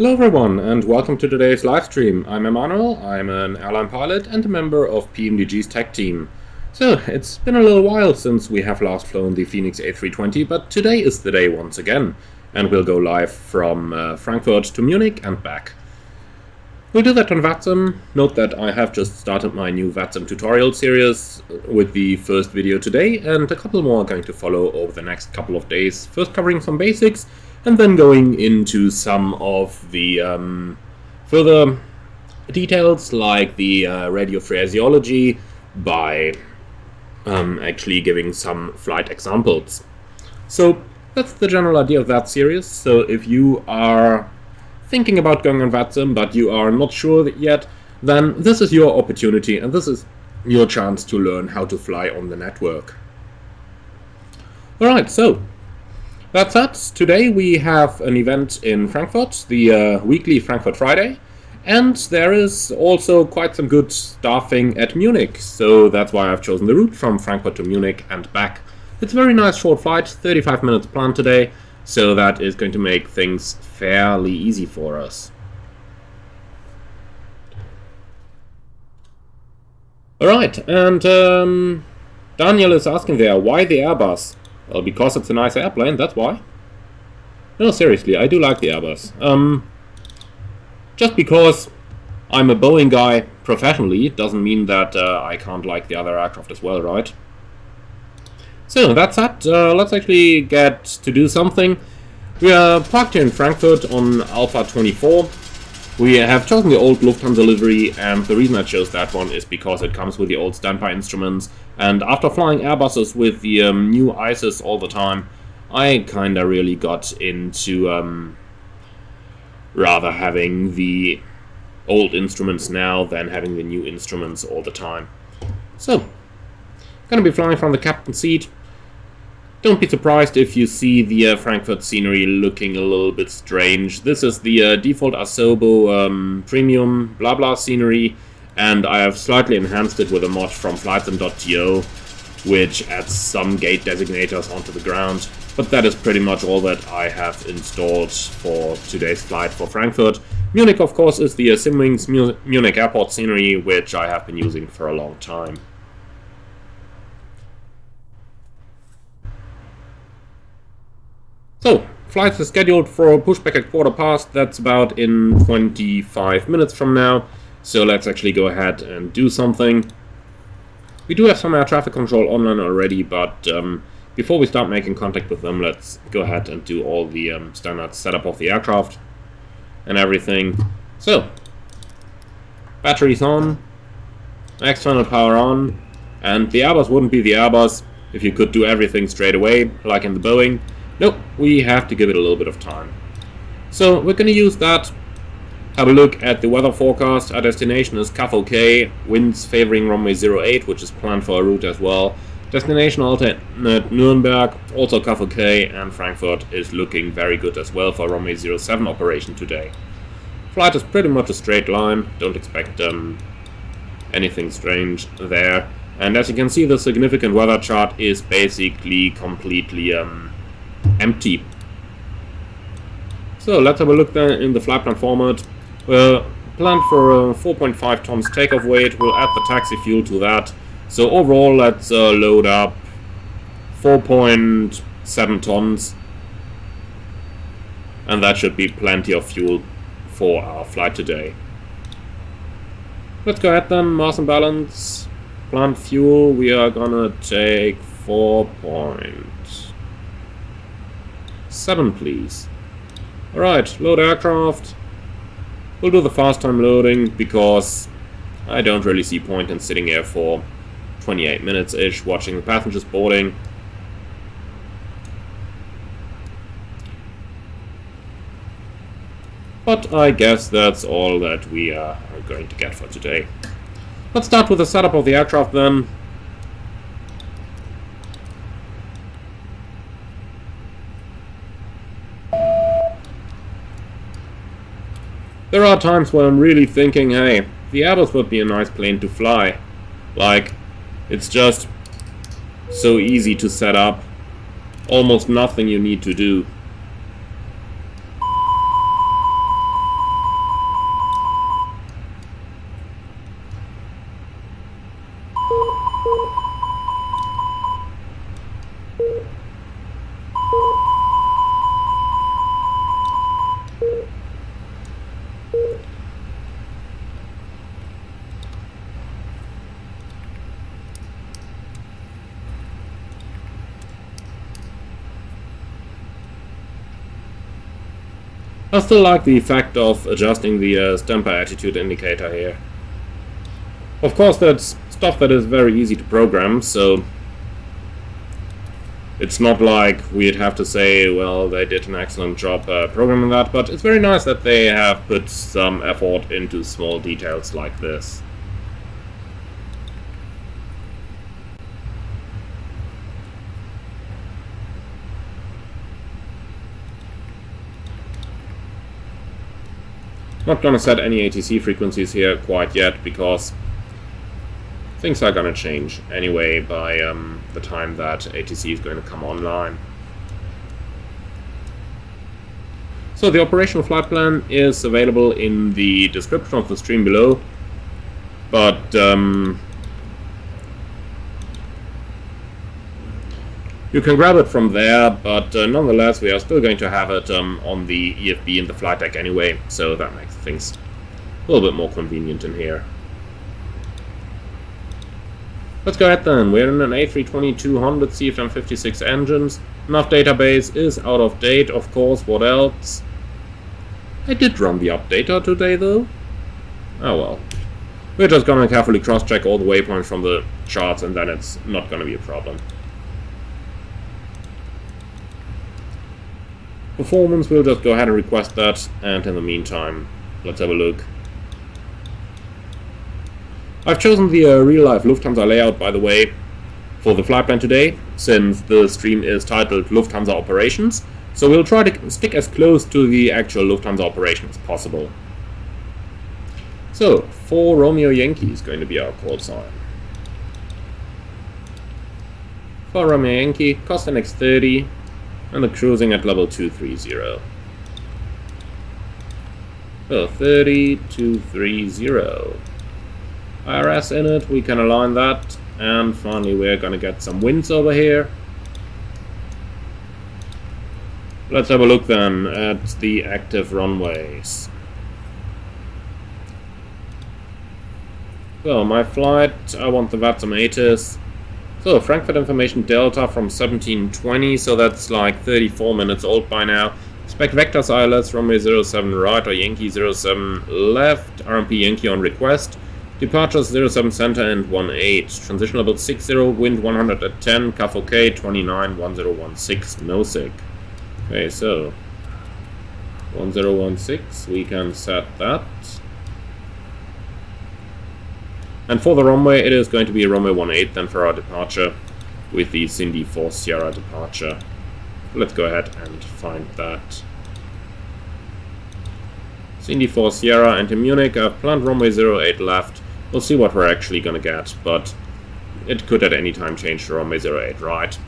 Hello everyone and welcome to today's live stream. I'm Emmanuel, I'm an airline pilot and a member of PMDG's tech team. So, it's been a little while since we have last flown the Fenix A320, but today is the day once again, and we'll go live from Frankfurt to Munich and back. We'll do that on VATSIM. Note that I have just started my new VATSIM tutorial series with the first video today, and a couple more are going to follow over the next couple of days, first covering some basics, and then going into some of the further details like the radio phraseology by actually giving some flight examples. So that's the general idea of that series. So if you are thinking about going on VATSIM but you are not sure yet, then this is your opportunity and this is your chance to learn how to fly on the network. Alright, so that's it. Today we have an event in Frankfurt, the weekly Frankfurt Friday, and there is also quite some good staffing at Munich, so that's why I've chosen the route from Frankfurt to Munich and back. It's a very nice short flight, 35 minutes planned today, so that is going to make things fairly easy for us. Alright, and Daniel is asking there, why the Airbus? Well, because it's a nice airplane, that's why. No, seriously, I do like the Airbus. Just because I'm a Boeing guy professionally doesn't mean that I can't like the other aircraft as well, right? So, that's it. Let's actually get to do something. We are parked here in Frankfurt on Alpha 24. We have chosen the old Lufthansa livery, and the reason I chose that one is because it comes with the old standby instruments, and after flying Airbuses with the new ISIS all the time, I kinda really got into rather having the old instruments now than having the new instruments all the time. So, gonna be flying from the captain's seat. Don't be surprised if you see the Frankfurt scenery looking a little bit strange. This is the default Asobo premium blah blah scenery, and I have slightly enhanced it with a mod from flightsim.to, which adds some gate designators onto the ground. But that is pretty much all that I have installed for today's flight for Frankfurt. Munich, of course, is the Simwings Munich airport scenery, which I have been using for a long time. So, flight is scheduled for pushback at quarter past. That's about in 25 minutes from now. So let's actually go ahead and do something. We do have some air traffic control online already, but before we start making contact with them, let's go ahead and do all the standard setup of the aircraft and everything. So, batteries on, external power on, and the Airbus wouldn't be the Airbus if you could do everything straight away, like in the Boeing. Nope, we have to give it a little bit of time. So we're going to use that, have a look at the weather forecast. Our destination is CAF OK, winds favoring runway 08, which is planned for a route as well. Destination alternate Nuremberg, also CAF OK, and Frankfurt is looking very good as well for runway 07 operation today. Flight is pretty much a straight line, don't expect anything strange there. And as you can see, the significant weather chart is basically completely empty. So let's have a look then in the flight plan format. We're planned for 4.5 tons takeoff weight. We'll add the taxi fuel to that. So overall, let's load up 4.7 tons, and that should be plenty of fuel for our flight today. Let's go ahead then, mass and balance. Planned fuel, we are gonna take 4.7, please. Alright, load aircraft. We'll do the fast time loading because I don't really see point in sitting here for 28 minutes-ish watching the passengers boarding. But I guess that's all that we are going to get for today. Let's start with the setup of the aircraft then. There are times when I'm really thinking, hey, the Airbus would be a nice plane to fly. Like, it's just so easy to set up. Almost nothing you need to do. I still like the fact of adjusting the stamper attitude indicator here. Of course, that's stuff that is very easy to program, so it's not like we'd have to say, well, they did an excellent job programming that, but it's very nice that they have put some effort into small details like this. Not gonna set any ATC frequencies here quite yet, because things are gonna change anyway by the time that ATC is going to come online. So the operational flight plan is available in the description of the stream below, but you can grab it from there, but nonetheless we are still going to have it on the EFB in the flight deck anyway, so that makes things a little bit more convenient in here. Let's go ahead then. We're in an A320-200 CFM56 engines. Enough database is out of date, of course. What else? I did run the updater today though. Oh well. We're just gonna carefully cross-check all the waypoints from the charts, and then it's not gonna be a problem. Performance, we'll just go ahead and request that, and in the meantime, let's have a look. I've chosen the real-life Lufthansa layout, by the way, for the flight plan today, since the stream is titled Lufthansa Operations, so we'll try to stick as close to the actual Lufthansa operation as possible. So, 4 Romeo Yankee is going to be our call sign. 4 Romeo Yankee, cost Fenix 30, and the cruising at level 230. So, 30230. IRS in it, we can align that, and finally we're gonna get some winds over here. Let's have a look then at the active runways. So my flight, I want the VATSIM ATIS. So Frankfurt information Delta from 1720, so that's like 34 minutes old by now. Spec vectors ILS runway 07 right or Yankee 07 left, RMP Yankee on request. Departures 07 center and 18. Transition level 60, wind 100 at 10, CAF OK, 29, 1016, no sig. Okay, so 1016, we can set that. And for the runway, it is going to be a runway 18 then for our departure, with the Cindy 4 Sierra departure. Let's go ahead and find that. Cindy 4 Sierra and in Munich, I've planned runway 08 left. We'll see what we're actually gonna get, but it could at any time change to runway 08 right.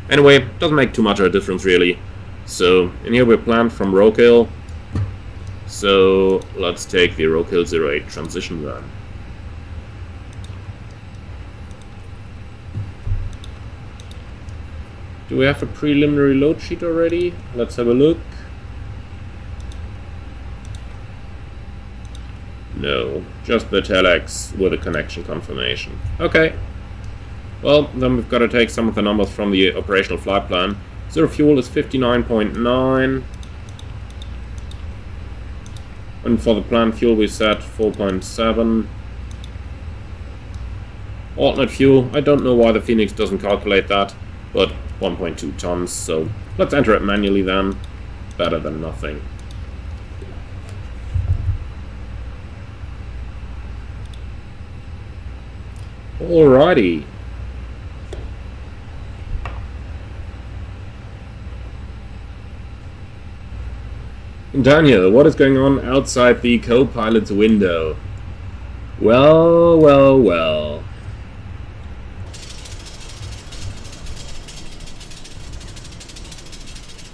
Anyway, doesn't make too much of a difference really. So, in here we're planned from Rokill. So, let's take the Rokill 08 transition then. Do we have a preliminary load sheet already? Let's have a look. No, just the telex with a connection confirmation. Okay. Well, then we've got to take some of the numbers from the operational flight plan. Zero fuel is 59.9. And for the planned fuel we set 4.7. Alternate fuel, I don't know why the Phoenix doesn't calculate that, but 1.2 tons, so let's enter it manually then. Better than nothing. Alrighty. Daniel, what is going on outside the co-pilot's window? Well, well, well.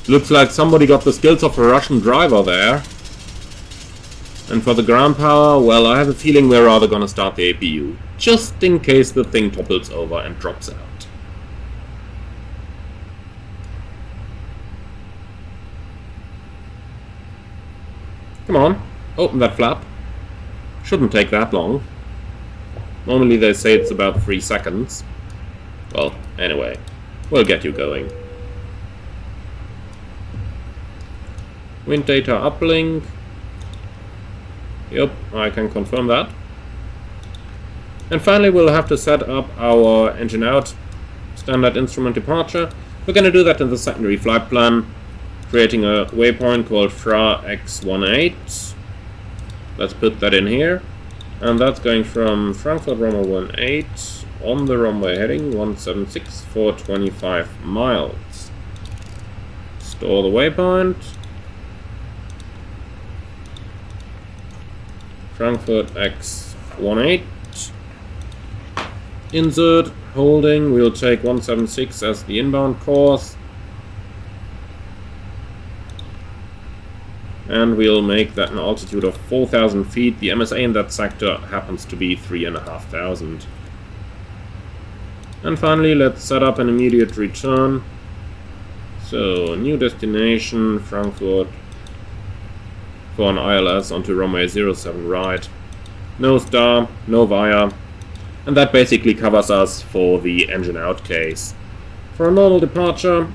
Looks like somebody got the skills of a Russian driver there. And for the ground power, well, I have a feeling we're rather gonna start the APU, just in case the thing topples over and drops out. Come on, open that flap. Shouldn't take that long. Normally they say it's about 3 seconds. Well, anyway, we'll get you going. Wind data uplink. Yep, I can confirm that. And finally we'll have to set up our engine out standard instrument departure. We're going to do that in the secondary flight plan, creating a waypoint called FRA X18. Let's put that in here. And that's going from Frankfurt runway 18 on the runway heading 176 for 25 miles. Store the waypoint. Frankfurt X18. Insert, holding, we'll take 176 as the inbound course. And we'll make that an altitude of 4,000 feet. The MSA in that sector happens to be 3,500. And finally, let's set up an immediate return. So, new destination, Frankfurt, for an ILS onto runway 07 right. No star, no via. And that basically covers us for the engine out case. For a normal departure,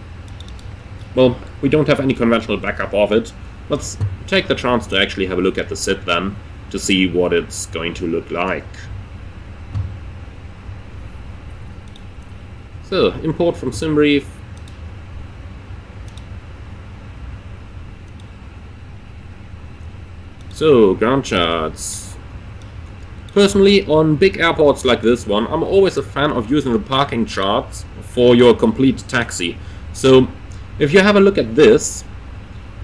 well, we don't have any conventional backup of it. Let's take the chance to actually have a look at the SID then, to see what it's going to look like. So, import from SimBrief. So, ground charts. Personally, on big airports like this one, I'm always a fan of using the parking charts for your complete taxi. So, if you have a look at this,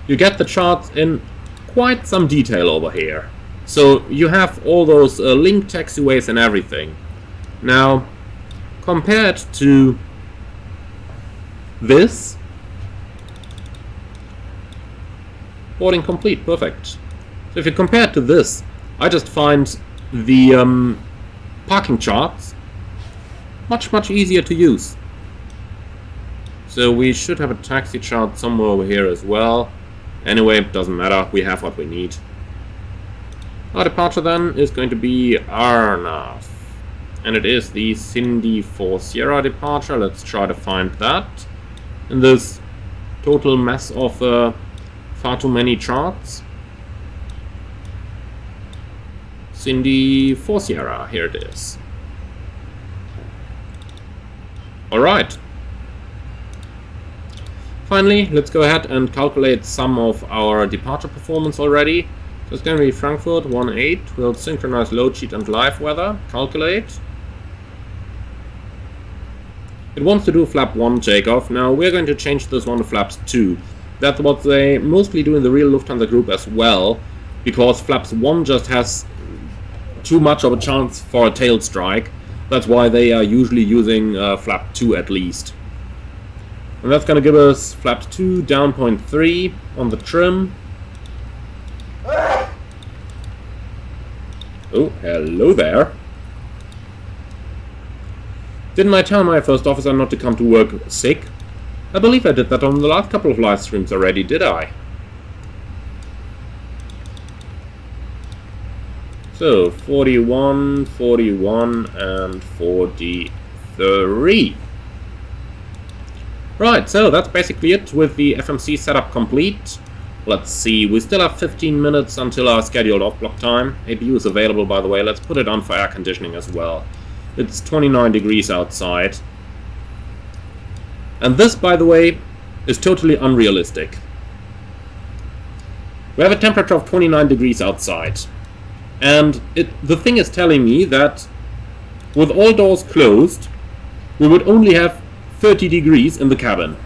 you get the charts in quite some detail over here. So, you have all those linked taxiways and everything. Now, compared to this, boarding complete, perfect. So if you compare it to this, I just find the parking charts much easier to use. So we should have a taxi chart somewhere over here as well. Anyway, it doesn't matter, we have what we need. Our departure then is going to be Arnav. And it is the Cindy 4 Sierra departure. Let's try to find that in this total mess of far too many charts. Cindy 4 Sierra, here it is. Alright. Finally, let's go ahead and calculate some of our departure performance already. So it's going to be Frankfurt 18. We'll synchronize load sheet and live weather. Calculate. It wants to do flap 1 takeoff. Now we're going to change this one to flaps 2. That's what they mostly do in the real Lufthansa group as well, because flaps 1 just has too much of a chance for a tail strike. That's why they are usually using flap 2 at least. And that's going to give us flap 2 down 0.3 on the trim. Oh, hello there. Didn't I tell my first officer not to come to work sick? I believe I did that on the last couple of live streams already, did I? So, 41, 41, and 43. Right, so that's basically it with the FMC setup complete. Let's see, we still have 15 minutes until our scheduled off-block time. APU is available, by the way. Let's put it on for air conditioning as well. It's 29 degrees outside. And this, by the way, is totally unrealistic. We have a temperature of 29 degrees outside. And the thing is telling me that with all doors closed, we would only have 30 degrees in the cabin.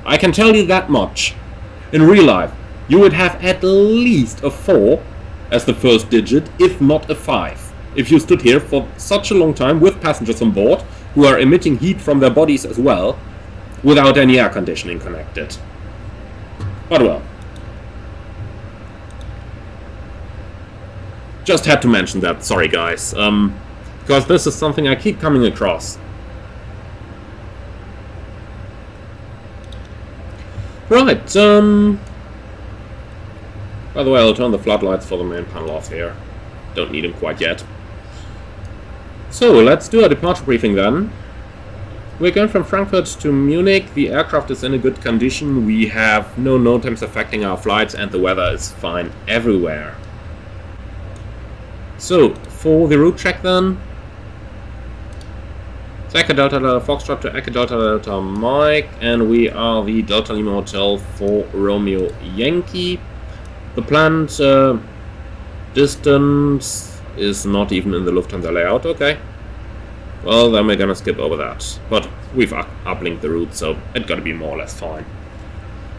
I can tell you that much. In real life, you would have at least a 4 as the first digit, if not a 5. If you stood here for such a long time with passengers on board who are emitting heat from their bodies as well, without any air conditioning connected. But well. Just had to mention that, sorry guys, because this is something I keep coming across. Right, by the way, I'll turn the floodlights for the main panel off here. Don't need them quite yet. So, let's do a departure briefing then. We're going from Frankfurt to Munich. The aircraft is in a good condition. We have no known temps affecting our flights and the weather is fine everywhere. So, for the route check then, it's Echo Delta Delta Foxtrot to Echo Delta Delta Mike, and we are the Delta Lima Hotel for Romeo Yankee. The planned distance is not even in the Lufthansa layout, okay. Well, then we're gonna skip over that. But we've uplinked the route, so it's gotta be more or less fine.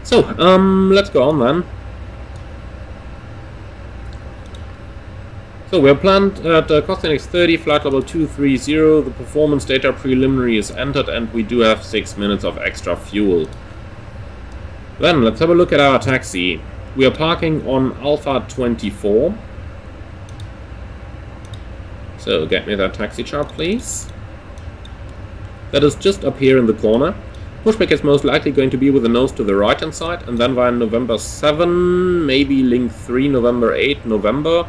So, let's go on then. So we're planned at Fenix A320, flight level 230. The performance data preliminary is entered and we do have 6 minutes of extra fuel. Then let's have a look at our taxi. We are parking on Alpha 24. So get me that taxi chart, please. That is just up here in the corner. Pushback is most likely going to be with the nose to the right hand side, and then via November 7, maybe link 3, November 8, November.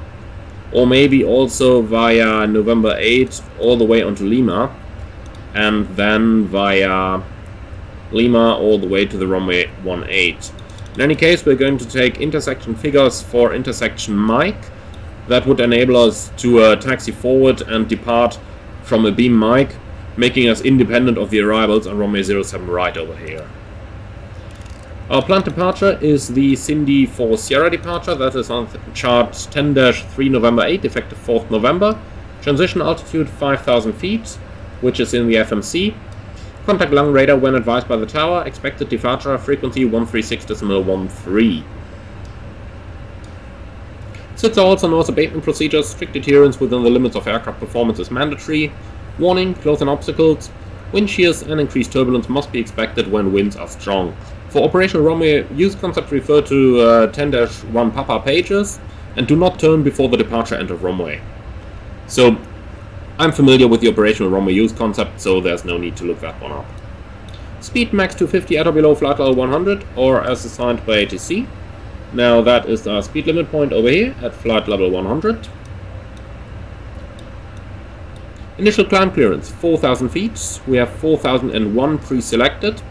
Or maybe also via November 8 all the way onto Lima, and then via Lima all the way to the runway 18. In any case, we're going to take intersection figures for intersection Mike. That would enable us to taxi forward and depart from a beam Mike, making us independent of the arrivals on runway 07 right over here. Our planned departure is the Cindy for Sierra departure. That is on chart 10-3 November 8, effective 4th November. Transition altitude 5,000 feet, which is in the FMC. Contact lung radar when advised by the tower. Expected departure frequency 136.13. SITSA also knows abatement procedures. Strict adherence within the limits of aircraft performance is mandatory. Warning, close-in obstacles. Wind shears and increased turbulence must be expected when winds are strong. For operational runway use concept, refer to 10-1 Papa pages and do not turn before the departure end of runway. So, I'm familiar with the operational runway use concept, so there's no need to look that one up. Speed max 250 at or below flight level 100, or as assigned by ATC. Now that is our speed limit point over here at flight level 100. Initial climb clearance 4,000 feet. We have 4,001 pre-selected.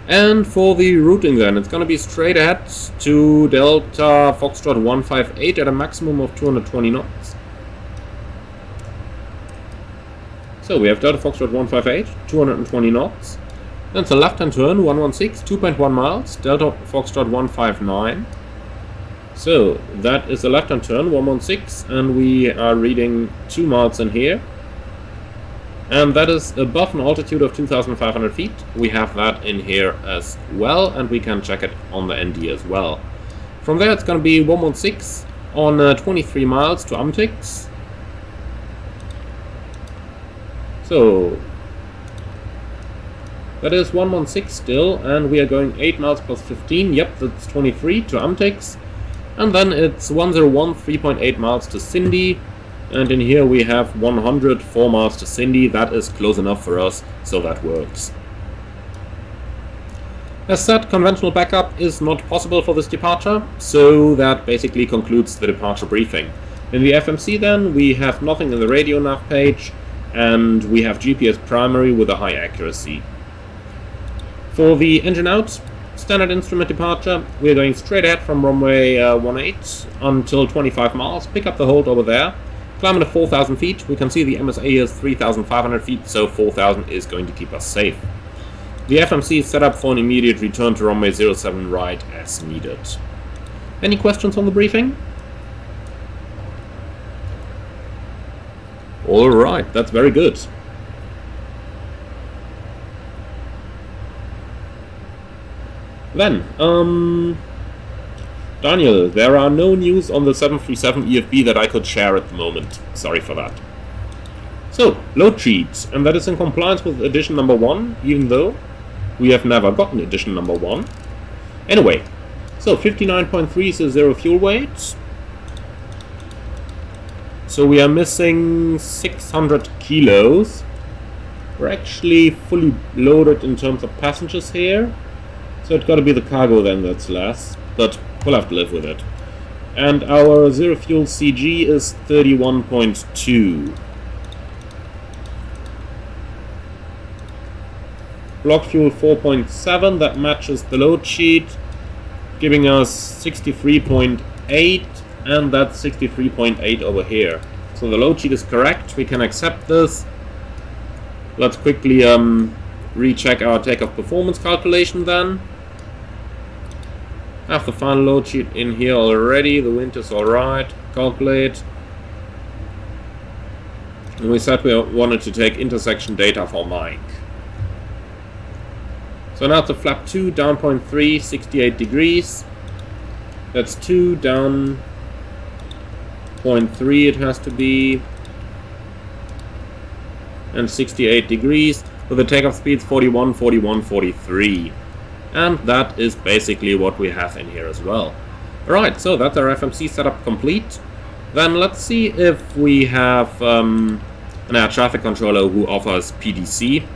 And for the routing then, it's going to be straight ahead to Delta Foxtrot 158 at a maximum of 220 knots. So we have Delta Foxtrot 158, 220 knots. Then it's a left-hand turn, 116, 2.1 miles, Delta Foxtrot 159. So that is a left-hand turn, 116, and we are reading 2 miles in here. And that is above an altitude of 2,500 feet. We have that in here as well, and we can check it on the ND as well. From there it's going to be 116 on 23 miles to Amtix. So that is 116 still, and we are going 8 miles plus 15. Yep, that's 23 to Amtix. And then it's 101, 3.8 miles to Cindy. And in here we have 104 miles to Cindy. That is close enough for us, so that works. As said, conventional backup is not possible for this departure, so that basically concludes the departure briefing. In the FMC then, we have nothing in the radio nav page, and we have GPS primary with a high accuracy. For the engine out, standard instrument departure, we're going straight ahead from runway 18 until 25 miles, pick up the hold over there. Climbing to 4,000 feet, we can see the MSA is 3,500 feet, so 4,000 is going to keep us safe. The FMC is set up for an immediate return to runway 07 right as needed. Any questions on the briefing? Alright, that's very good. Then, Daniel, there are no news on the 737 EFB that I could share at the moment. Sorry for that. So, load sheets, and that is in compliance with edition number 1, even though we have never gotten edition number 1. Anyway, so 59.3 is the zero fuel weight. So we are missing 600 kilos. We're actually fully loaded in terms of passengers here. So it's got to be the cargo then that's less, but we'll have to live with it. And our zero fuel CG is 31.2. block fuel 4.7, that matches the load sheet, giving us 63.8, and that's 63.8 over here. So the load sheet is correct, we can accept this. Let's quickly recheck our takeoff performance calculation then. Have the final load sheet in here already, the wind is alright, calculate. And we said we wanted to take intersection data for Mike. So now to flap 2, down 0.3, 68 degrees. That's 2, down 0.3 it has to be. And 68 degrees. With the takeoff speeds 41, 41, 43. And that is basically what we have in here as well. Alright, so that's our FMC setup complete. Then let's see if we have an air traffic controller who offers PDC.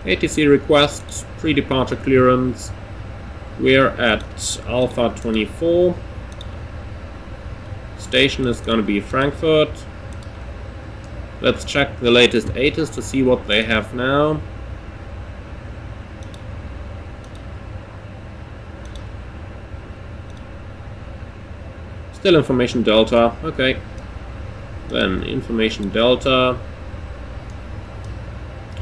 ATC request, pre-departure clearance. We're at Alpha 24. Station is going to be Frankfurt. Let's check the latest ATIS to see what they have now. Still information delta, okay. Then information delta.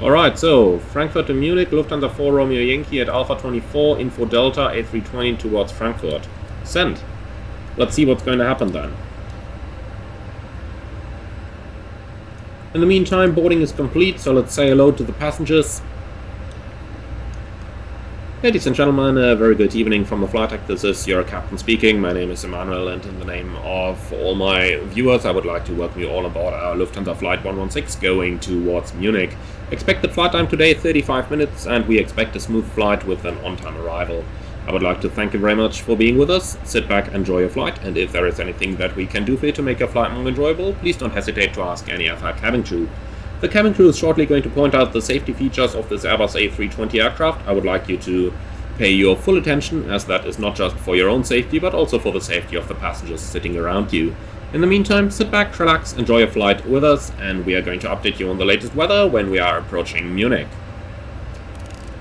Alright, so Frankfurt to Munich, Lufthansa 4 Romeo Yankee at Alpha 24, info delta A320 towards Frankfurt. Send. Let's see what's going to happen then. In the meantime, boarding is complete, so let's say hello to the passengers. Ladies and gentlemen, a very good evening from the flight deck. This is your captain speaking. My name is Emmanuel, and in the name of all my viewers, I would like to welcome you all aboard our Lufthansa Flight 116 going towards Munich. Expected flight time today 35 minutes, and we expect a smooth flight with an on-time arrival. I would like to thank you very much for being with us. Sit back, enjoy your flight, and if there is anything that we can do for you to make your flight more enjoyable, please don't hesitate to ask any of our cabin crew. The cabin crew is shortly going to point out the safety features of this Airbus A320 aircraft. I would like you to pay your full attention, as that is not just for your own safety, but also for the safety of the passengers sitting around you. In the meantime, sit back, relax, enjoy your flight with us, and we are going to update you on the latest weather when we are approaching Munich.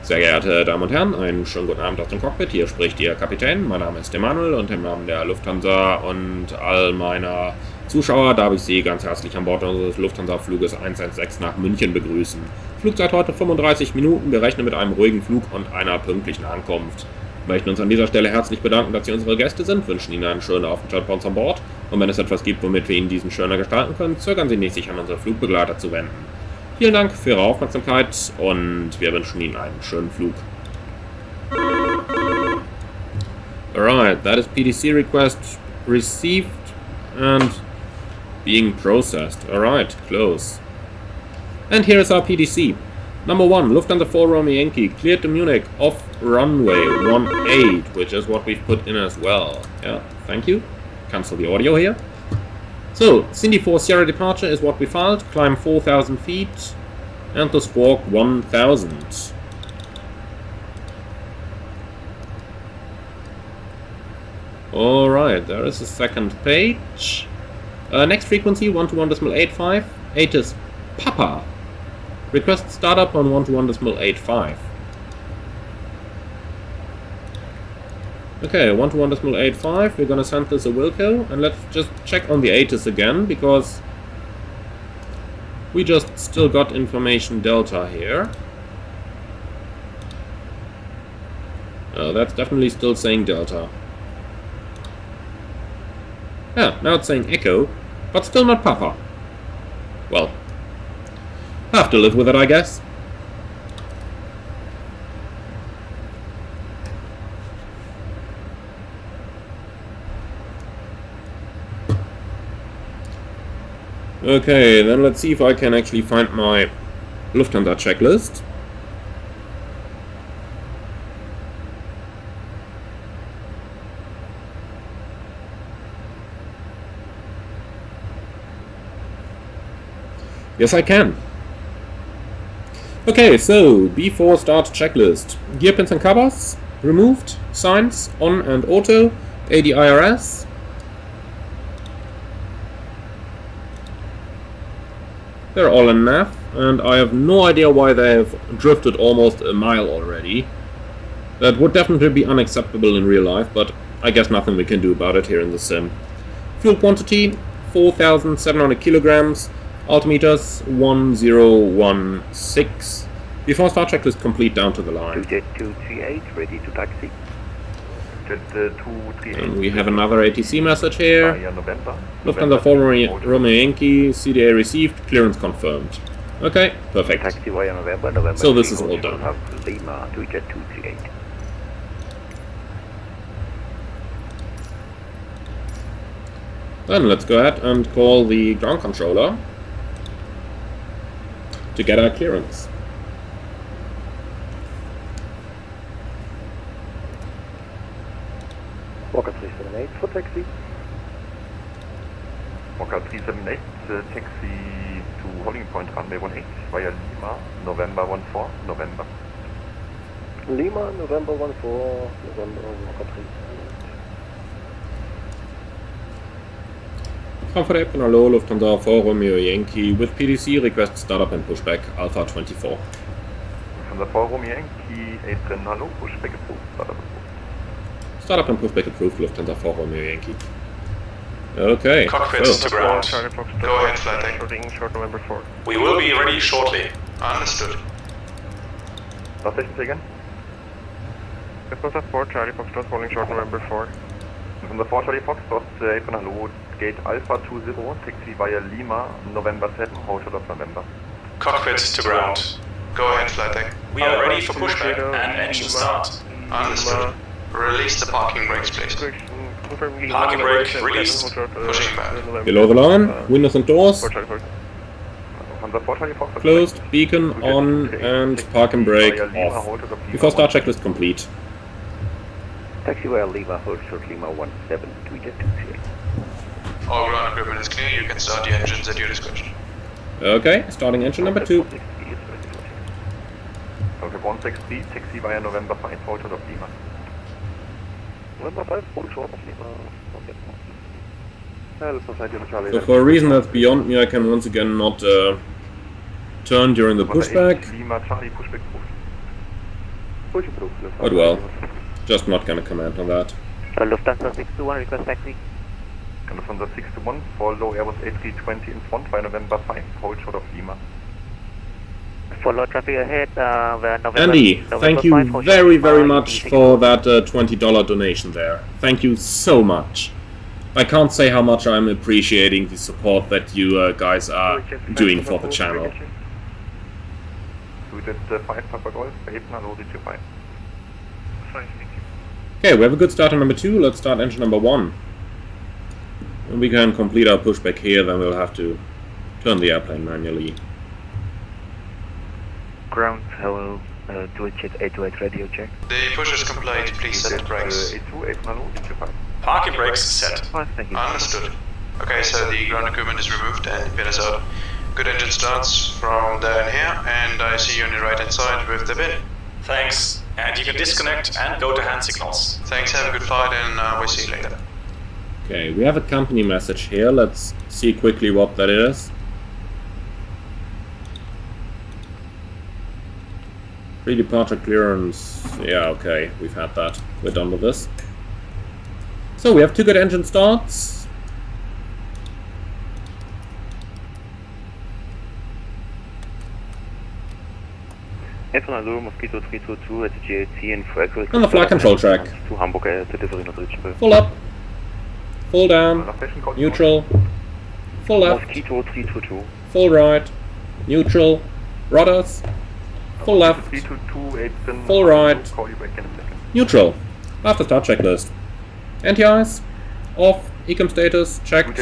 Sehr geehrte Damen und Herren, einen schönen guten Abend aus dem Cockpit. Hier spricht Ihr Kapitän. Mein Name ist Emanuel und im Namen der Lufthansa und all meiner Zuschauer darf ich Sie ganz herzlich an Bord unseres Lufthansa-Fluges 116 nach München begrüßen. Flugzeit heute 35 Minuten. Wir rechnen mit einem ruhigen Flug und einer pünktlichen Ankunft. Wir möchten uns an dieser Stelle herzlich bedanken, dass Sie unsere Gäste sind, wünschen Ihnen einen schönen Aufenthalt bei uns an Bord. Und wenn es etwas gibt, womit wir Ihnen diesen schöner gestalten können, zögern Sie nicht, sich an unsere Flugbegleiter zu wenden. Vielen Dank für Ihre Aufmerksamkeit und wir wünschen Ihnen einen schönen Flug. Alright, that is PDC request received and being processed. Alright, close. And here is our PDC. Number 1, Lufthansa 4 Romeo Yankee, cleared to Munich off runway 18, which is what we've put in as well. Yeah, thank you. Cancel the audio here. So, Cindy 4 Sierra departure is what we filed, climb 4,000 feet, and the squawk 1,000. Alright, there is a second page. Next frequency 121.85, ATIS Papa. Request startup on 121.85. Okay, 121.85, we're gonna send this a Wilco, and let's just check on the ATIS again, because we just still got information delta here. Oh, that's definitely still saying delta. Yeah, now it's saying echo, but still not Papa. Well, I have to live with it, I guess. Okay, then let's see if I can actually find my Lufthansa checklist. Yes, I can. Okay, so B4 start checklist. Gear pins and covers removed. Signs on and auto. ADIRS. They're all in nav. and I have no idea why they have drifted almost a mile already. That would definitely be unacceptable in real life, but I guess nothing we can do about it here in the sim. Fuel quantity 4,700 kilograms, altimeters 1016. Before start checklist complete down to the line. Jet 238 ready to taxi. Jet 238. And we have another ATC message here. November. Lufthansa 4 Romeo Yankee, CDA received, clearance confirmed. Okay, perfect. Taxi via November. So this is all done. Lima to Jet 238. Then let's go ahead and call the ground controller to get our clearance. Walker 378 for taxi. Walker 378, taxi to holding point runway 18 via Lima, November 14, November. Lima, November 14, November, Walker 378. Frankfurt Airport, hello, Lufthansa 4 Romeo Yankee with PDC, request startup and pushback, Alpha 24. Lufthansa 4 Romeo Yankee, A320, hello, pushback approved, startup approved. Startup and pushback approved, Lufthansa 4 Romeo Yankee. Okay. Cockpits to ground. Go ahead, flight deck. Short November 4. We will be ready shortly. Understood. Last station again. Lufthansa 4 Charlie Foxtrot holding short November 4. Lufthansa 4 Charlie Foxtrot, apron hello, gate Alpha 20, taxi via Lima, November 7, hold short of November. Cockpits to ground. Go ahead, flight deck. We are ready for pushback and engine start. Understood. Release the parking brakes, please. Parking brake released. Pushing back. Below the line, windows and doors closed, beacon on, and parking brake off. Before start checklist complete. Taxi via Lima, hold short Lima 17, to Jet 238. All ground equipment is clear. You can start the engines at your discretion. Okay, starting engine number 2. Okay, 160, taxi via November 5, hold short of Lima. November 5, hold short of Lima. So for a reason that's beyond me, I can once again not turn during the pushback. But well, just not gonna comment on that. Lufthansa 621, request taxi. Lufthansa 621, follow Airbus A320 in front by November 5, hold short of Lima. Follow traffic ahead, Andy, thank you very, very much for that $20 donation there. Thank you so much. I can't say how much I'm appreciating the support that you guys are doing for the channel. Okay, we have a good start on number 2. Let's start engine number 1. When we can complete our pushback here, then we'll have to turn the airplane manually. Ground, hello, do a jet 828 radio check. The push is complete. Please set the brakes. Parking brakes set. Understood. Okay, so the ground equipment is removed and the pin is out. Good engine starts from there and here, and I see you on your right hand side with the pin. Thanks. And you can disconnect and go to hand signals. Thanks, have a good flight, and we'll see you later. Okay, we have a company message here. Let's see quickly what that is. Pre-departure clearance. Yeah, okay, we've had that. We're done with this. So we have 2 good engine starts. Hello, Mosquito 322 at the GAT in Frankfurt. On the flight control track. To Hamburg to delivery not reachable. Full up. Full down. Neutral. Full left. Mosquito 322. Full right. Neutral. Rudders. Full left. Full right. Neutral. After start checklist. Anti-ice. Off. Ecom status. Checked.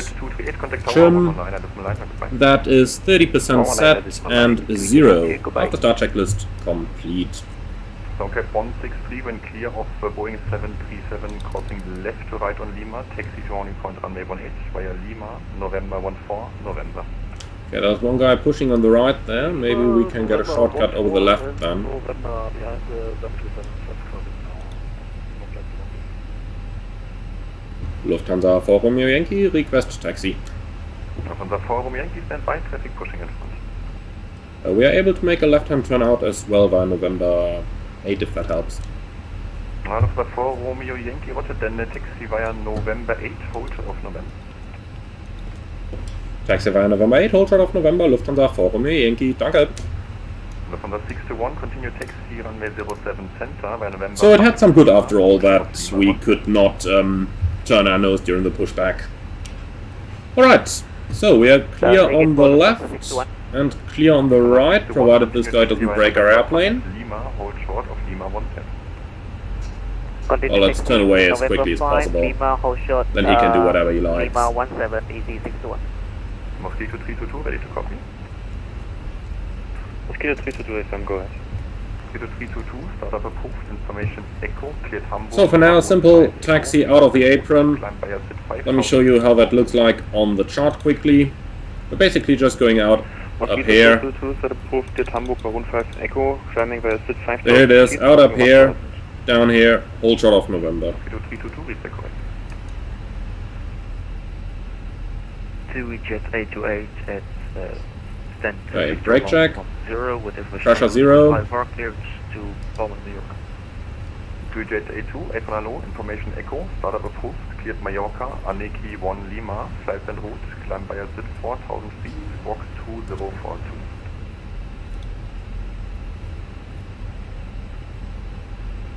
Trim. That is 30% set and 0. After start checklist complete. Cap 163 when clear of Boeing 737 crossing left to right on Lima. Taxi to holding point runway 18 via Lima. November 14, November. Okay, there's one guy pushing on the right there. Maybe we can get a shortcut over the left then. Lufthansa 4 Romeo Yankee, request taxi. Lufthansa 4 Romeo Yankee, stand by, traffic pushing in front. We are able to make a left-hand turn out as well via November 8, if that helps. Lufthansa 4 Romeo Yankee, roger, then taxi via November 8, hold short of November. Taxi via November 8, hold short of November, Lufthansa 4 Romeo Yankee, danke. Lufthansa 61, continue taxi runway 07 center via November. So it had some good after all that we could not turn our nose during the pushback. Alright, so we are clear on the left and clear on the right, provided this guy doesn't break our airplane. Lima, hold short of Lima 110. Well, let's turn away as quickly as possible. Then he can do whatever he likes. Lima 17, easy 61. Mosquito 322, ready to copy. Mosquito 322, FM, go ahead. Mosquito 322, startup approved, information echo, cleared Hamburg. So for now, simple taxi out of the apron. Climb by a SID Let me show you how that looks like on the chart quickly. We're basically just going out up here. 322, startup approved, cleared Hamburg by 15 echo, climbing by a SID 5. There it is, out up here, down here, hold short of November. Mosquito 322, read the correct. 2 jet 828 at stand. Okay, brake check. 0 with information. Pressure 0. 5 bar clearance to Boeing New York. 2 jet A2, apron low, information echo, startup approved, cleared Mallorca, Aneki 1 Lima, flight en route, climb by a SID 4000 feet, box 2042.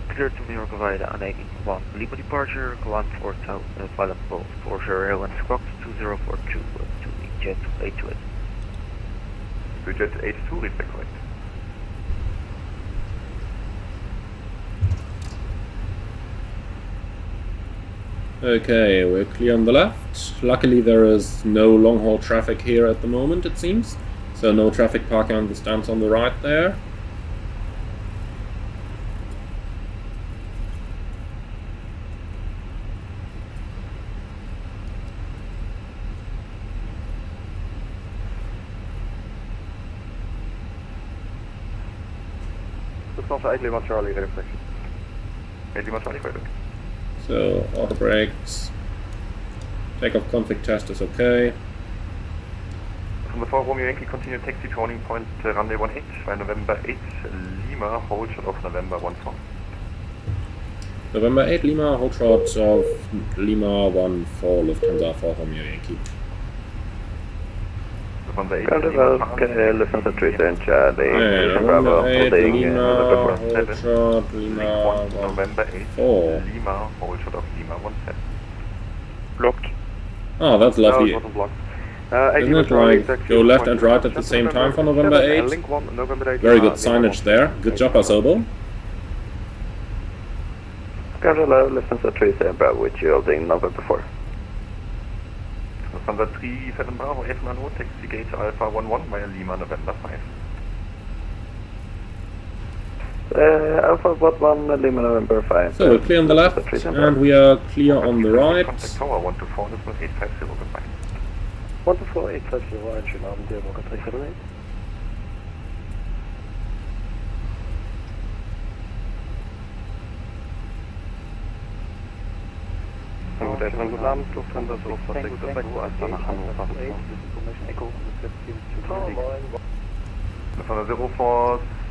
Clear to New York via the Aneki 1 Lima departure, Command 4000, pilot both, Porsche Airline Squawk 2042 to the jet 828. 2 jet A2, read the correct. Okay, we're clear on the left. Luckily there is no long-haul traffic here at the moment, it seems. So no traffic parking on the stands on the right there. Lufthansa 8 Lima Charlie, ready for taxi. 8 Lima Charlie, ready. So, auto brakes. Takeoff config test is okay. From the 4 Romeo Yankee, continue taxi turning point runway 18 by November 8 Lima, hold short of November 14. November 8 Lima, hold short of Lima 14, Lufthansa 4 Romeo Yankee. Lufthansa 8 Lufthansa 3 and Charlie. November 8 holding, Lima, hold short, Lima November 8 4. Lima, hold short of Lima 17. Blocked. Oh, that's No, lovely. it wasn't blocked. Isn't it like go left and right at the same time for November 8? Very good signage there. Good job, Asobo. Lufthansa 3 and Bravo with you holding November 4. Lufthansa 37 Bravo, F1 road, taxi gate Alpha 11 via Lima, November 5. Alpha 11, Lima, November 5. So we're clear on the left, and we are clear on the right. Contact tower 124, decimal 850, goodbye. 124, 850, Orange, Namen, der Walker 378. Gut, erstmal guten Abend, Lufthansa, Lufthansa 6, Alpha nach Hannover. Lufthansa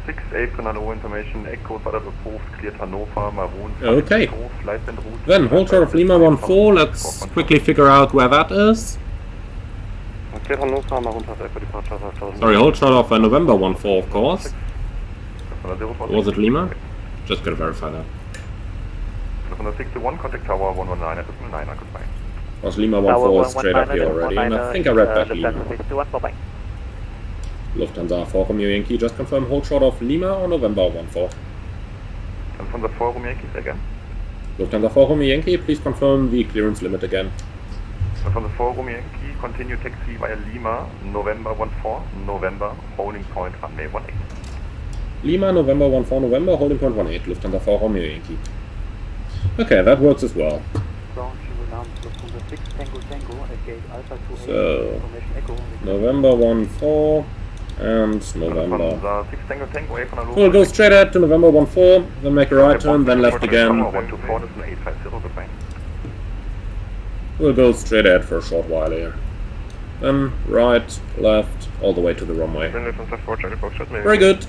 046, apron and all information, echo, startup approved, cleared Hannover, Maroon, Okay. flight en route. Then hold short of Lima 14, let's quickly figure out where that is. Cleared Hannover, Maroon, for departure 5000. Sorry, hold short of November 14, of course. Lufthansa 046. Was it Lima? Just gotta verify that. Lufthansa 61, contact tower 119 at decimal 9, goodbye. Was Lima 14 straight up here already, and I think I read back Lima. Lufthansa 61, bye-bye. Lufthansa 4 Romeo Yankee, just confirm hold short of Lima or November 14. Lufthansa 4 Romeo Yankees again. Lufthansa 4 Romeo Yankee, please confirm the clearance limit again. Lufthansa 4 Romeo Yankee, continue taxi via Lima, November 14, November, holding point runway 18. Lima, November 14, November, holding point 18, Lufthansa 4 Romeo Yankee. Okay, that works as well. So, November 14 and November. Lufthansa 6 Tango Tango, apron and We'll go straight ahead to November 14, then make a right turn, then left again. 124, decimal 850, goodbye. We'll go straight ahead for a short while here. then right, left, all the way to the runway. Lufthansa 4 Charlie Foxtrot. Very good.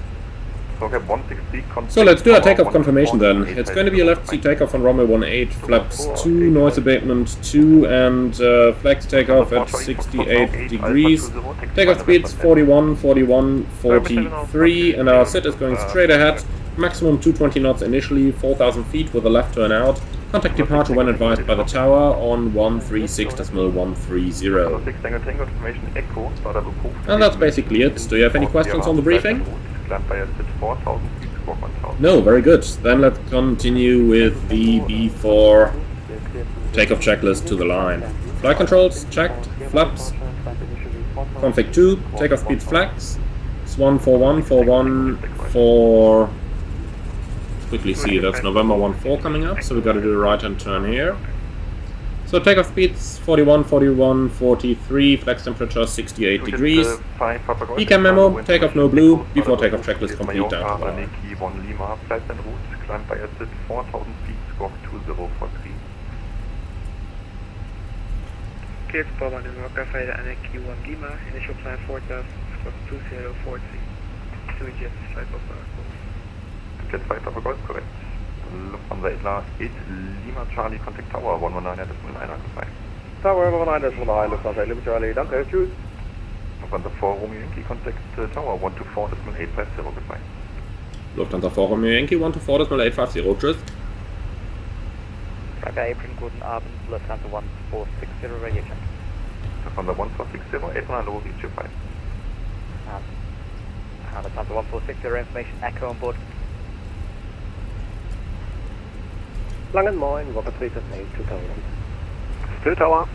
Okay, 163. So let's do our takeoff confirmation then. It's going to be a left seat takeoff on runway 18, flaps 2, noise abatement 2, and flex takeoff at 68 degrees. Takeoff speeds 41, 41, 43, and our sit is going straight ahead. Maximum 220 knots initially, 4,000 feet with a left turn out. Contact departure when advised by the tower on 136.130. And that's basically it. Do you have any questions on the briefing? No, very good. Then let's continue with the B4 takeoff checklist to the line. Flight controls checked, flaps, config 2, takeoff speed flags, Swan 41, quickly see, that's November 14 coming up, so we gotta do a right hand turn here. So takeoff speeds 41, 41, 43, flex temperature 68 degrees. ECAM memo, takeoff no blue, before takeoff checklist complete down to the line. Cleared to Boeing and Rocker Fighter and Q1 Lima, initial plan 4000, squawk 2043. 2 jets, flight over Golf. Jet 5 over Golf, correct. Lufthansa 8 Lima Charlie, contact Tower 119.1 goodbye. Tower 119.1, Lufthansa Lima Charlie, danke, tschüss. Lufthansa 4 Romeo Yankee, contact Tower 124.850, goodbye. Lufthansa 4 Romeo Yankee 124.850, tschüss. Frankfurt Apron, guten Abend, Lufthansa 1460, radio check. Lufthansa 1460, 800, low, reach 5. Lufthansa 1460, information, echo on board. Langen Moin, Rocker 328, 2000. Still Tower.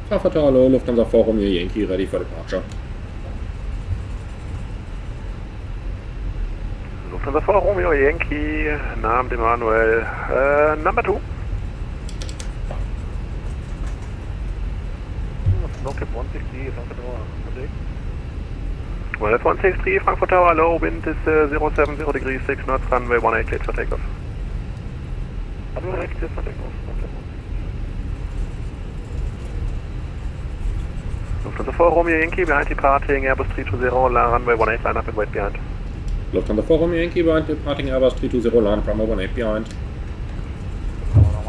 Frankfurt Tower, Lufthansa 4 Romeo Yankee, ready for departure. Lufthansa 4 Romeo Yankee, Namen Emanuel, number 2. Rocket 160, Frankfurt Tower, Well, that's 163, Frankfurt Tower, low, wind is 070 degrees, 6 knots, runway 18, cleared for takeoff. Runway 18, cleared for takeoff. Lufthansa 4 Romeo Yankee, behind departing, Airbus 320, runway 18, line up and wait behind. Lufthansa 4 Romeo Yankee, behind departing Airbus 320, line up, runway 18 behind.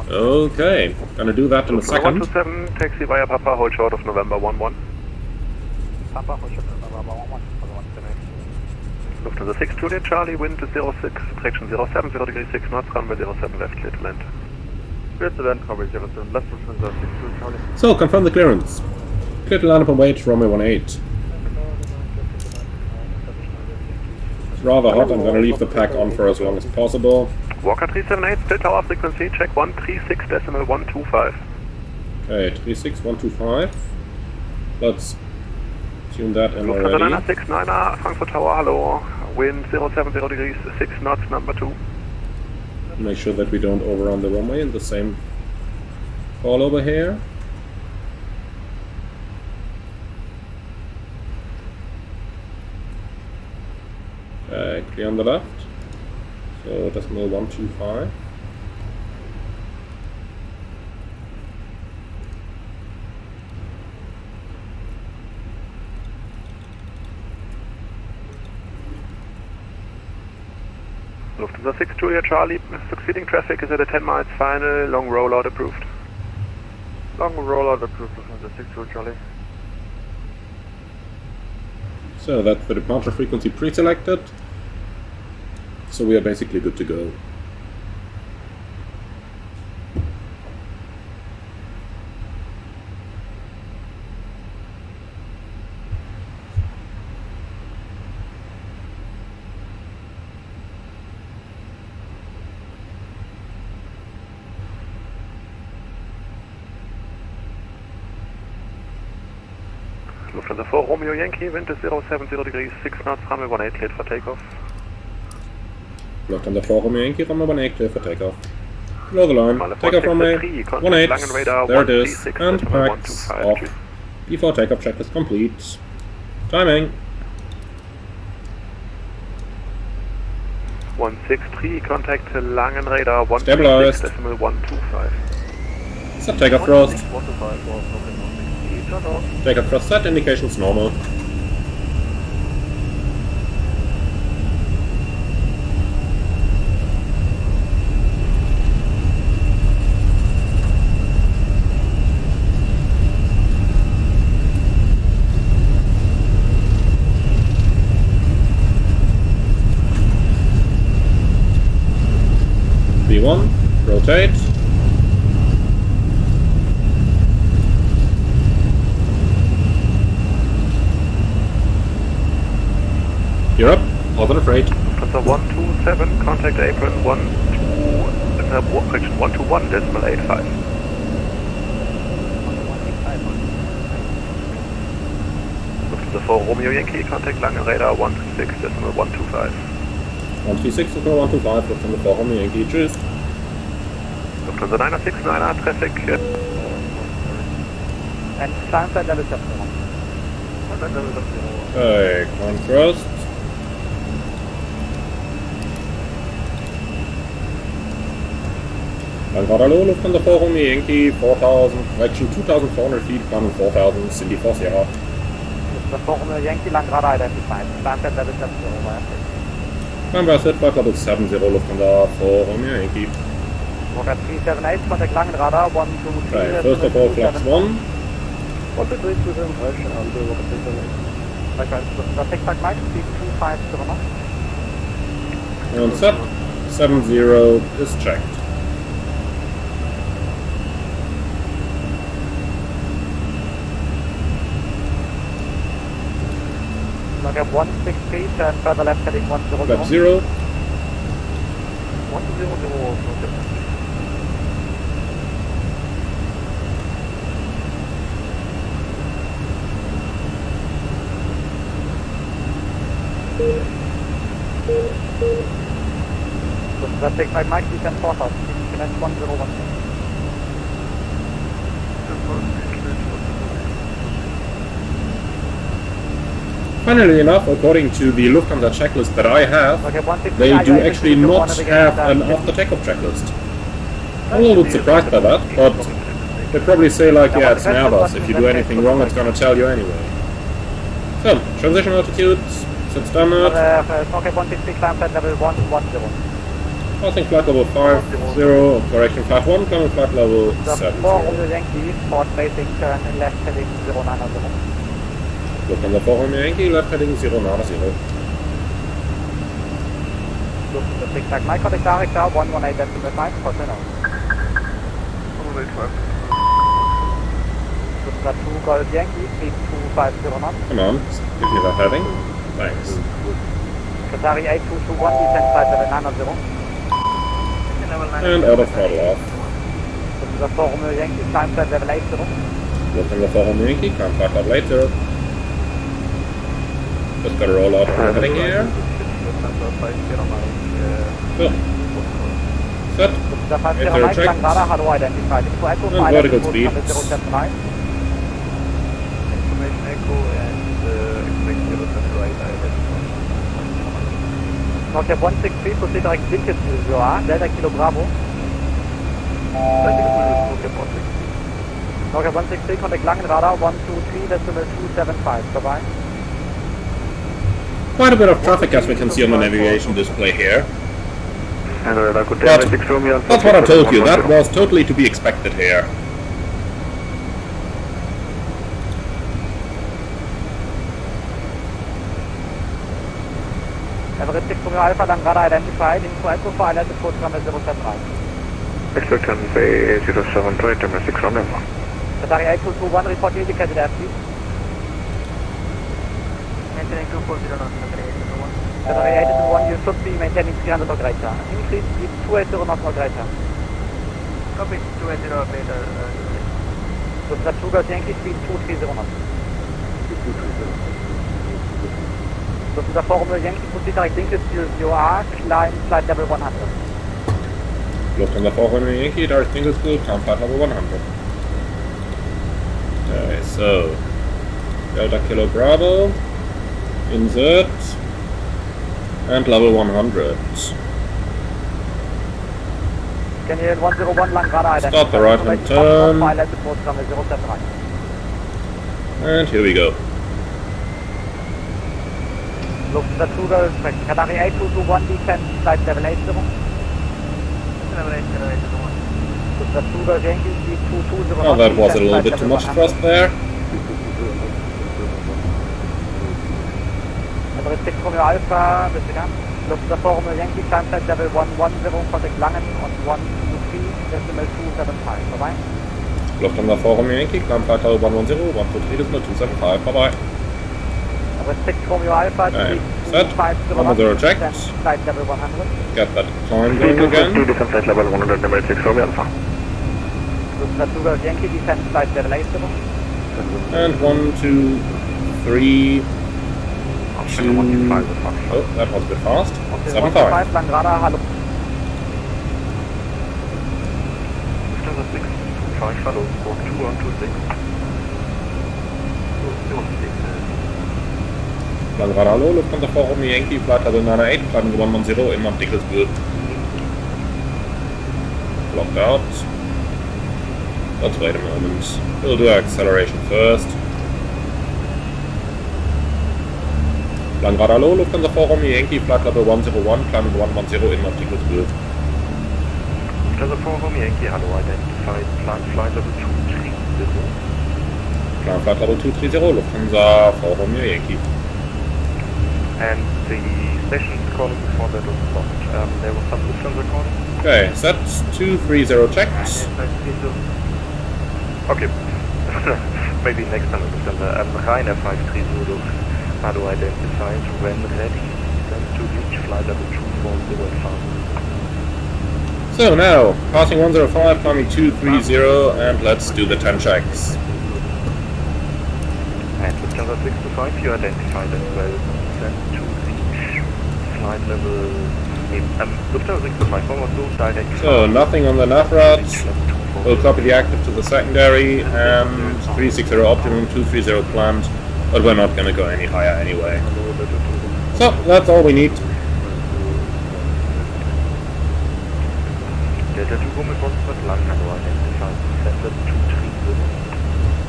Okay, gonna do that in a second. 127, taxi via Papa, hold short of November 11. Papa, hold short of November 11. Lufthansa 6 Juliet Charlie, wind is 06, traction 070 degrees, 6 knots, runway 07 left, clear to land. Clear to land, coverage 07 left, Lufthansa 6 Juliet Charlie. So, confirm the clearance. Clear to land up and wait, runway 18. It's rather hot, I'm gonna leave the pack on for as long as possible. Walker 378, still tower frequency, check 136.125. Okay, 36125. Let's tune that in Lufthansa already. 969er, Frankfurt Tower, hello. Wind 070 degrees, 6 knots, number 2. Make sure that we don't overrun the runway in the same call over here. Okay, clear on the left. So decimal 125. Lufthansa 6 Juliet Charlie, succeeding traffic is at a 10 miles final, long rollout approved. Long rollout approved, Lufthansa 6 Juliet Charlie. So that's the departure frequency pre-selected. So we are basically good to go. Lufthansa 4 Romeo Yankee, wind is 070 degrees, 6 knots, runway 18 cleared for takeoff. Lufthansa 4 Romeo Yankee, runway 18 clear for takeoff. Below the line, takeoff runway 18, there it is, and packs off. Before takeoff checklist complete. Timing. 163, contact Langen Radar 136.125. Set takeoff thrust. Takeoff thrust set, indications normal. V1, rotate. You're up, positive rate. Lufthansa 127, contact apron 121.85. Lufthansa 4 Romeo Yankee, contact Lange Radar 136.125. 136 to 125, Lufthansa 4 Romeo Yankee, tschüss. Lufthansa 969er, traffic. And climb side level 7. Okay, contrast. Alvarado, Lufthansa 4 Romeo Yankee, 4,000, correction 2,400 feet, climbing 4,000, Cindy 4 Sierra. The former Yankee land radar identified. Climb side level 7 over. Climb set flight level 70, Lufthansa 4 Romeo Yankee. Roger 378, contact Lange Radar 123. Okay, first of all, flaps 1. What did we do the impression on the rocket? The tic-tac might speed 250 knots. And set 70 is checked. Roger 163, turn further left heading 100. Flap 0. 100. The tic-tac might be 10 4,000. Connect 101. Funnily enough, according to the Lufthansa checklist that I have, Okay, 160, they do actually not have an after takeoff checklist. I'm a little bit surprised by that, but they probably say like, yeah, it's an Airbus, if you do anything wrong it's gonna tell you anyway. So, transition altitude, set standard, Okay, 160, climb side level 110. passing flight level 50, correction flight 1, coming flight level 7. 4 Romeo Yankee, port facing, turn left heading 090. Lufthansa 4 Romeo Yankee, left heading 090. The tic-tac might contact direct 118.5 for center. 185. Lufthansa 2 Golf Yankee, speed 250 knots. Come on, give me that heading. Thanks. Qatari 8221, descent flight level 990. And auto throttle off. Lufthansa 4 Romeo Yankee, climb side level 80. Lufthansa 4 Romeo Yankee, climb flight level 80. Just gotta roll out from heading here. So. Set. The 50 Mike Lang Radar had identified. Info Echo And pilot vertical report speed. from the 079. Information Echo and expect 079 identified. Okay, 163, proceed direct ticket to UA, Delta Kilo Bravo. Okay, 163, contact Langen Radar 123.275, bye-bye. Quite a bit of traffic as we can see on the navigation display here. But that's what I told you, that was totally to be expected here. Everett 6 Romeo Alpha, Lang Radar identified. Info Echo pilot report from the 079. Expect Runway 073, terminal 6 Romeo. Qatari 8221, report indicated airspeed. Maintaining 240 knots, Qatari 8221, you should be maintaining 300 or greater. Increase speed 280 knots or greater. Copy, 280 or greater. Lufthansa 2 Golf Yankee, speed 230 knots. Lufthansa 4 Romeo Yankee, proceed direct Dinkel to UA, climb flight level 100. Lufthansa 4 Romeo Yankee, direct single school, climb flight level 100. Okay, so Delta Kilo Bravo, insert, and level 100. Canadian 101 Langrada identified. Start the right hand turn. Pilot approach runway 079. And here we go. Lufthansa Checklist, Canary 8221, descent, flight level 80. Level 80, Lufthansa Yankee, 2201. Oh, that was a little bit too much thrust there. Emirates 6 Romeo Alpha, disregard. Lufthansa Romeo Yankee, climb flight level 110, contact Langen on 123, decimal 275. Bye-bye. Lufthansa Forum Yankee, climb flight level 110, 123, decimal 275. Bye-bye. 6 Romeo Alpha, Okay, set. 110 checked. flight level 100. Get that climb going again. Descent flight level 100, Emirates 6 Romeo Alpha. Lufthansa Yankee, descent flight level 80. And 1, 2, 3, 2. Oh, that was a bit fast. 75. Langrada, hallo. Lufthansa 625, follow, squawk 2126. Langrada, hallo, Lufthansa Forum Yankee, flight level 98, climbing 110 in Mount Dickleswood. Blocked out. Let's wait a moment. We'll do acceleration first. Langrada, hallo, Lufthansa Forum Yankee, flight level 101, climbing 110 in Mount Dickleswood. Lufthansa Forum Yankee, hello, identified, plan flight level 230. Plan flight level 230, Lufthansa Forum Yankee. And the station's calling before that was blocked. There was some Lufthansa calling. Okay, set 230 checked. Okay. Maybe next time Lufthansa. Ryanair 530, hello, identified, when ready, then to reach flight level 240 at fast. So now, passing 105, climbing 230, and let's do the 10 checks. And Lufthansa 625, you identified as well. Then to reach flight level... Lufthansa 625, almost all direct. So, nothing on the NAVRAD. We'll copy the active to the secondary, and 360 optimum, 230 planned, but we're not going to go any higher anyway. So, that's all we need.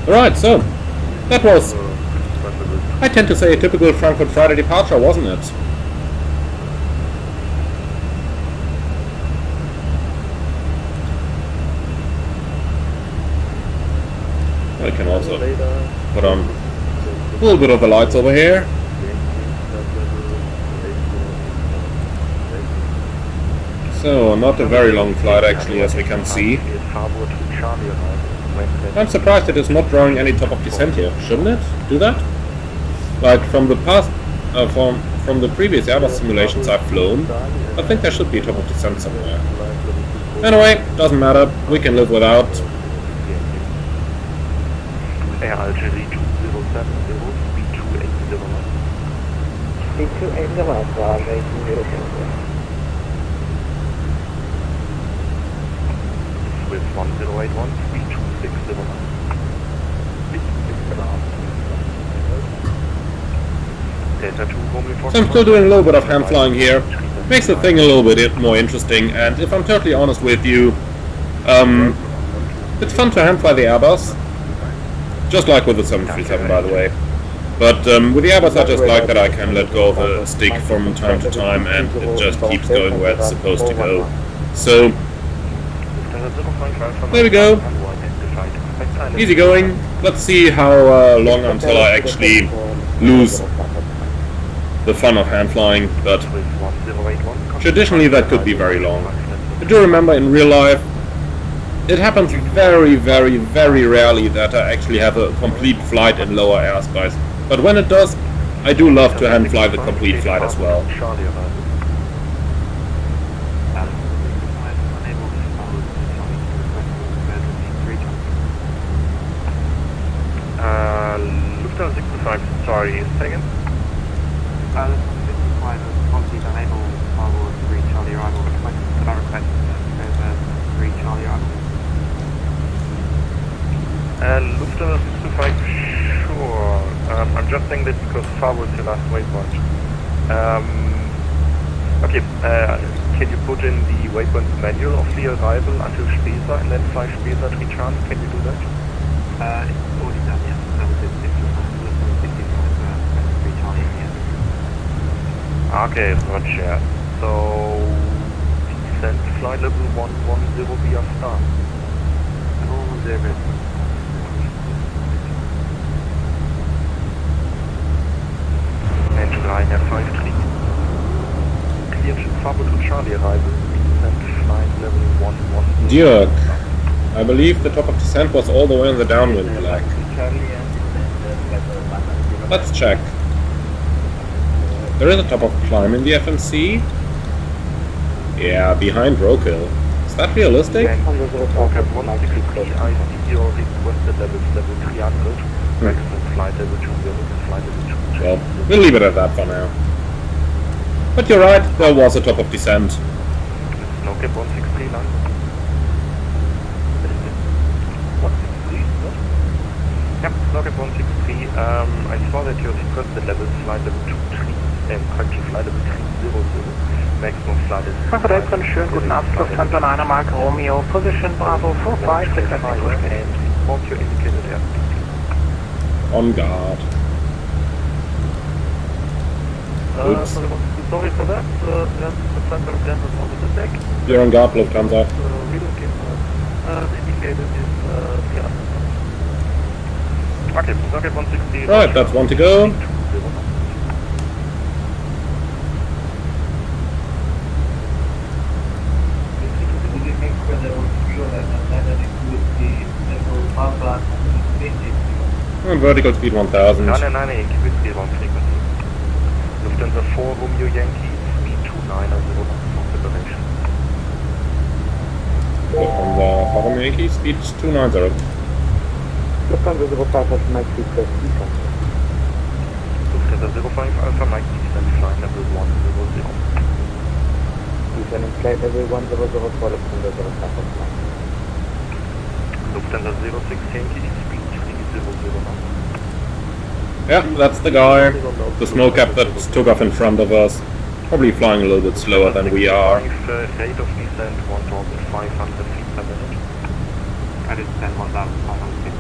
Alright, so, that was, I tend to say, a typical Frankfurt Friday departure, wasn't it? I can also put on a little bit of the lights over here. So, not a very long flight actually, as we can see. I'm surprised it is not drawing any top of descent here. Shouldn't it do that? Like from the past, from the previous Airbus simulations I've flown, I think there should be a top of descent somewhere. Anyway, doesn't matter. We can live without. Air Algerie 2070, B2801. B2801, With 1081, B2601. Delta 2 Romeo. So I'm still doing a little bit of hand flying here. Makes the thing a little bit more interesting, and if I'm totally honest with you, it's fun to hand fly the Airbus. Just like with the 737, by the way. But with the Airbus, I just like that I can let go of a stick from time to time, and it just keeps going where it's supposed to go. So, there we go. Easy going. Let's see how long until I actually lose the fun of hand flying, but traditionally that could be very long. I do remember in real life, it happens very, very, very rarely that I actually have a complete flight in lower airspace. But when it does, I do love to hand fly the complete flight as well. Lufthansa 65, sorry, second. Lufthansa 65 is obviously unable forward 3 Charlie arrival. Can I request over 3 Charlie arrival? Lufthansa 65, sure. I'm just saying this because forward's your last waypoint. Okay, can you put in the waypoint manual of the arrival until Spesa and then 5 Spesa return? Can you do that? It's already done, yes. That was it. Okay, roger. So, descent flight level 110 via start. 110. Engine line F53. Clear to Farbo to Charlie arrival. Descent flight level 110. Yoke. I believe the top of descent was all the way on the downwind flag. Let's check. There is a top of climb in the FMC. Yeah, behind Rokill. Is that realistic? Okay, 163, I see your requested levels, level 300. Maximum flight level 20, flight level 2. Well, we'll leave it at that for now. But you're right, there was a top of descent. No cap 163 line. 163, what? Yep, no cap 163. I saw that your requested levels flight level 23 and correction flight level 300. Maximum flight is Frankfurt Apron, schönen guten Abend, Lufthansa 9 Mark Romeo, position Bravo 45, requesting push and report your indicated airspeed. On guard. Oops. Sorry for that, Lufthansa General on the deck. You're on guard, Lufthansa. Relocate indicated is okay, rocket 160. Right, that's one to go. And vertical speed 1000. 999, keep it speed 1 frequency. Lufthansa 4 Romeo Yankee, speed 290 for separation. Lufthansa 4 Yankee, speed 290. Lufthansa 05 Alpha Mike request descent. Lufthansa 05 Alpha Mike descent flight level 100. Descent in flight level 100 for Lufthansa 05 Alpha Mike. Lufthansa 06 Yankee, speed 300 knots. Yeah, that's the guy. The snow cap that took off in front of us. Probably flying a little bit slower than we are. Rate of descent 1,500 feet per minute. I did descend 1,500 feet.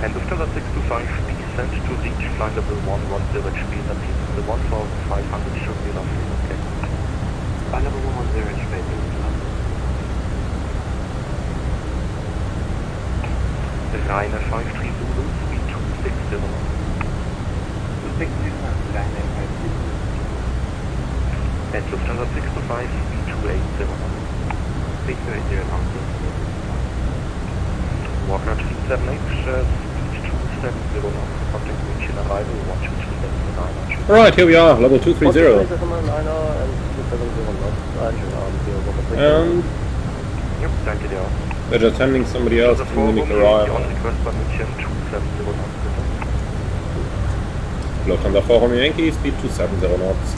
And Lufthansa 625 descent to reach flight level 110 at speed. That means the 1,500 should be enough. Okay. Flight level 110 at speed. Reine 53 Zulu, speed 260 knots. 260 knots, Reine 53. And Lufthansa 625, speed 280 knots. 680 knots. Walker 378, speed 270 knots. Contact reach in arrival 12379. Alright, here we are, level 230. And Yep, thank you, dear. they're just sending somebody else to Munich arrival. On request by München 270 knots. Lufthansa 4 Romeo Yankee, speed 270 knots.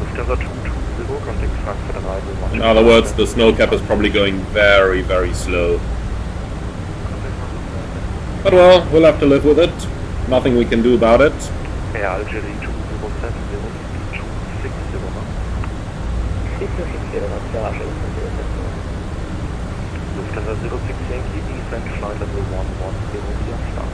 Lufthansa 220, contact Frankfurt arrival. In other words, the snow cap is probably going very, very slow. But well, we'll have to live with it. Nothing we can do about it. Air Algerie 2070, speed 260 knots. Lufthansa 06 Yankee, descent flight level 110 via start.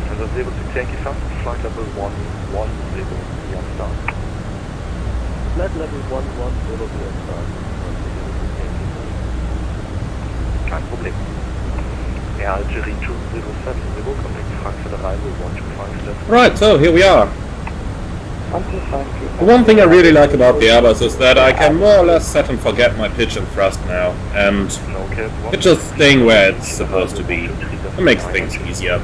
Lufthansa 06 Yankee fast, flight level 110 via start. Flight level 110 via start. Kein Problem. Air Algerie 2070, contact Frankfurt arrival 125. Right, so here we are. The one thing I really like about the Airbus is that I can more or less set and forget my pitch and thrust now, and it's just staying where it's supposed to be. It makes things easier.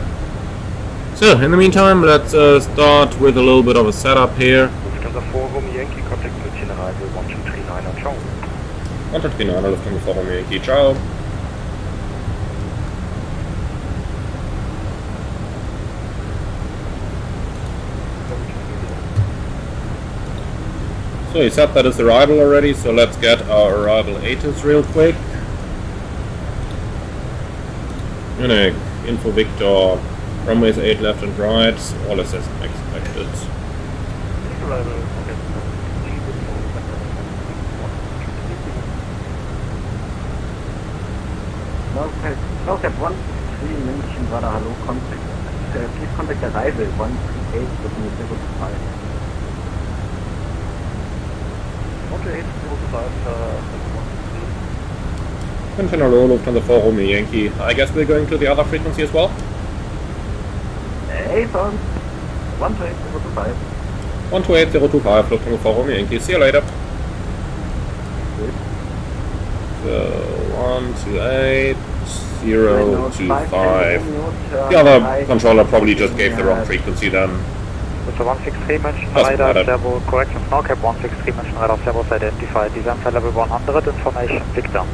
So, in the meantime, let's start with a little bit of a setup here. Lufthansa 4 Romeo Yankee, contact München arrival 1239, ciao. 1239, Lufthansa 4 Romeo Yankee, ciao. So he said that is arrival already, so let's get our arrival ATIS real quick. Munich, Info Victor, runways 8 left and right, all as expected. Local 1, 3 München, Radar, hello, contact. Please contact arrival 138 with me 05. 138 Continue hello, Lufthansa Forum, Yankee. I guess we're going to the other frequency as well? Hey, son. 128 128.025, Lufthansa Forum, Yankee. See you later. So, 128.025. The other controller probably just gave the wrong frequency then. So 163 mention Doesn't radar, matter. Servo, correction, SNOCAP 163 mention radar, Servos identified, descent for level 100, information, Victor.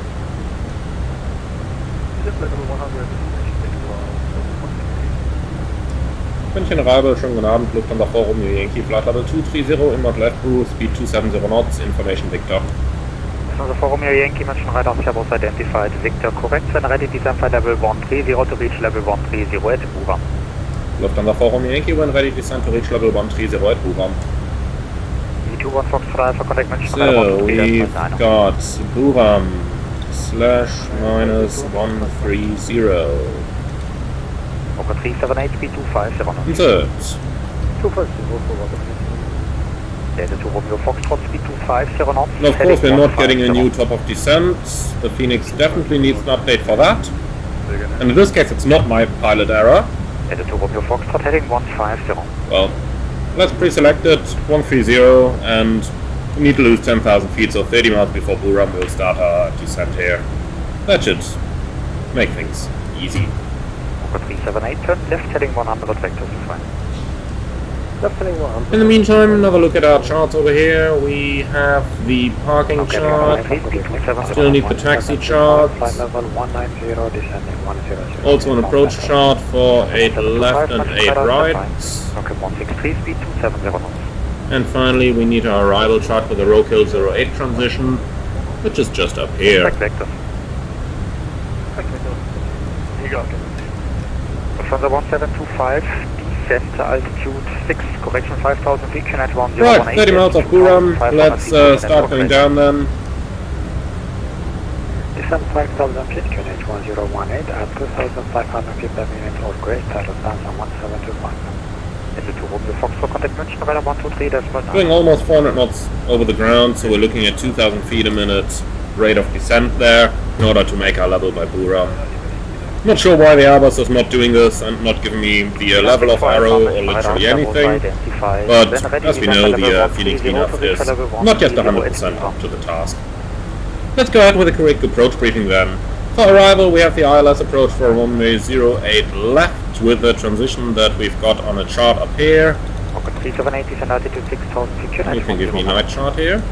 München Arrival, schönen guten Abend, Lufthansa Forum, Yankee, Flight Level 230, inbound left crew, speed 270 knots, information Victor. Lufthansa Forum, Yankee mention radar, Servos identified, Victor, correct, when ready, descent for level 130 to reach level 130 at Buram. Lufthansa Forum, Yankee, when ready, descend to reach level 130 at Buram. E21 Fox for contact mention So, radar, we've got Buram /-130. Oka 378, speed 250. Insert. 250. Delta 2 Romeo Foxtrot, speed 250 knots. And of course, we're not getting a new top of descent. The Phoenix definitely needs an update for that. And in this case, it's not my pilot error. Delta 2 Romeo Foxtrot, heading 150. Well, let's pre-select it, 130, and we need to lose 10,000 feet, so 30 miles before Buram we'll start our descent here. That should make things easy. Oka 378, turn left, heading 100 vectors is fine. Left heading 100. In the meantime, another look at our charts over here. We have the parking chart, still need the taxi chart, also an approach chart for 8 left and 8 right, Okay, 163, speed 270 knots. and finally we need our arrival chart for the Rokill 08 transition, which is just up here. Expect vectors. From the 1725, descent altitude 6, correction 5000 feet, QNet 1018. Right, 30 miles of Buram, let's start going down then. Descent 5000 feet, QNet 1018, at 2500 feet per minute, all great, Lufthansa 1725. Is it to Romeo Fox for contact mention, radar 123, decimal 9. Doing almost 400 knots over the ground, so we're looking at 2,000 feet a minute rate of descent there, in order to make our level by Buram. Not sure why the Airbus is not doing this and not giving me the level of arrow or literally anything, but as we know, the Phoenix VNAV is not yet 100% up to the task. Let's go ahead with a correct approach briefing then. For arrival, we have the ILS approach for runway 08 left with the transition that we've got on a chart up here. You can give me a night chart here.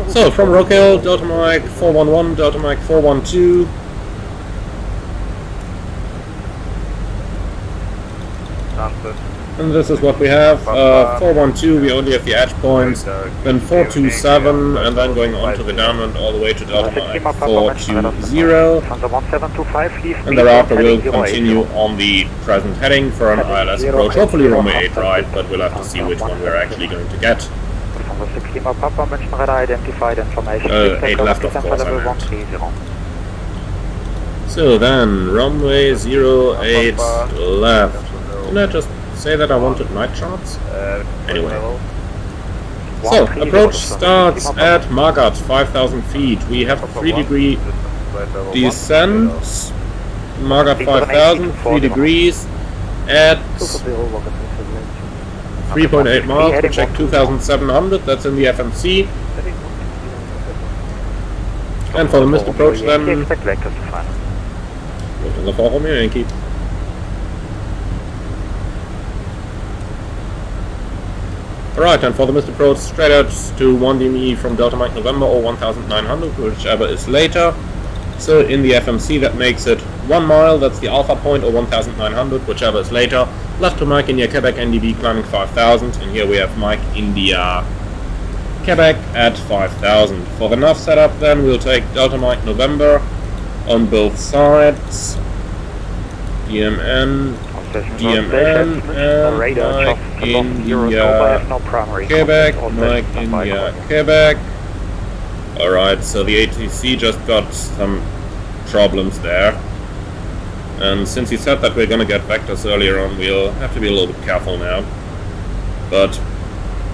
So, from Rokill, Delta Mike 411, Delta Mike 412. And this is what we have. 412, we only have the edge points. Then 427, and then going on to the downwind all the way to Delta Mike 420. And thereafter we'll continue on the present heading for an ILS approach. Hopefully runway 8 right, but we'll have to see which one we're actually going to get. 8 left, of course, I meant. So then, runway 08 left. Didn't I just say that I wanted night charts? Anyway. So, approach starts at Margat, 5,000 feet. We have 3-degree descent. Margat 5,000, 3 degrees at 3.8 miles. We check 2,700, that's in the FMC. And for the missed approach then, Lufthansa Forum, Yankee. Alright, and for the missed approach, straight out to 1DME from Delta Mike November or 1900, whichever is later. So in the FMC that makes it 1 mile, that's the alpha point, or 1900, whichever is later. Left to Mike India Quebec NDB climbing 5000, and here we have Mike India Quebec at 5000. For the nav setup then, we'll take Delta Mike November on both sides. DMN, No radar, Mike just along Europe, have no primary Quebec, contact, Mike also standby India, calling. Quebec. Alright, so the ATC just got some problems there. And since he said that we're gonna get vectors earlier on, we'll have to be a little bit careful now. But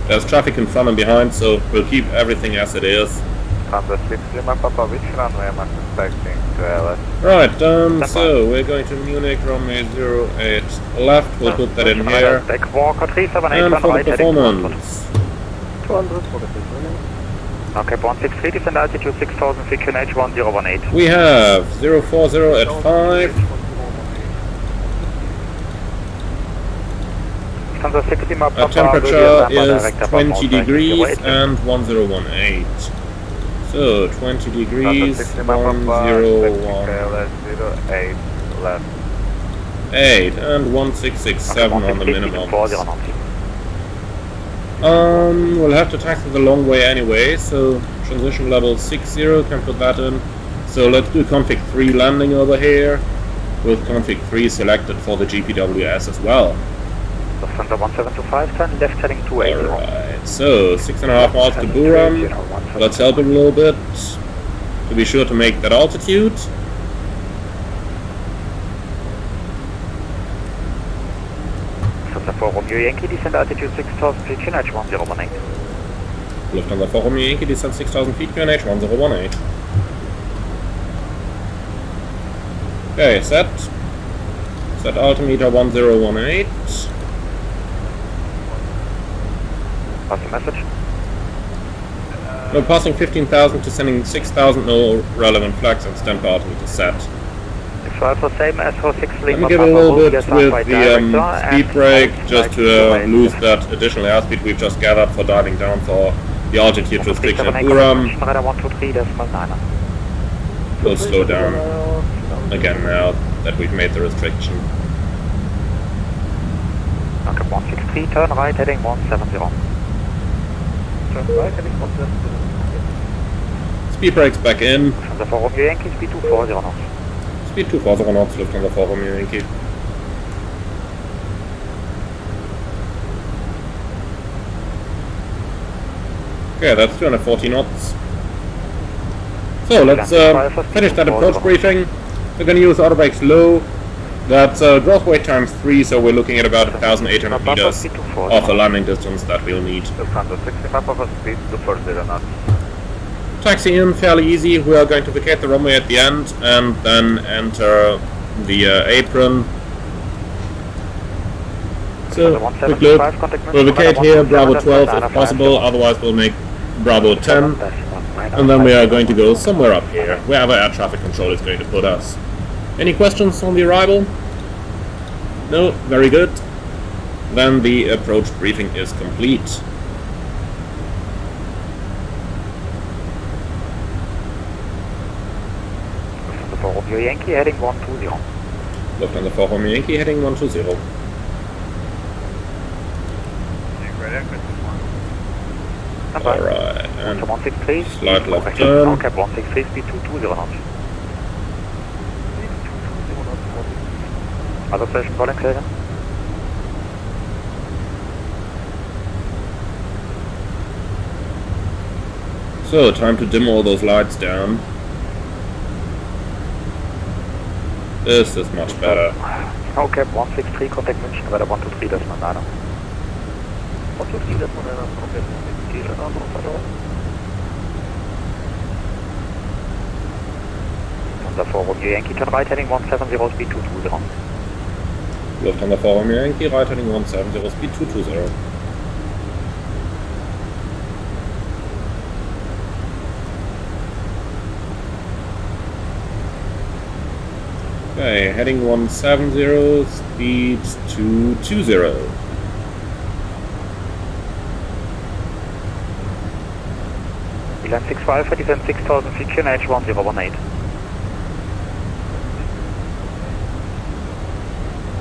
there's traffic in front and behind, so we'll keep everything as it is. Papa, which runway am I expecting to LS? Right, so we're going to Munich, runway 08 left, we'll put that in here. Deck walker 378 And on for the right, heading performance, 200 for the business. Okay, 163, descend altitude 6000 feet, QNH 1018. we have 040 at 5, Lufthansa 60 map, our temperature is 20 degrees and 1018. So 20 degrees, 1018, and 1667 on the minimum. We'll have to taxi the long way anyway, so transition level 60 can put that in. So let's do config 3 landing over here, with config 3 selected for the GPWS as well. Lufthansa 1725, turn left heading 280. Alright, so 6.5 miles to Buram. Let's help him a little bit to be sure to make that altitude. Lufthansa 4 Romeo Yankee, descend altitude 6000 feet, QNH 1018. Lufthansa 4 Romeo Yankee, descend 6,000 feet, QNH 1018. Okay, set. Set altimeter 1018. Pass the message. No, passing 15,000 to sending 6,000, no relevant flags, and stand by altimeter set. If also same as 46 Let me give it a little bit with the speed brake, just to lose that additional airspeed we've just gathered for diving down for the altitude restriction at Buram. We'll slow down again now that we've made the restriction. Okay, 163, turn right heading 170. Turn right, heading 170. Speed brakes back in. Lufthansa 4 Romeo Yankee, speed 240 knots. Speed 240 knots, Lufthansa 4 Romeo Yankee. Okay, that's 240 knots. So let's finish that approach briefing. We're going to use auto brakes low. That's gross weight times 3, so we're looking at about 1,800 meters of the landing distance that we'll need. Lufthansa 60 map of speed 240 knots. Taxi in fairly easy. We are going to vacate the runway at the end and then enter the apron. So, quick look. We'll vacate here, Bravo 12 if possible, otherwise we'll make Bravo 10. And then we are going to go somewhere up here, wherever air traffic control is going to put us. Any questions on the arrival? No? Very good. Then the approach briefing is complete. Lufthansa 4 Romeo Yankee heading 120. Lufthansa 4 Romeo Yankee heading 120. Alright, and 163, slide left turn. Okay, 163, speed 220 knots. Other station calling, Sagan. So, time to dim all those lights down. This is much better. Okay, 163, contact München, weather 123, that's Manana. 123, that's Manana, okay, 163, Lufthansa 4 Romeo Yankee, turn right heading 170, speed 220. Lufthansa 4 Romeo Yankee, right heading 170, speed 220. Okay, heading 170, speed 220. Land 65, descend 6000 feet, QNH 1018.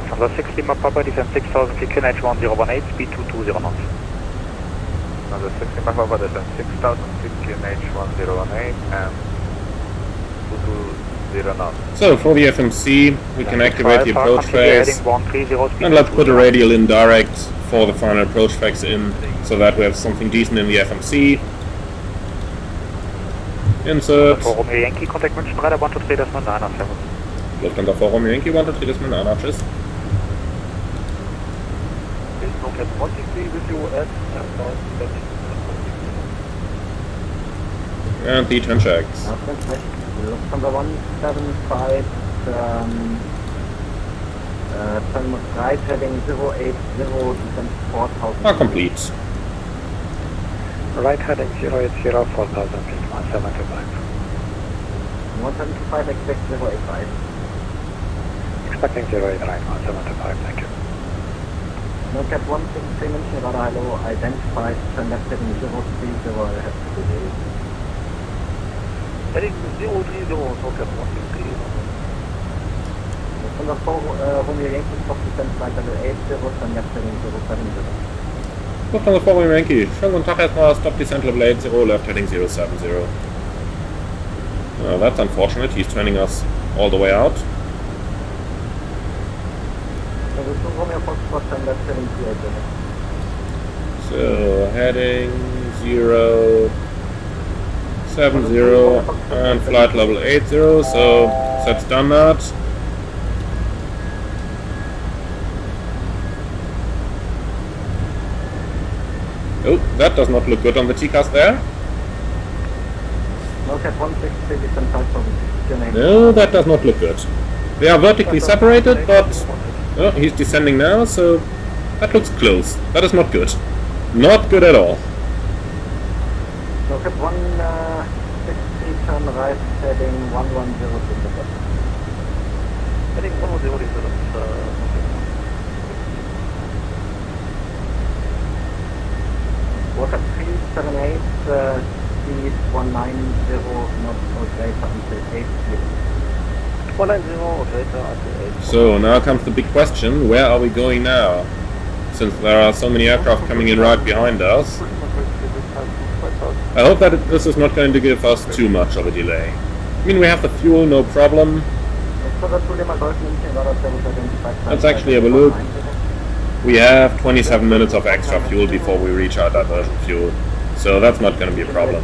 Lufthansa 60 map Papa, descend 6000 feet, QNH 1018, speed 220 knots. Lufthansa 60 map descend 6000 feet, QNH 1018 and 220 So for the FMC, we can activate the approach phase, and let's put a radial in direct for the final approach phase in, so that we have something decent in the FMC. Insert. Forum Yankee, contact München 3, 123, decimal 9, servus. Lufthansa Forum Yankee, 123, decimal 9, tschüss. And the turn checks. Lufthansa 175, turn right heading 080, descent 4000. Are complete. Right heading 080, 4000 feet, 175. 175, expect 085. Expecting 089, 175, thank you. Look at 163 München, radar hello, identified, turn left heading 030, have to be heading 030, look at 163. From the 4 Romeo Yankee, stop descent flight level 80, turn left heading 070. Lufthansa Forum Yankee, schönen guten Tag erstmal, stop descent level 80, left heading 070. Oh, that's unfortunate, he's turning us all the way out. So, heading 070 and flight level 80, so set standard. Oh, that does not look good on the TCAS there. No, that does not look good. They are vertically separated, but oh, he's descending now, so that looks close. That is not good. Not good at all. Look at 160, turn right, heading 110. Heading 110. Walk at 378, speed 190, not or greater until 80. 190 or greater until 80. So now comes the big question, where are we going now? Since there are so many aircraft coming in right behind us. I hope that this is not going to give us too much of a delay. I mean, we have the fuel, no problem. Let's actually have a look. We have 27 minutes of extra fuel before we reach our diversion fuel, so that's not going to be a problem.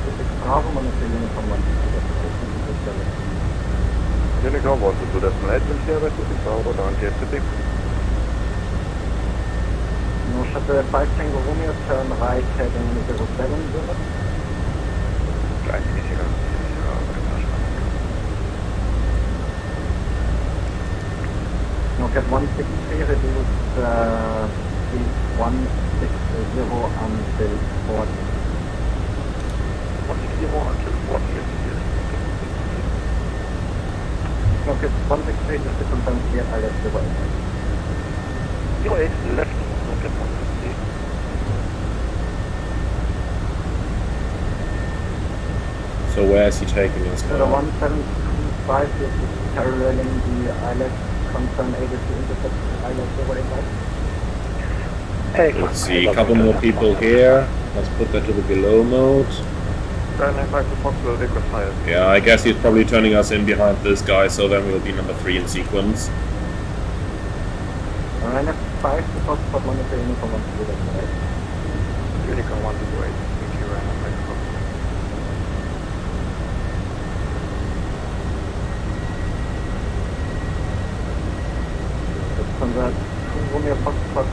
No, shuttle 5 Tango Romeo, turn right heading 07. Nocat 163, reduce speed 160 until 40. 160 until 40, yes. Nocat 163, just to confirm clear, I left the way. 08 left, Nocat 163. So where is he taking us So the now? 1725 is paralleling the islet. Confirm able to intercept island 085. Let's see, a couple more people here. Let's put that to the below mode. Yeah, I guess he's probably turning us in behind this guy, so then we'll be number 3 in sequence. Ryanair 5 to Fox Spot monitor Unicorn 1 to do that, right? Unicorn 1 to do 8. Thank you, Ryanair 5 to Fox. From the Romeo Fox Spot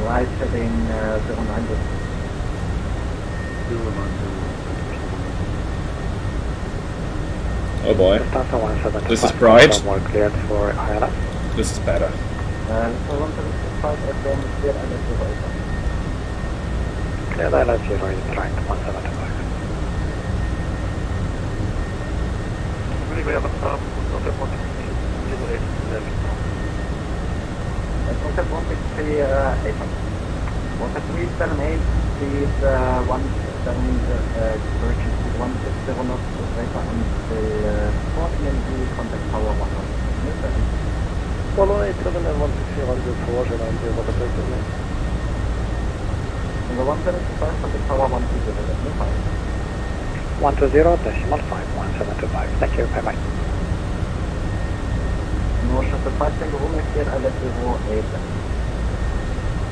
right heading 090. Oh boy. This is bright. This is better. So 175 FM cleared islet 085. Cleared islet 085, 175. Contact 163, 800. Contact 378, speed correction speed 160 knots, greater until 40 and contact power 100. 187 and 160 on the 4, and I'm here, what the place is name? On the 175, contact power 120, 120.5, 175. Thank you, bye bye. No shuttle 5 Tango Romeo cleared, ILS 08.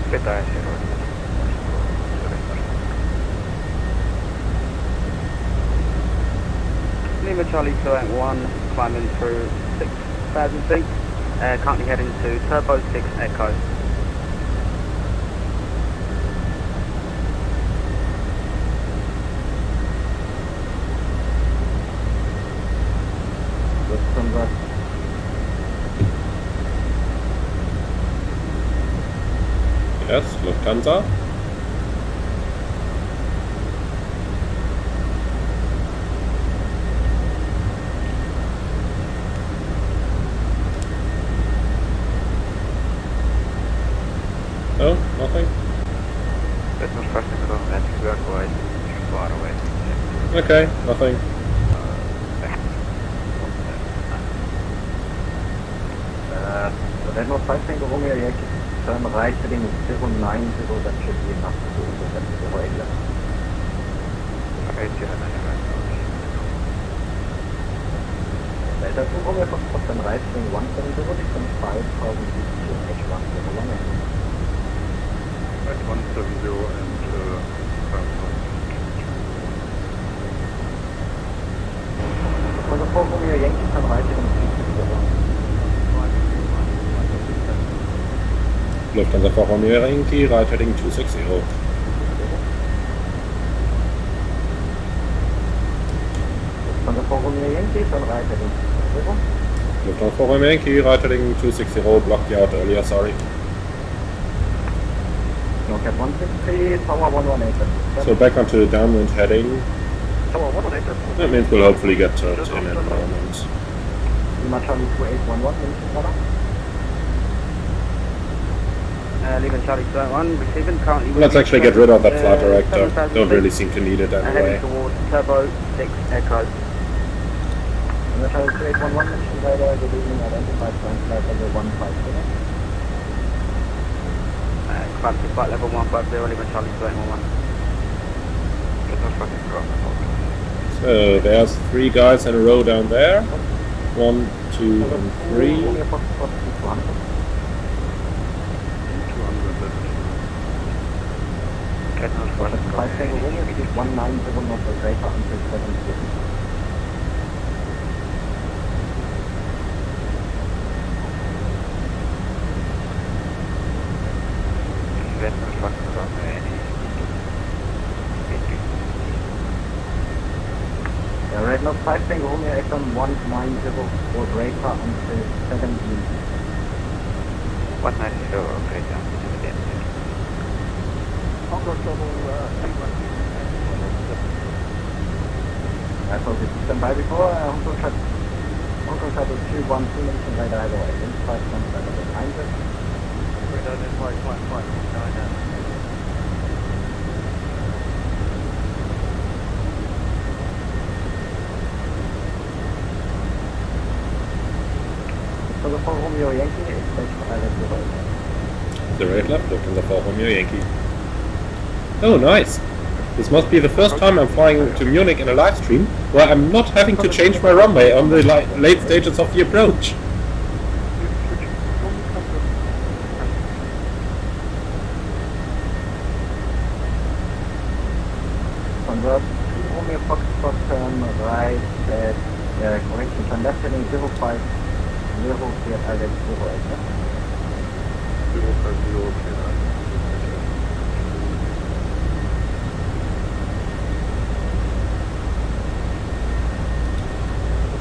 Beta 0. Lima Charlie Flight 1, climbing through 6,000 feet. Currently heading to Turbo 6 Echo. Yes, Lufthansa. No, nothing. There's no traffic at all. Atlantic worldwide. Too far away. Okay, nothing. There's no 5 Tango Romeo Yankee. Turn right heading 090, that should be enough to intercept the regular. Delta 2 Romeo Foxtrot, turn right heading 170, descend 5,000 feet to H1 018. At 170 and 5,000. For the 4 Romeo Yankee, turn right heading 360. Lufthansa 4 Romeo Yankee, right heading 260. Lufthansa 4 Romeo Yankee, turn right heading 260. Lufthansa 4 Romeo Yankee, right heading 260, blocked you out earlier, sorry. No cap 160, tower 118. So back onto the downwind heading. Tower 118. That means we'll hopefully get turned in a moment. Lima Charlie 2811, Munich radar. Lima Charlie Flight 1, receiving currently... Let's actually get rid of that flight director. Don't really seem to need it Heading anyway. towards Turbo 6 Echo. Lima Charlie 2811, mission radar, good evening, identified flight level 150. Climb to flight level 150, Lima Charlie 2811. So there's 3 guys in a row down there. 1, 2, and 3. Five Tango Romeo, it is 190 knots or greater until 750. Red Note 5 Tango Romeo, Exxon 190 or greater until 17. 190 or greater. Hongo I thought it stand by before, Hongo Shuttle 212 mentioned radar hello, identified flight level 9. Identified flight 9. So the 4 Romeo Yankee is stage for ILS 08. 08 left, Lufthansa 4 Romeo Yankee. Oh, nice! This must be the first time I'm flying to Munich in a live stream where I'm not having to change my runway on the late stages of the approach. Convert 2 Romeo Foxtrot, turn right at, correction, turn left heading 050, cleared ILS 08. 050.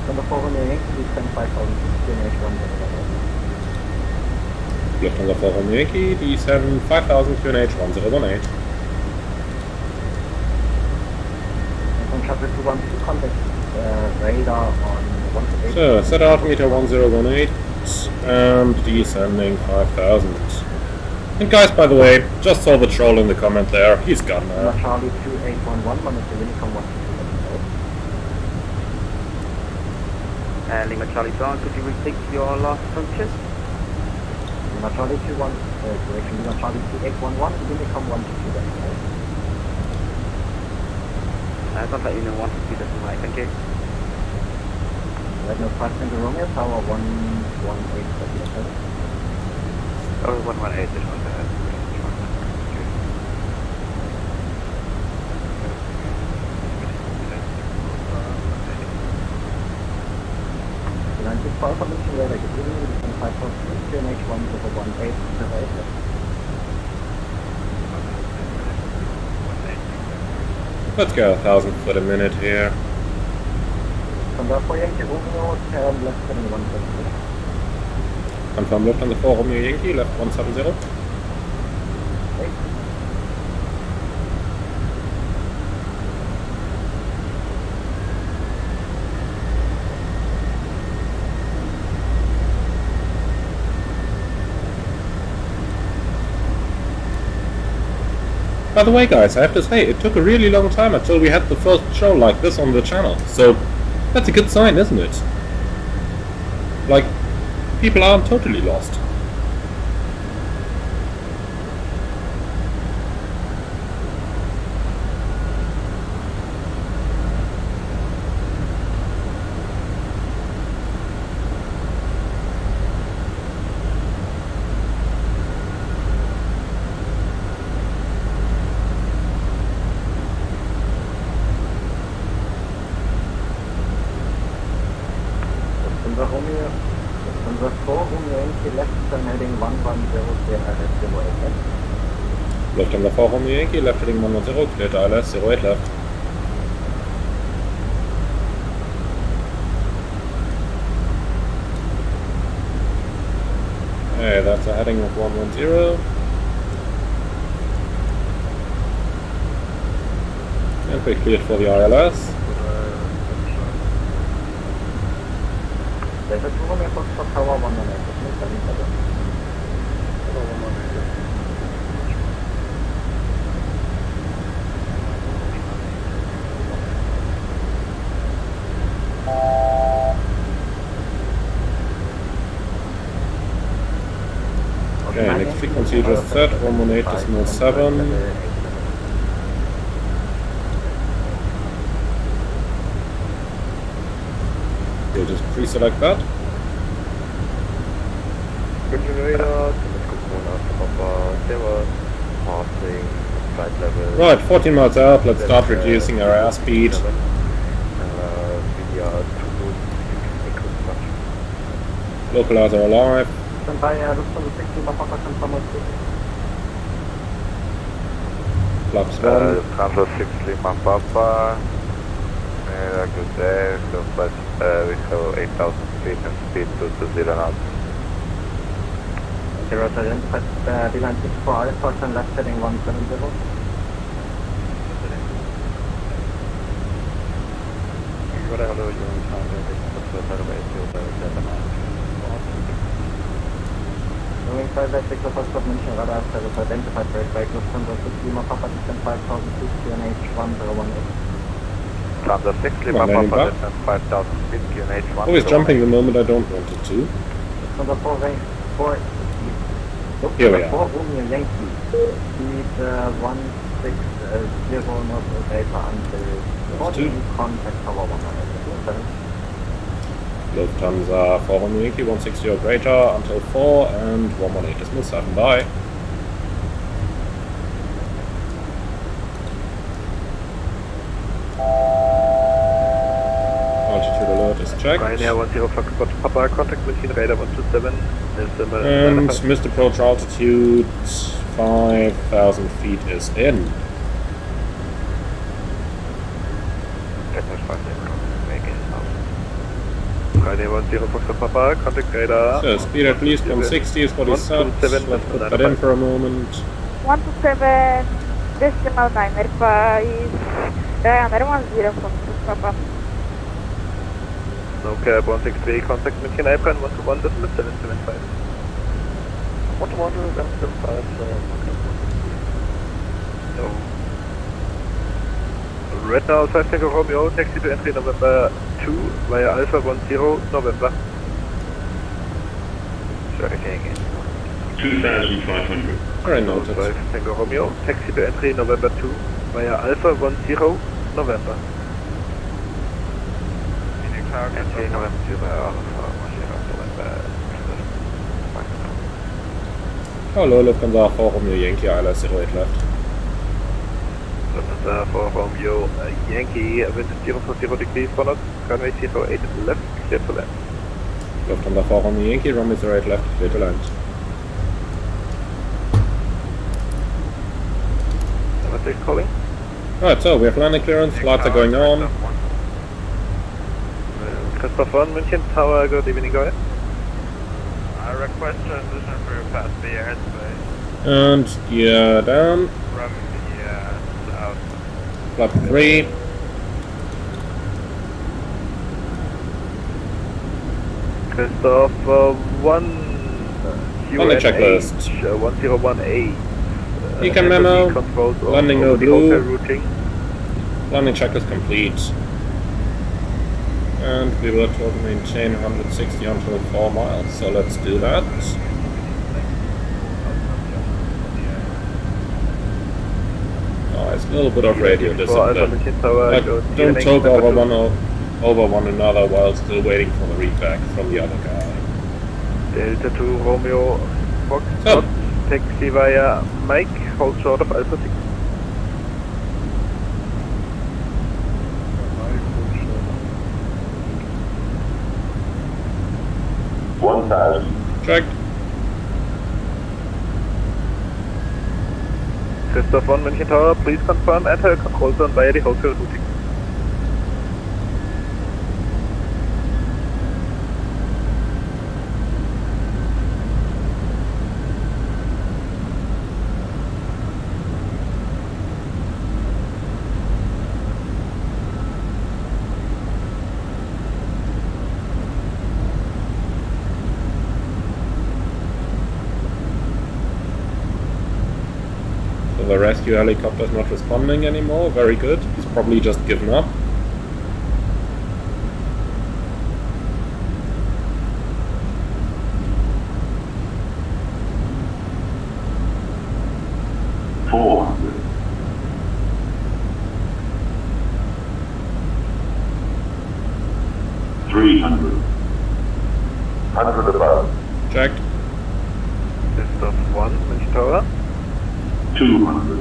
Number 4 Romeo Yankee, descend 5,000 feet to H1 018. Lufthansa 4 Romeo Yankee, descend 5,000 to an H1018. From Shuttle 212, contact radar on 128. So, set altimeter 1018 and descending 5,000. And guys, by the way, just saw the troll in the comment there. He's gone now. Charlie 2811, monitor Unicom 122. Lima Charlie Flight, could you repeat your last function? Lima Charlie 21, correction, Lima Charlie 2811, Unicom 122. Contact Union 122, thank you. Signal 5 Tango Romeo, Tower 118. Oh, 118 is on the head. Formation radar getting between 5.6 and H1 over 18 survey. Let's go 1,000 foot a minute here. From the 4 Yankee Romeo, left heading 170. Confirm Lufthansa 4 Romeo Yankee, left 170. By the way guys, I have to say, it took a really long time until we had the first show like this on the channel, so that's a good sign, isn't it? Like, people aren't totally lost. Lufthansa 4 Romeo Yankee, left heading 110, clear to ILS, 08 left. Okay, that's a heading of 110. And we're cleared for the ILS. There's a Romeo for Tower 118. Okay, next frequency just set, 118.7. We'll just pre-select that. Right, 14 miles out, let's start reducing our airspeed. Localizer alive. Flaps 1. Lufthansa 6 Lima Papa. Good day, Lufthansa, we have 8,000 feet and speed to 0 knots. 0 to identify, Dylan 64 Alpha, turn left heading 170. Moving 5 left, take the first submission radar service identified break Lufthansa 6 Lima Papa, descend 5,000 feet, QNH 1018. Lufthansa 6 Lima Papa, descend 5,000 feet, QNH 1018. Always jumping the moment I don't want it to. Lufthansa 4 Here we are. 4 Romeo Yankee, speed 160 knots data until 14, contact Tower 118. Lufthansa 4 Romeo Yankee, 160 or greater until 4 and 118.7. Bye. Altitude alert is checked. Ryanair 10 Foxtrot Papa, contact München Radar 127. And missed approach altitude 5,000 feet is in. Ryanair 10 Foxtrot Papa, contact Radar. So speed at least 160 is what he said. Let's put that in for a moment. 127 decimal 9 advice. Ryanair 10 Foxtrot Papa. Okay, 163, contact München Airline 121.775. 121.775, no. Red now, 5 Tango Romeo, taxi to entry November 2 via Alpha 10 November. Sorry, again. 2,500. Alright, noted. 5 Tango Romeo, taxi to entry November 2 via Alpha 10 November. NJ November 0 Alpha, November. Hello, Lufthansa 4 Romeo Yankee, ILS 08 left. Lufthansa 4 Romeo Yankee, wind 040 degrees for us, runway 08 left, clear to land. Lufthansa 4 Romeo Yankee, runway 08 left, clear to land. Number 6 calling. Alright, so we have landing clearance, lights are going on. Christoph 1, München Tower, good evening, go ahead. I request transition for your past the airspace. And gear down. From the south. Flap 3. Christoph 1, On the checklist. 1018. Beacon memo. Landing no blue. Routing. Landing checklist complete. And we will total maintain 160 until 4 miles, so let's do that. Oh, it's a little bit of radio discipline. Don't talk over one another while still waiting for the readback from the other guy. Delta 2 Romeo Fox, So, taxi via Mike, hold short of Alpha 6. check. Christoph 1, München Tower, please confirm enter control zone via the hotel routing. The rescue helicopter is not responding anymore, very good. He's probably just given up. Checked. Christoph 1, München Tower. 200.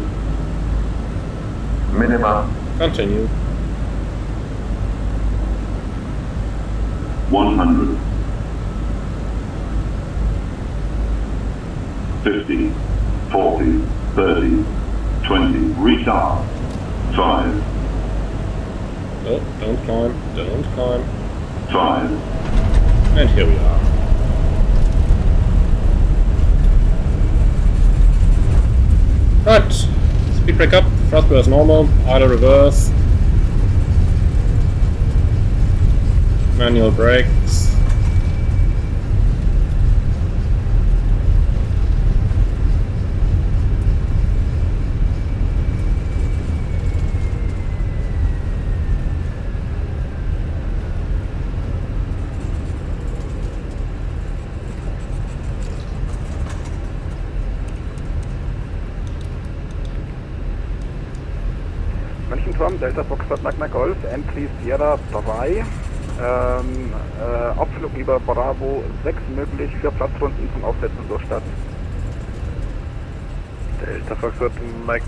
Minima. Continue. 100. 50. 40. 30. 20. Retard. 5. Oh, don't climb. Don't climb. 5. And here we are. Right, speed brake up, thrust as normal, idle reverse, manual brakes. München Turm, Delta Foxtrot Magna Golf, Entry Sierra 3. Abflug über Bravo 6 möglich für Platzrunden zum Aufsetzen durch Stadt. Delta Foxtrot Mike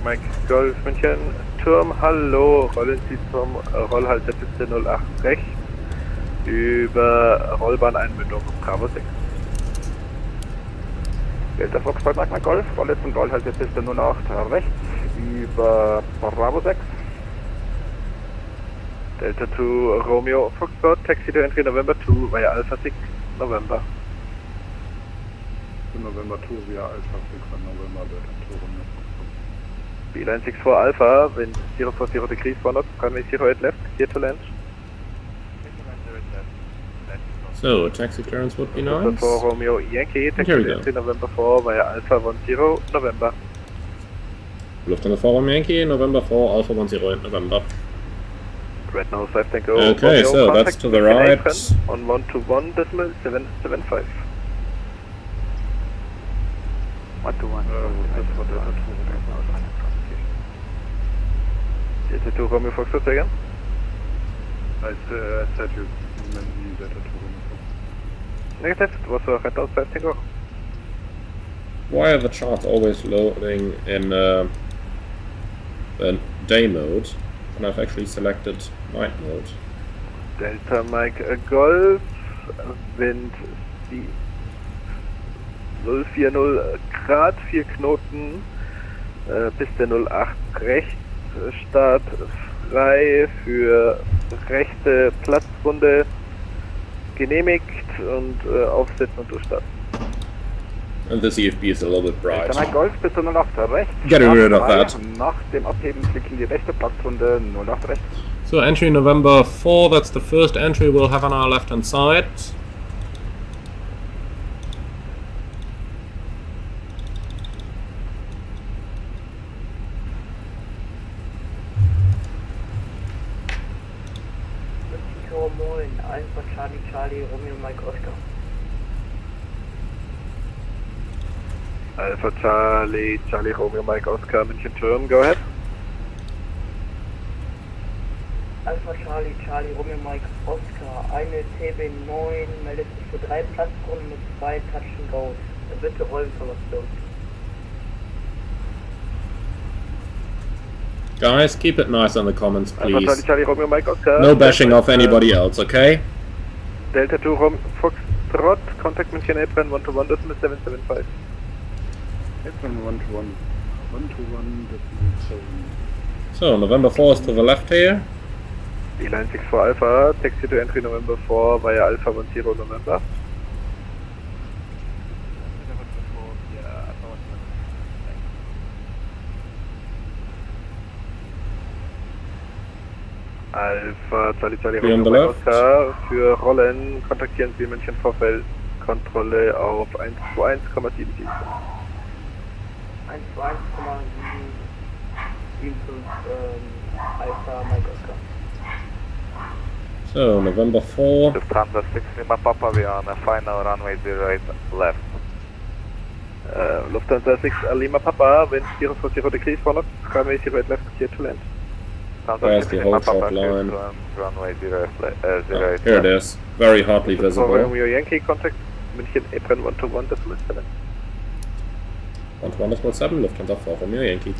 Golf München Turm, hallo, rollen Sie zum Rollhalter 1708 rechts über Rollbahneinbindung Bravo 6. Delta Foxtrot Magna Golf, Rolle zum Rollhalter 1708 rechts über Bravo 6. Delta 2 Romeo Foxtrot, taxi to entry November 2 via Alpha 6 November. November 2 via Alpha 6 November Delta 2 Romeo Foxtrot. Beeline 64 Alpha, wind 040 degrees for knots, runway 08 left, clear to land. So, taxi clearance would be nice. Delta 4 Romeo Yankee, taxi to entry November 4 via Alpha 10 November. Lufthansa 4 Romeo Yankee, November 4, Alpha 10 November. Right now, 5 Tango. Okay, Romeo, so that's to the right. On 121.775. 121. Delta 2 Romeo Foxtrot, say again. I said you meant that at all. Negative, it was a red outside takeoff. Why are the charts always loading in the day mode when I've actually selected night mode? Delta Mike Golf, Wind 040 Grad, 4 Knoten, Piste 08 rechts, Start frei für rechte Platzrunde, genehmigt und aufsetzen und durchstarten. And the CFB is a little bit bright. Delta Mike Golf, Piste 08 rechts. Getting rid of that. Nach dem Abheben klicken die rechte Platzrunde 08 rechts. So entry November 4, that's the first entry we'll have on our left hand side. Moin, Alpha Charlie Charlie Romeo Mike Oscar. Alpha Charlie Charlie Romeo Mike Oscar, München Turm, go ahead. Alpha Charlie Charlie Romeo Mike Oscar, eine TB9 meldet sich für 3 Platzrunden mit 2 Touch and Goes. Bitte Rollenformation. Guys, keep it nice in the comments, Alpha Charlie please. Charlie Romeo Mike Oscar. No bashing off anybody else, okay? Delta 2 Foxtrot, contact München Apron 121 decimal 775. Apron 121. 121 decimal 7. So, November 4 is to the left here. Line 64 Alpha, taxi to entry November 4 via Alpha 10 November. Alpha Charlie Charlie Romeo Oscar, für Rollen kontaktieren Sie München Vorfeld, Kontrolle auf 121,77. 121,775 Alpha Mike Oscar. So, November 4. Lufthansa 6 Lima Papa, we are on a final runway 08 left. Lufthansa 6 Lima Papa, wind 040 degrees for left, runway 08 left, clear to land. Where's the whole short line? Runway 08 Here it is, very hardly visible. Romeo Yankee, contact München Apron 121 decimal 7. 121.7, Lufthansa 4 Romeo Yankee.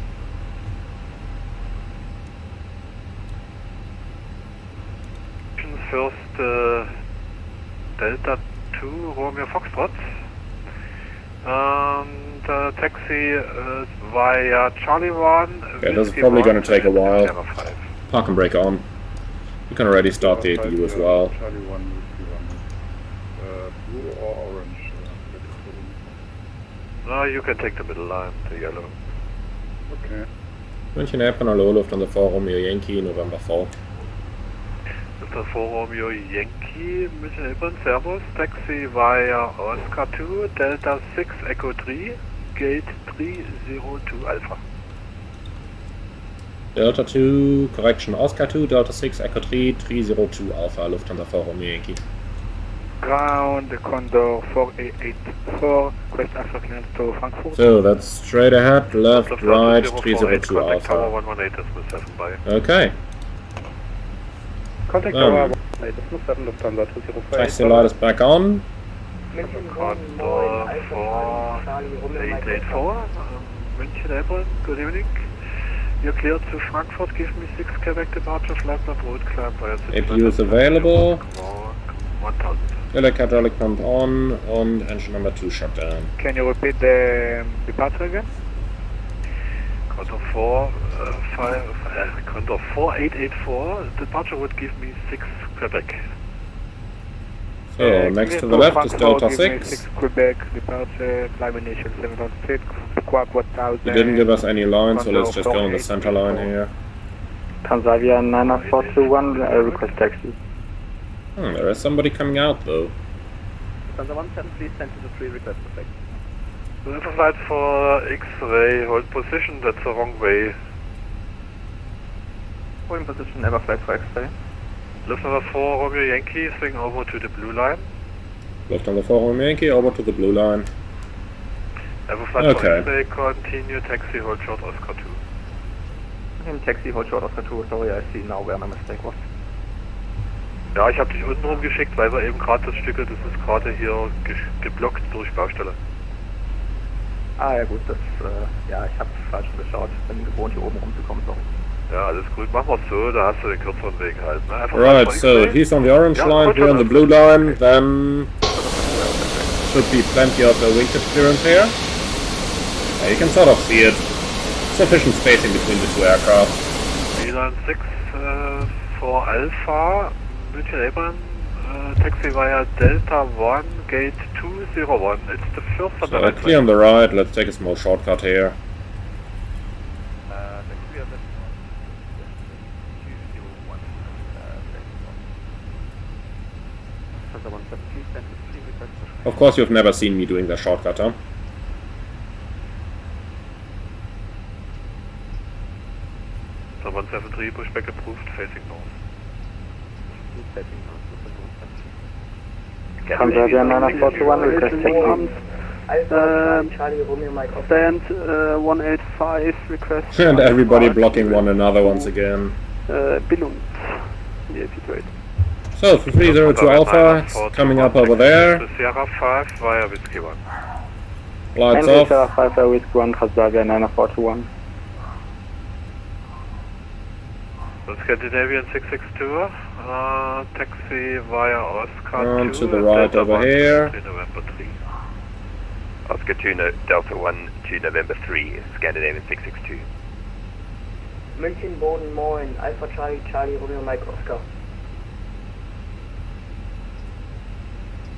First Delta 2 Romeo Foxtrot. Taxi via Charlie 1. Okay, this is probably going to take a while. Park and brake on. You can already start the APU as well. Charlie 1 Whiskey 1. Blue or orange? No, you can take the middle line, the yellow. Okay. München Apron, hallo, Lufthansa 4 Romeo Yankee, November 4. Lufthansa 4 Romeo Yankee, München Apron, Servus, taxi via Oscar 2, Delta 6 Echo 3, Gate 302 Alpha. Delta 2, correction, Oscar 2, Delta 6, Echo 3, 302 Alpha, Lufthansa 4 Romeo Yankee. Ground, Condor 4884, request Alpha clearance to Frankfurt. So, that's straight ahead, left, right, 302 Contact Tower Alpha. 118.7 by. Okay. Contact Tower 118.7, Lufthansa 205. Taxi light is back on. Condor 4884, München Apron, good evening. You're cleared to Frankfurt, give me 6 Quebec departure, flight not road climb via APU is available. 1000. Hydraulic pump on and engine number 2 shut down. Can you repeat the departure again? Condor 4884, departure would give me 6 Quebec. So, next to the left is Delta 6. 6 Quebec, departure, climb initial 706, squawk 1000. You didn't give us any line, so let's just go on the center line here. Tanzania 99421, request taxi. There is somebody coming out though. Lufthansa 17, please send to the 3 request effect. Delta flight for X-ray, hold position, that's the wrong way. Holding position, ever flight for X-ray. Lufthansa 4 Romeo Yankee, swing over to the blue line. Lufthansa 4 Romeo Yankee, over to the blue line. Ever flight for X-ray, continue, taxi, hold short, Oscar 2. Taxi, hold short, Oscar 2, sorry, I see now where my mistake was. Ja, ich habe dich unten rumgeschickt, weil wir eben gerade das Stück, das ist gerade hier geblockt durch Baustelle. Ah ja gut, das, ja, ich habe falsch geschaut. Ich bin gewohnt, hier oben rumzukommen. So. Ja, alles gut. Machen wir es so, da hast du den kürzeren Weg halt. Ne? Right, so he's on the orange line, we're on the blue line, then should be plenty of wingtip clearance here. Yeah, you can sort of see it. Sufficient spacing between the two aircraft. Airline 6 for Alpha, München Airline, taxi via Delta 1, gate 201. It's the first on the So clear on the right, let's take a small shortcut here. Of course you've never seen me doing the shortcut, huh? So 173, pushback approved, facing north. Conversion 941, request takeoff. Stand 185, request. And everybody blocking one another once again. Billund, the AP2. So, 302 Alpha, it's coming up over there. Sierra 5 via Whiskey 1. Lights off. Sierra 5 via Whiskey 1, Transavia 941. So Scandinavian 662, taxi via Oscar On 2. to the right over here. November 3. Oscar 2, Delta 1 to November 3, Scandinavian 662. München, Boden, Moin, Alpha Charlie, Charlie, Romeo, Mike, Oscar.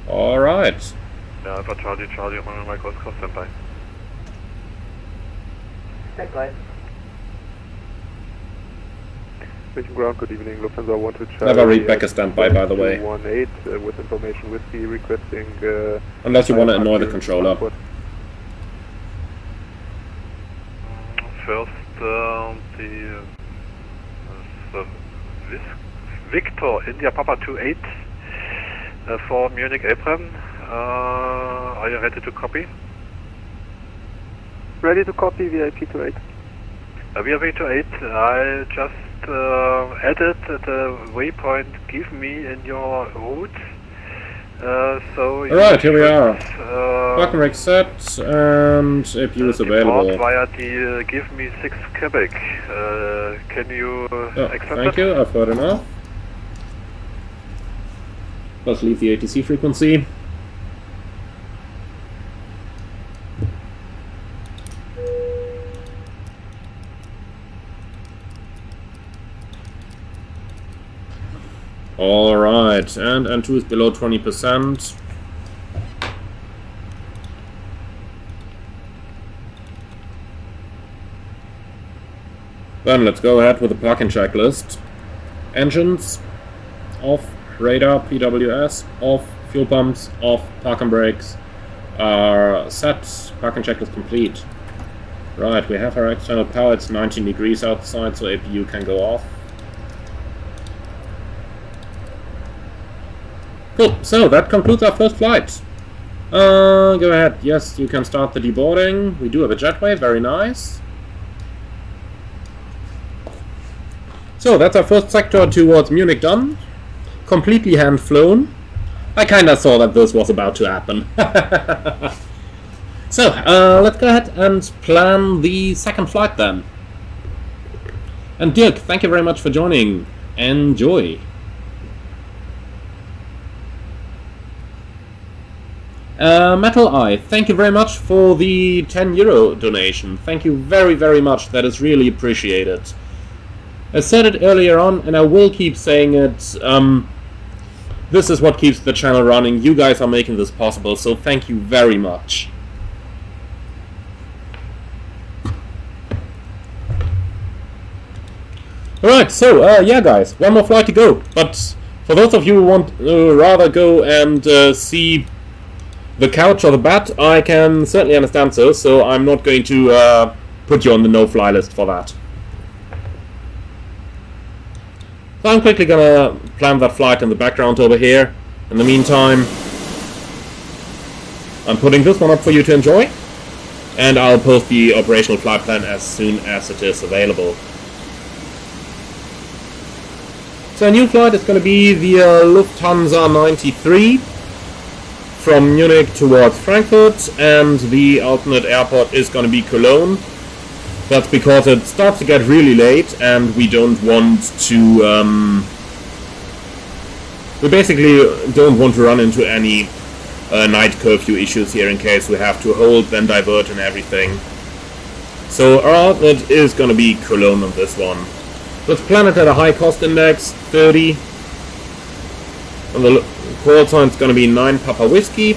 Alright. Ja, Alpha Charlie, Charlie, Romeo, Mike, Oscar, standby. Standby. Mission ground, good evening, Lufthansa 1 Never read back a standby, by the way. 18 with information whiskey requesting... Unless you want to annoy the controller. First, Victor, India Papa 28 for Munich Apron. Are you ready to copy? Ready to copy VIP 28. VIP 28, I just added the waypoint give me in your route. So alright, here we are. Parking brake set and APU is available. Via the give me 6 Quebec. Can you accept thank you, I've heard enough. Let's leave the ATC frequency. Alright, and N2 is below 20%. Then let's go ahead with the plug-in checklist. Engines, off. Radar, PWS, off. Fuel pumps, off. Parking brakes are set. Parking checklist complete. Right, we have our external power. It's 19 degrees outside, so APU can go off. Cool, so that concludes our first flight. Go ahead, yes, you can start the deboarding. We do have a jetway, very nice. So that's our first sector towards Munich done. Completely hand-flown. I kinda saw that this was about to happen. So, let's go ahead and plan the second flight then. And Dirk, thank you very much for joining. Enjoy. Metal Eye, thank you very much for the €10 donation. Thank you very, very much. That is really appreciated. I said it earlier on, and I will keep saying it. This is what keeps the channel running. You guys are making this possible, so thank you very much. Alright, so, yeah guys, one more flight to go. But for those of you who want rather go and see the couch or the bat, I can certainly understand so I'm not going to put you on the no-fly list for that. So I'm quickly gonna plan that flight in the background over here. In the meantime, I'm putting this one up for you to enjoy, and I'll post the operational flight plan as soon as it is available. So a new flight is going to be via Lufthansa 93 from Munich towards Frankfurt, and the alternate airport is going to be Cologne. That's because it starts to get really late and we don't want to... we basically don't want to run into any night curfew issues here in case we have to hold, then divert and everything. So our outlet is going to be Cologne on this one. Let's plan it at a high cost index, 30. And the call sign is going to be 9 Papa Whiskey.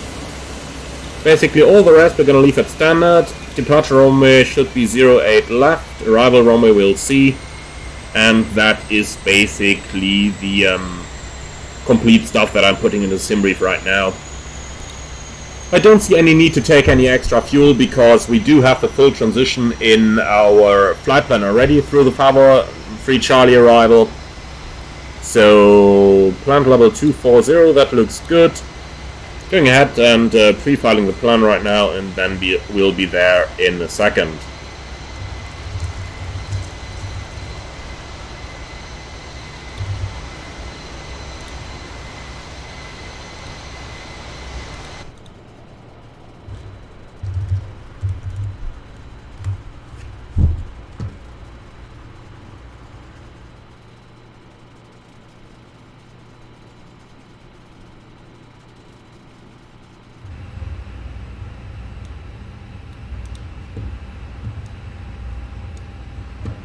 Basically all the rest we're going to leave at standard. Departure runway should be 08 left, arrival runway we'll see. And that is basically the complete stuff that I'm putting into SimBrief right now. I don't see any need to take any extra fuel because we do have the full transition in our flight plan already through the FRA free Charlie arrival. So plant level 240, that looks good. Going ahead and pre-filing the plan right now, and then we'll be there in a second.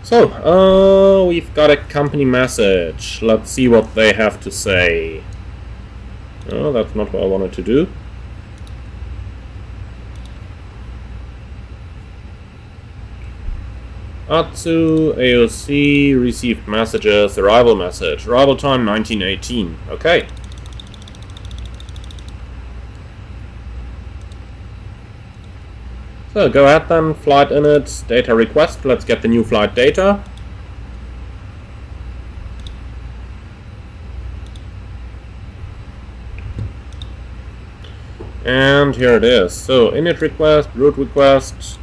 So, we've got a company message. Let's see what they have to say. Oh, that's not what I wanted to do. Atsu, AOC, received messages, arrival message. Arrival time 1918. Okay. So go ahead then, flight init, data request, let's get the new flight data. And here it is. So init request, route request,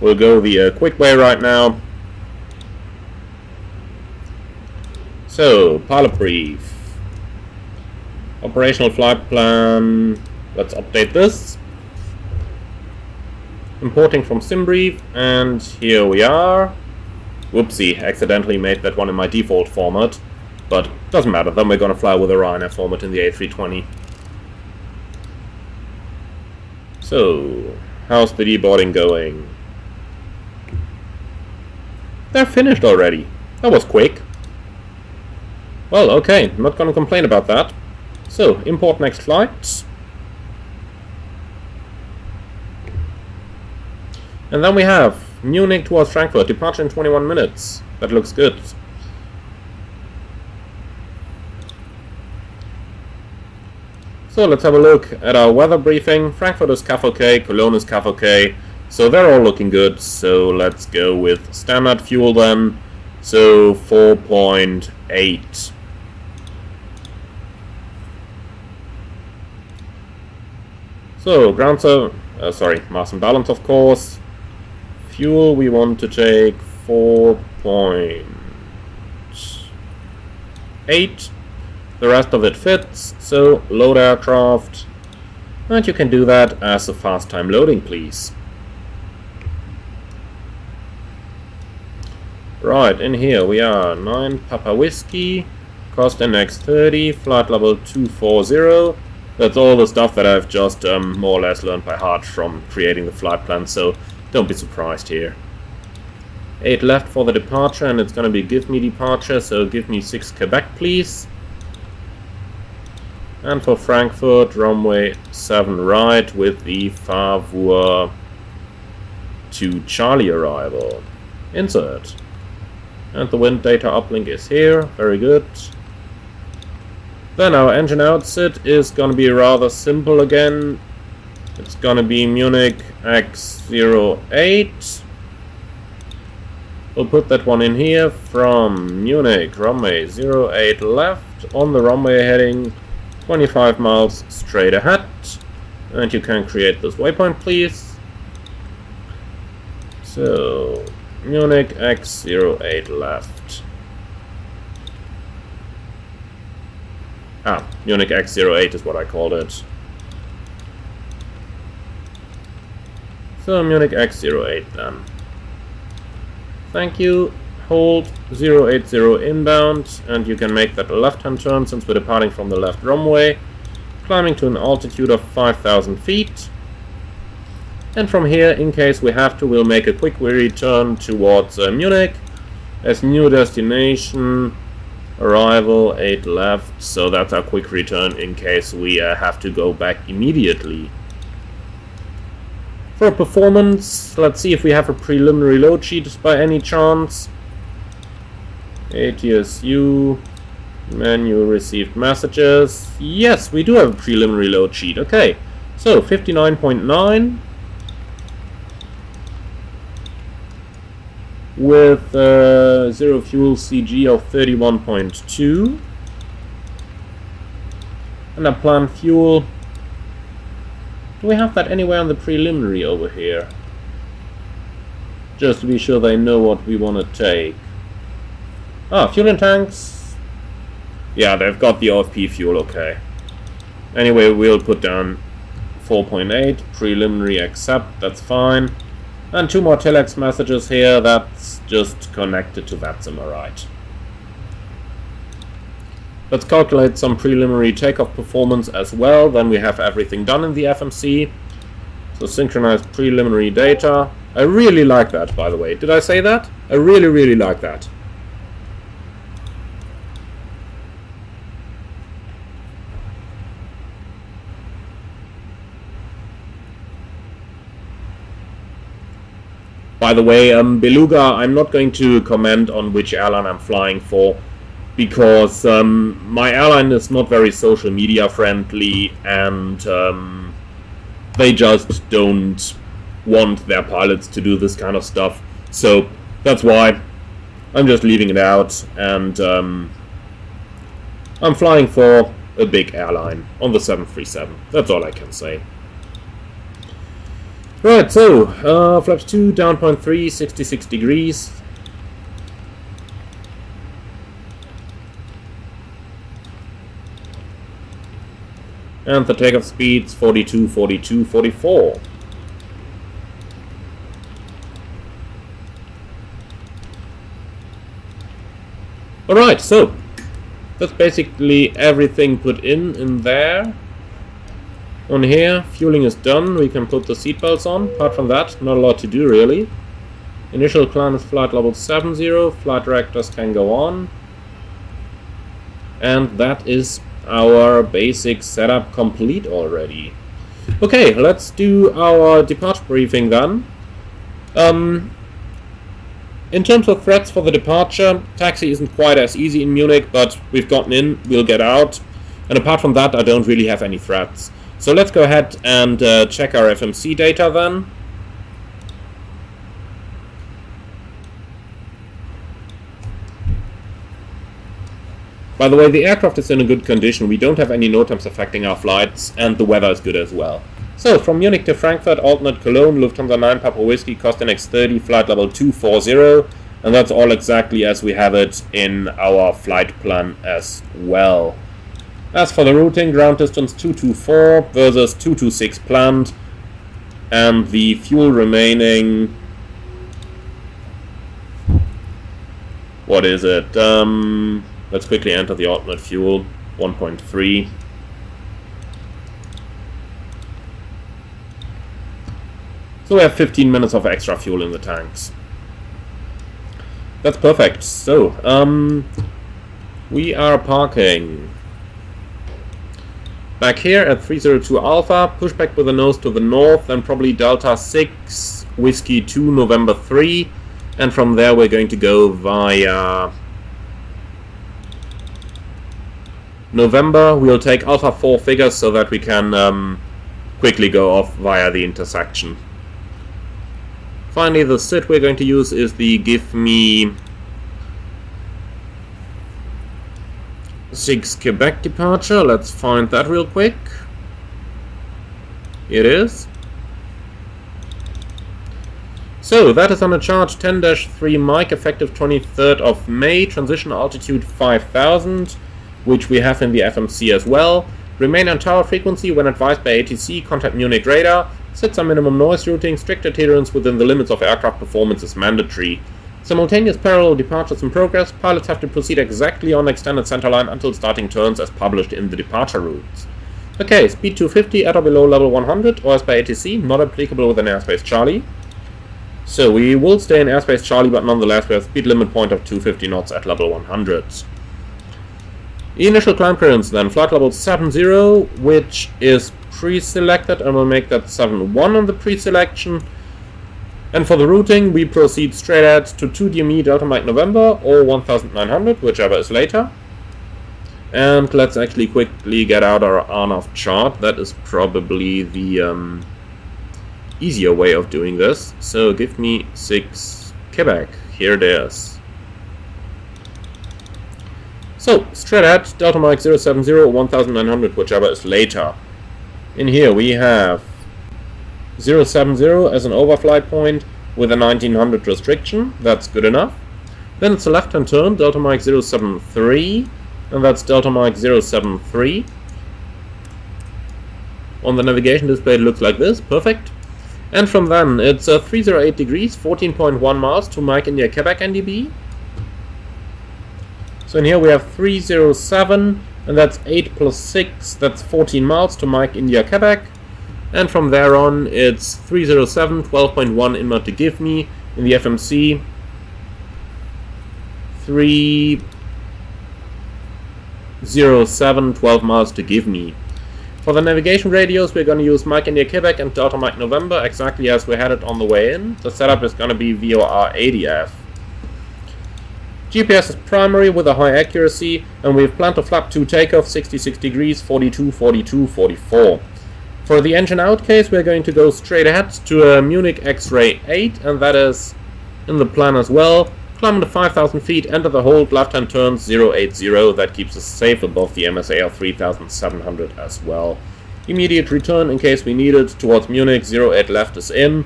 we'll go the quick way right now. So, pilot brief, operational flight plan, let's update this. Importing from SimBrief, and here we are. Whoopsie, accidentally made that one in my default format, but doesn't matter, then we're gonna fly with a Ryanair format in the A320. So, how's the deboarding going? They're finished already. That was quick. Well, okay, I'm not gonna complain about that. So, import next flight. And then we have Munich towards Frankfurt, departure in 21 minutes. That looks good. So let's have a look at our weather briefing. Frankfurt is CAF OK, Cologne is CAF OK. So they're all looking good. So let's go with standard fuel then. So 4.8. So ground mass and balance of course. Fuel we want to take 4.8. The rest of it fits, so load aircraft. And you can do that as a fast time loading, please. Right, in here we are 9 Papa Whiskey, cost index 30, flight level 240. That's all the stuff that I've just more or less learned by heart from creating the flight plan, so don't be surprised here. 8 left for the departure, and it's going to be give me departure, so give me 6 Quebec, please. And for Frankfurt, runway 7 right with the Favre to Charlie arrival. Insert. And the wind data uplink is here, very good. Then our engine outset is going to be rather simple again. It's going to be Munich X08. We'll put that one in here from Munich, runway 08 left, on the runway heading 25 miles straight ahead. And you can create this waypoint, please. So, Munich X08 left. Munich X08 is what I called it. So Munich X08 then. Thank you. Hold 080 inbound, and you can make that a left-hand turn since we're departing from the left runway, climbing to an altitude of 5,000 feet. And from here, in case we have to, we'll make a quick return towards Munich as new destination, arrival 8 left, so that's our quick return in case we have to go back immediately. For performance, let's see if we have a preliminary load sheet by any chance. ATSU, menu received messages. Yes, we do have a preliminary load sheet. Okay, so 59.9 with 0 fuel CG of 31.2 and a planned fuel. Do we have that anywhere on the preliminary over here? Just to be sure they know what we want to take. Fuel in tanks. Yeah, they've got the OFP fuel, okay. Anyway, we'll put down 4.8, preliminary accept, that's fine. And 2 more telex messages here, that's just connected to VATSIM, alright. Let's calculate some preliminary takeoff performance as well, then we have everything done in the FMC. So synchronize preliminary data. I really like that, by the way. Did I say that? I really like that. By the way, Beluga, I'm not going to comment on which airline I'm flying for, because my airline is not very social media friendly, and they just don't want their pilots to do this kind of stuff. So that's why I'm just leaving it out, and I'm flying for a big airline on the 737. That's all I can say. Right, so flaps 2, down 0.3, 66 degrees. And the takeoff speeds 42, 42, 44. Alright, so that's basically everything put in there. On here, fueling is done, we can put the seatbelts on. Apart from that, not a lot to do really. Initial climb is flight level 70, flight directors can go on. And that is our basic setup complete already. Okay, let's do our departure briefing then. In terms of threats for the departure, taxi isn't quite as easy in Munich, but we've gotten in, we'll get out. And apart from that, I don't really have any threats. So let's go ahead and check our FMC data then. By the way, the aircraft is in a good condition, we don't have any no times affecting our flights, and the weather is good as well. So, from Munich to Frankfurt, alternate Cologne, Lufthansa 9 Papa Whiskey, Costin X30, flight level 240, and that's all exactly as we have it in our flight plan as well. As for the routing, ground distance 224 versus 226 planned, and the fuel remaining... What is it? Let's quickly enter the alternate fuel, 1.3. So we have 15 minutes of extra fuel in the tanks. That's perfect. So, we are parking back here at 302 Alpha, push back with the nose to the north, and probably Delta 6, Whiskey 2, November 3, and from there we're going to go via November. We'll take Alpha 4 figures so that we can quickly go off via the intersection. Finally, the SID we're going to use is the Give Me 6 Quebec departure. Let's find that real quick. It is. So, that is on a charge 10-3 Mike, effective 23rd of May, transition altitude 5000. which we have in the FMC as well. Remain on tower frequency when advised by ATC, contact Munich radar, set some minimum noise routing, strict adherence within the limits of aircraft performance is mandatory. Simultaneous parallel departures in progress, pilots have to proceed exactly on extended centerline until starting turns as published in the departure routes. Okay, speed 250 at or below level 100, or as by ATC, not applicable within airspace Charlie. So we will stay in airspace Charlie, but nonetheless we have speed limit point of 250 knots at level 100. Initial climb clearance then, flight level 70, which is pre-selected, and we'll make that 71 on the pre-selection. And for the routing, we proceed straight ahead to 2 DME Delta Mike November, or 1900, whichever is later. And let's actually quickly get out our RNAV chart. That is probably the easier way of doing this. So give me 6 Quebec, here it is. So, straight ahead, Delta Mike 070, 1900, whichever is later. In here we have 070 as an overflight point with a 1900 restriction, that's good enough. Then it's a left-hand turn, Delta Mike 073, and that's Delta Mike 073. On the navigation display it looks like this, perfect. And from then it's 308 degrees, 14.1 miles to Mike India Quebec NDB. So in here we have 307, and that's 8 plus 6, that's 14 miles to Mike India Quebec. And from there on it's 307, 12.1 inward to give me. In the FMC, 307, 12 miles to give me. For the navigation radios we're going to use Mike India Quebec and Delta Mike November exactly as we had it on the way in. The setup is going to be VOR ADF. GPS is primary with a high accuracy, and we've planned to flap to takeoff 66 degrees, 42, 42, 44. For the engine out case, we're going to go straight ahead to a Munich X-Ray 8, and that is in the plan as well. Climb to 5,000 feet, enter the hold, left-hand turn 080, that keeps us safe above the MSAL 3700 as well. Immediate return in case we need it towards Munich, 08 left is in.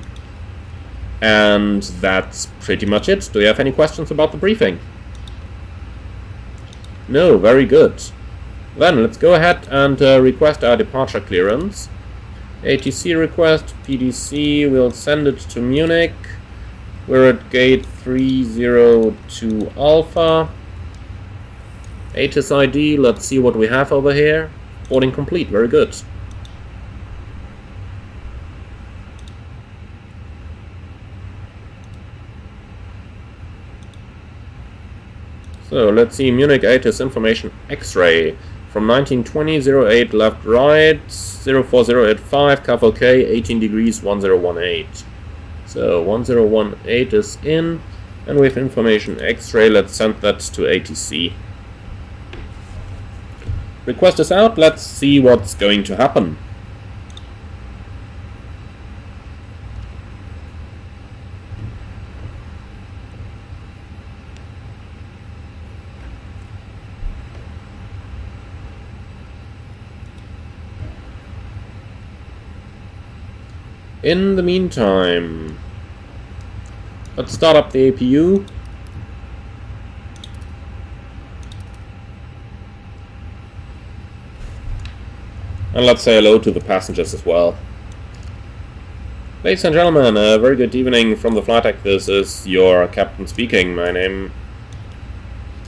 And that's pretty much it. Do you have any questions about the briefing? No, very good. Then let's go ahead and request our departure clearance. ATC request, PDC, we'll send it to Munich. We're at gate 302 Alpha. ATIS ID, let's see what we have over here. Boarding complete, very good. So let's see, Munich ATIS information X-ray from 1920, 08 left right, 04085, CAF OK, 18 degrees, 1018. So 1018 is in, and we have information X-ray, let's send that to ATC. Request is out, let's see what's going to happen. In the meantime, let's start up the APU. And let's say hello to the passengers as well. Ladies and gentlemen, a very good evening from the flight deck. This is your captain speaking.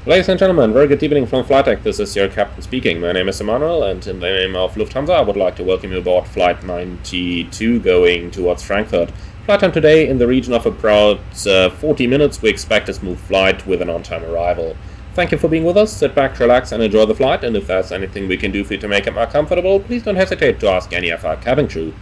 Ladies and gentlemen, very good evening from flight deck. This is your captain speaking. My name is Emmanuel, and in the name of Lufthansa, I would like to welcome you aboard Flight 92 going towards Frankfurt. Flight time today in the region of about 40 minutes. We expect a smooth flight with an on-time arrival. Thank you for being with us. Sit back, relax, and enjoy the flight. And if there's anything we can do for you to make it more comfortable, please don't hesitate to ask any of our cabin crew.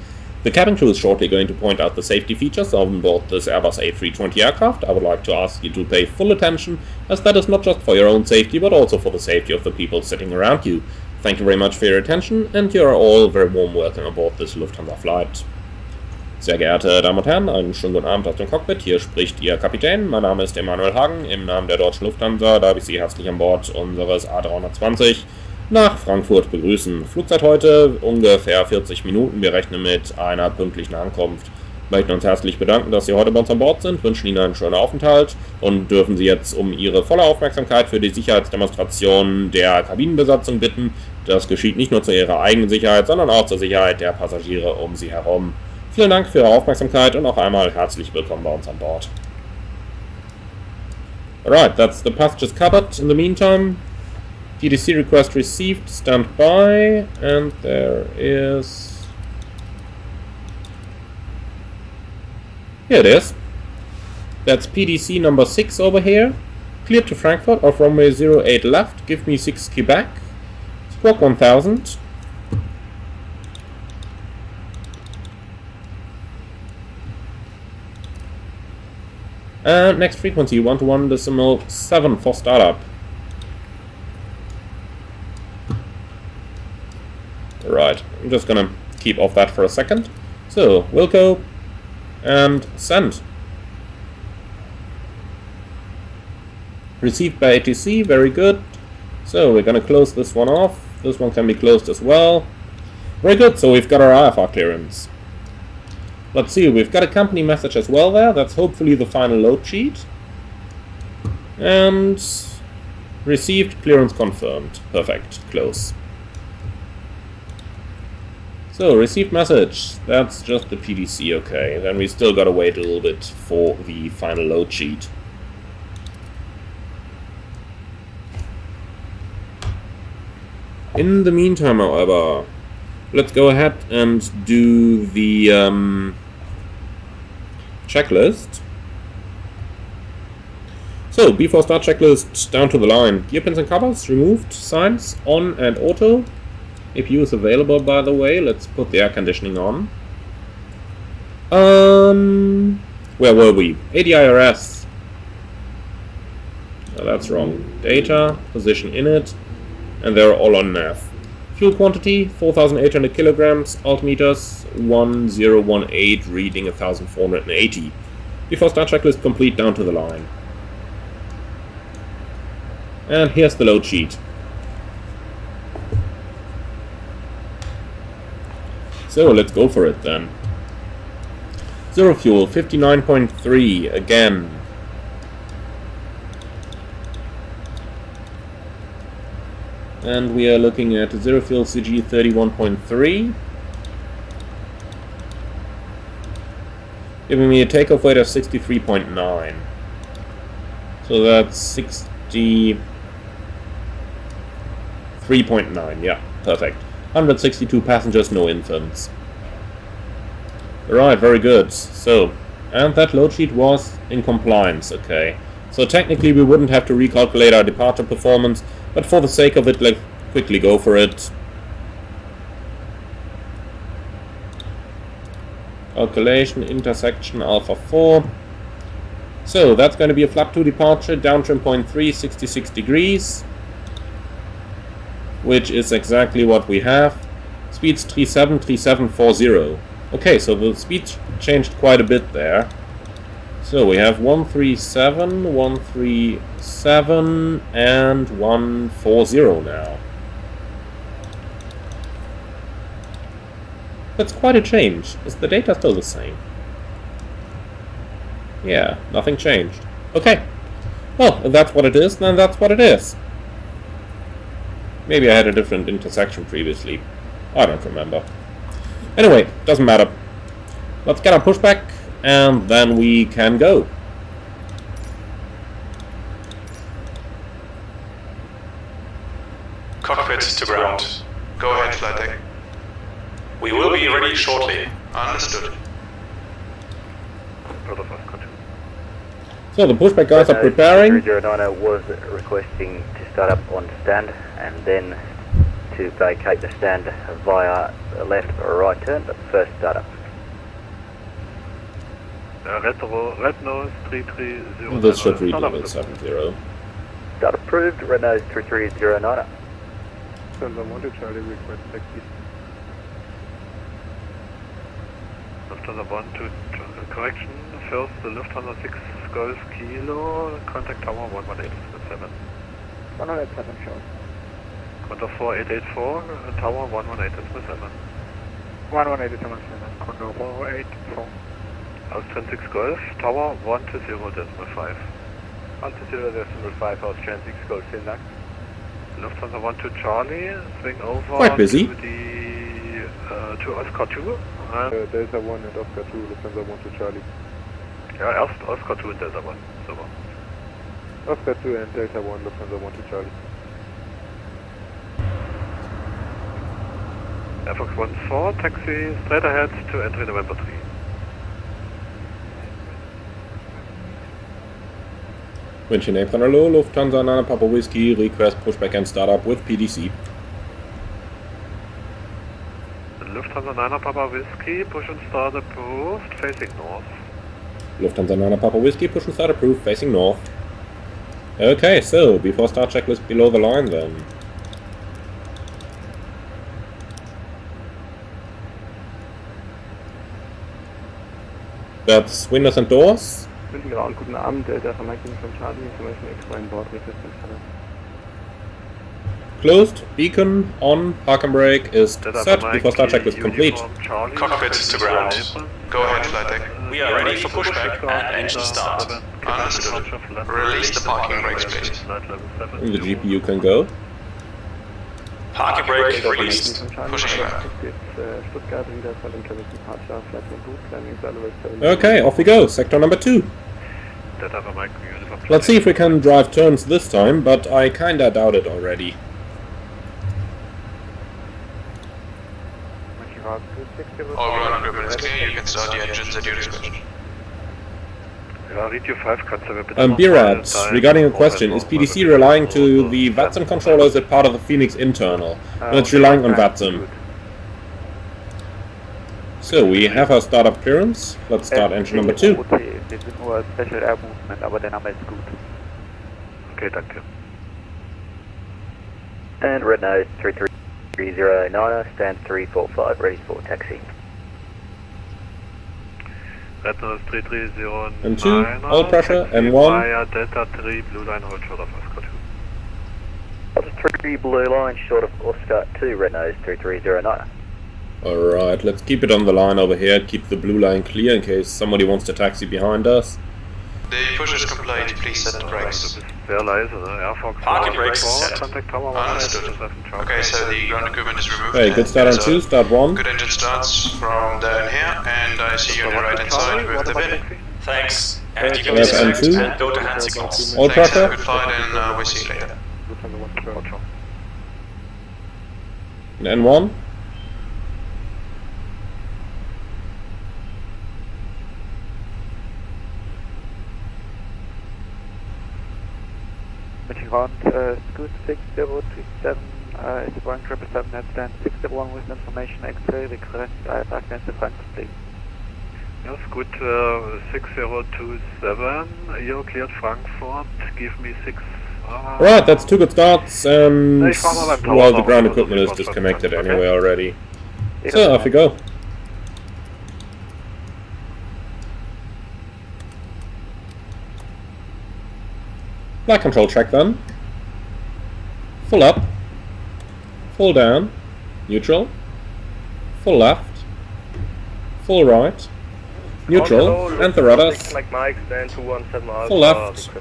The cabin crew is shortly going to point out the safety features on board this Airbus A320 aircraft. I would like to ask you to pay full attention, as that is not just for your own safety, but also for the safety of the people sitting around you. Thank you very much for your attention, and you are all very warm welcome aboard this Lufthansa flight. Sehr geehrte Damen und Herren, einen schönen guten Abend aus dem Cockpit. Hier spricht Ihr Kapitän. Mein Name ist Emanuel Hagen. Im Namen der deutschen Lufthansa darf ich Sie herzlich an Bord unseres A320 nach Frankfurt begrüßen. Flugzeit heute ungefähr 40 Minuten. Wir rechnen mit einer pünktlichen Ankunft möchten uns herzlich bedanken, dass Sie heute bei uns an Bord sind, wünschen Ihnen einen schönen Aufenthalt und dürfen Sie jetzt um Ihre volle Aufmerksamkeit für die Sicherheitsdemonstration der Kabinenbesatzung bitten. Das geschieht nicht nur zu Ihrer eigenen Sicherheit, sondern auch zur Sicherheit der Passagiere um Sie herum. Vielen Dank für Ihre Aufmerksamkeit und noch einmal herzlich willkommen bei uns an Bord. Alright, that's the passengers covered. In the meantime, TDC request received, stand by, and there is... Here it is. That's PDC number 6 over here. Cleared to Frankfurt off runway 08 left. Give me 6 Quebec. Squawk 1000. And next frequency 121.7 for startup. Right, I'm just gonna keep off that for a second. So, Wilco and send. Received by ATC, very good. So we're gonna close this one off. This one can be closed as well. Very good, so we've got our IFR clearance. Let's see, we've got a company message as well there. That's hopefully the final load sheet. And received, clearance confirmed. Perfect, close. So, received message. That's just the PDC, okay. Then we still gotta wait a little bit for the final load sheet. In the meantime, however, let's go ahead and do the checklist. So, before start checklist, down to the line. Gear pins and covers removed, signs on and auto. APU is available, by the way. Let's put the air conditioning on. Where were we? ADIRS. Oh, that's wrong. Data, position in it, and they're all on nav. Fuel quantity, 4,800 kilograms, altimeters, 1018, reading 1,480. Before start checklist complete, down to the line. And here's the load sheet. So let's go for it then. Zero fuel, 59.3 again. And we are looking at zero fuel CG 31.3. Giving me a takeoff weight of 63.9. So that's 63.9, yeah, perfect. 162 passengers, no infants. Right, very good. So, and that load sheet was in compliance, okay. So technically we wouldn't have to recalculate our departure performance, but for the sake of it, let's quickly go for it. Calculation, intersection, Alpha 4. So, that's going to be a flap 2 departure, downtrim point 3, 66 degrees. Which is exactly what we have. Speeds 3740. Okay, so the speed changed quite a bit there. So we have 137, 137, and 140 now. That's quite a change. Is the data still the same? Yeah, nothing changed. Okay. Well, if that's what it is, then that's what it is. Maybe I had a different intersection previously. I don't remember. Anyway, doesn't matter. Let's get our pushback, and then we can go. Cockpit to ground. Go ahead, flight deck. We will be ready shortly. Understood. So the pushback guys are preparing. 090 was requesting to start up on stand and then to vacate the stand via a left or a right turn, but first start up. Red nose 330. This should read level 70. Start approved, red nose 33090. Center Monte Charlie request taxi. Lufthansa 1 to correction. First, the Lufthansa 6 Golf Kilo, contact tower 118.7. 107 show. Contour 4884, tower 118.7. 118.7, Contour 484. Austrian 6 Golf, Tower 120.5. 120.5, Austrian 6 Golf, vielen Dank. Lufthansa 12 Charlie, swing over Quite busy. to Oscar 2. Delta 1 and Oscar 2, Lufthansa 12 Charlie. Ja, erst Oscar 2 und Delta 1. Super. Oscar 2 and Delta 1, Lufthansa 12 Charlie. Air Fox 14, taxi straight ahead to entry November 3. Winching apron hello, Lufthansa 9 Papa Whiskey, request pushback and startup with PDC. Lufthansa 9 Papa Whiskey, push and start approved, facing north. Lufthansa 9 Papa Whiskey, push and start approved, facing north. Okay, so before start checklist below the line then. That's windows and doors. Guten Abend, Delta from Mike from Charlie, information explain board resistance center. Closed, beacon on, park and brake is set before start checklist complete. Cockpit to ground. Go ahead, flight deck. We are ready for pushback and engine start. Understood. Release the parking brakes, please. The GPU can go. Parking brake released. Pushing back. Okay, off we go, sector number 2. Let's see if we can drive turns this time, but I kinda doubt it already. All ground equipment is clear, you can start the engines at your discretion. Birad, regarding a question, is PDC relying to the VATSIM controller or is it part of the Fenix internal? No, it's relying on VATSIM. So we have our startup clearance. Let's start engine number 2. Okay, danke. And red nose 3309, stand 345, ready for taxi. Red nose 3309. And 2, all pressure, and 1. Via Delta 3, blue line, hold short of Oscar 2. Delta 3, blue line, short of Oscar 2, red nose 3309. Alright, let's keep it on the line over here, keep the blue line clear in case somebody wants to taxi behind us. The push is complete, please set the brakes. Parking brakes set. Understood. Okay, so the ground equipment is removed. Hey, good start on 2, start 1. Good engine starts from down here, and I see you on the right hand side with the bin. Thanks. And you can Yes, disconnect and 2. and go to hand signals. All Thanks, pressure. have a good flight, and we'll see you later. And 1. Ground, Scoot 6027, is Boeing 777 at stand 601 with information X-ray, request IFR to Frankfurt, please. Yes, Scoot 6027, you're cleared Frankfurt, give me 6. Right, that's 2 good starts, and well, the ground equipment is disconnected anyway already. So, off we go. Flight control track then. Full up. Full down. Neutral. Full left. Full right. Neutral. And the rudders. Full left.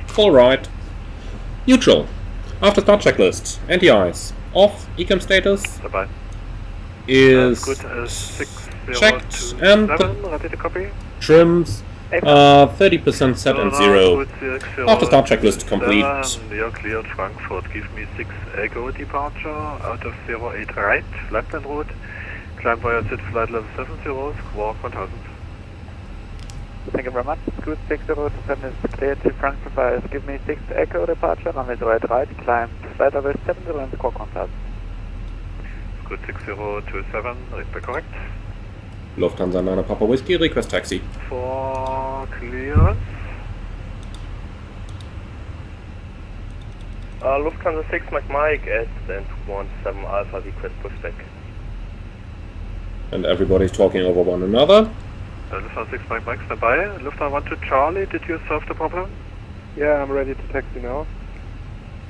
Full right. Neutral. After start checklist. Anti-ice. Off. Ecam status is checked. And the trims 30% set and 0. After start checklist complete. You're cleared Frankfurt. Give me 6 Echo departure out of 08 right, left and route. Climb via SID flight level 70, squawk 1000. Thank you very much. Scoot 6027 is cleared to Frankfurt via give me 6 Echo departure, runway right, climb flight level 70 and squawk 1000. Scoot 6027, read back correct. Lufthansa 9 Papa Whiskey, request taxi. For clearance. Lufthansa 6 Mike at stand 17 Alpha, request pushback. And everybody's talking over one another. Lufthansa 6 Mike stand by. Lufthansa 12 Charlie, did you solve the problem? Yeah, I'm ready to taxi now.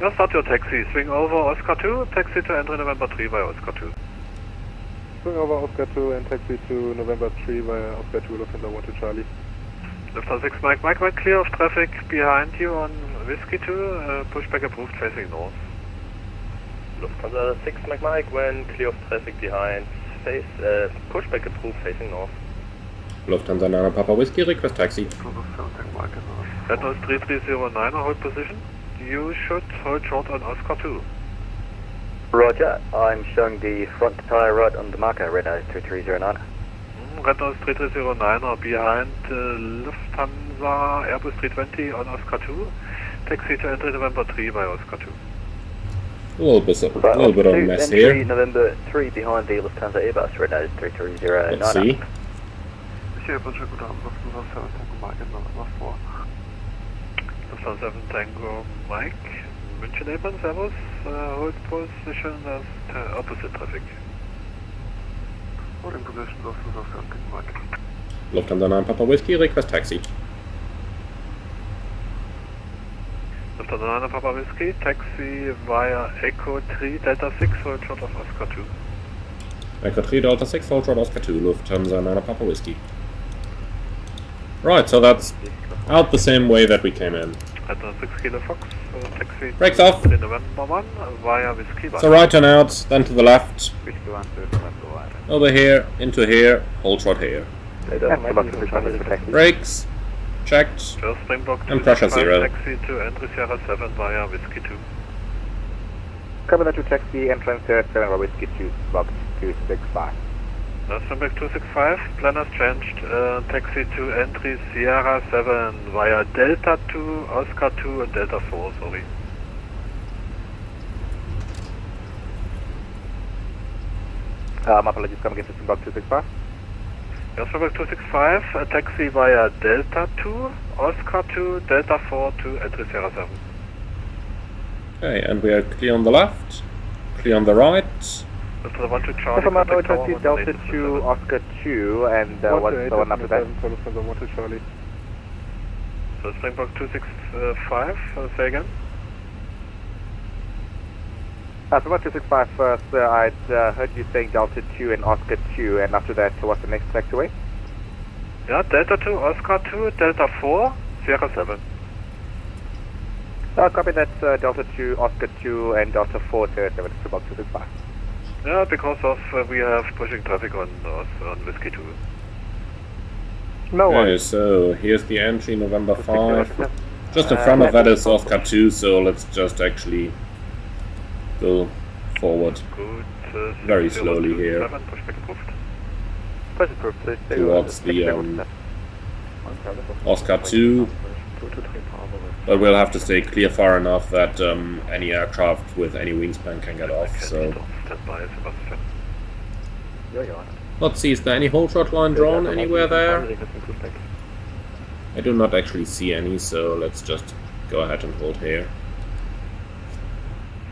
Now start your taxi. Swing over Oscar 2, taxi to entry November 3 via Oscar 2. swing over Oscar 2 and taxi to November 3 via Oscar 2, Lufthansa 1 to Charlie. Lufthansa 6 Mike, Mike, clear of traffic behind you on Whiskey 2, pushback approved facing north. Lufthansa 6 Mike, when clear of traffic behind, pushback approved facing north. Lufthansa 9 Papa Whiskey, request taxi. Red Nose 3309, hold position. You should hold short on Oscar 2. Roger, I'm showing the front tyre right on the marker, Red Nose 3309. Red Nose 3309 are behind Lufthansa Airbus 320 on Oscar 2. Taxi to entry November 3 by Oscar 2. A little bit of a mess here. November 3 behind the Lufthansa Airbus, Red Nose 3309. Let's see. Lufthansa 7 Tango Mike, München Airline, servus, hold position as opposite traffic. Holding position, Lufthansa 7 Mike. Lufthansa 9 Papa Whiskey, request taxi. Lufthansa 9 Papa Whiskey, taxi via Echo 3 Delta 6, hold short of Oscar 2. Echo 3 Delta 6, hold short Oscar 2, Lufthansa 9 Papa Whiskey. Right, so that's out the same way that we came in. At 6 Kilo Fox, taxi brakes off. to November 1 via Whiskey 1. So right turn out, then to the left. Over here, into here, hold short here. Brakes, checked, and pressure 0. Taxi to entry Sierra 7 via Whiskey 2. Coming to taxi entrance Sierra 7 via Whiskey 2, box 265. Springback 265, plan has changed, taxi to entry Sierra 7 via Delta 2, Oscar 2 and Delta 4, sorry. My apologies, come again to Springback 265. Springback 265, taxi via Delta 2, Oscar 2, Delta 4 to entry Sierra 7. Okay, and we are clear on the left, clear on the right. Lufthansa 1 to Charlie, contact tower, Delta 2, Oscar 2, and what's the one after that? Lufthansa 1 to Charlie. So Springbok 265, say again? Springbok 265 first, I'd heard you saying Delta 2 and Oscar 2, and after that, what's the next taxiway? Yeah, Delta 2, Oscar 2, Delta 4, Sierra 7. Copy that, Delta 2, Oscar 2, and Delta 4, Sierra 7, Springbok 265. Yeah, because of we have pushing traffic on Whiskey 2. No Okay, worries. so here's the entry, November 5. Just in front of that is Oscar 2, so let's just actually go forward very slowly here towards the Oscar 2. But we'll have to stay clear far enough that any aircraft with any wingspan can get off, so... Let's see, is there any hold short line drawn anywhere there? I do not actually see any, so let's just go ahead and hold here.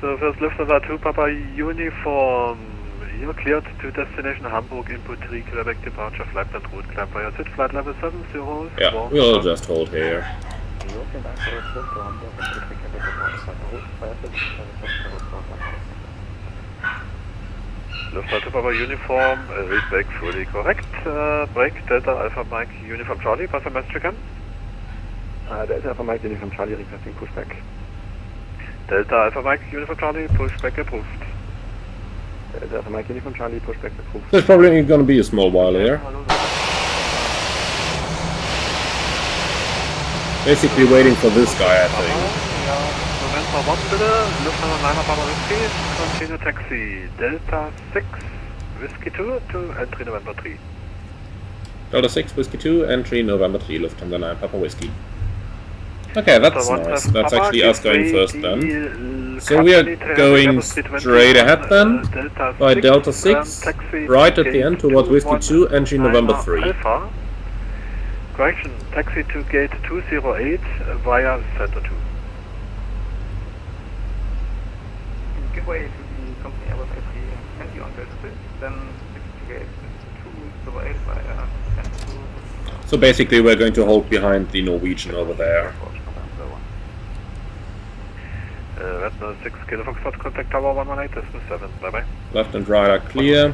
So first Lufthansa 2 Papa Uniform, you're cleared to destination Hamburg, input 3, Quebec departure, flight plan route, climb via SIT, flight level 70. Yeah, we'll just hold here. Lufthansa Papa Uniform, read back fully correct. Break Delta Alpha Mike Uniform Charlie, pass a message again. Delta Alpha Mike Uniform Charlie requesting pushback. Delta Alpha Mike Uniform Charlie, pushback approved. Delta Alpha Mike Uniform Charlie, pushback approved. There's probably going to be a small while here. Basically waiting for this guy, I think. November 1 bitte, Lufthansa 9 Papa Whiskey, continue taxi Delta 6 Whiskey 2 to entry November 3. Delta 6 Whiskey 2, entry November 3, Lufthansa 9 Papa Whiskey. Okay, that's nice. That's actually us going first then. So we are going straight ahead then, by Delta 6, right at the end towards Whiskey 2, entry November 3. Correction, taxi to gate 208 via Center 2. Give way to the company Airbus A320 on Delta 6, then to gate 208 via Center 2. So basically we're going to hold behind the Norwegian over there. Red Nose 6 Kilo Foxtrot, contact tower 118, distance 7, bye bye. Left and right are clear.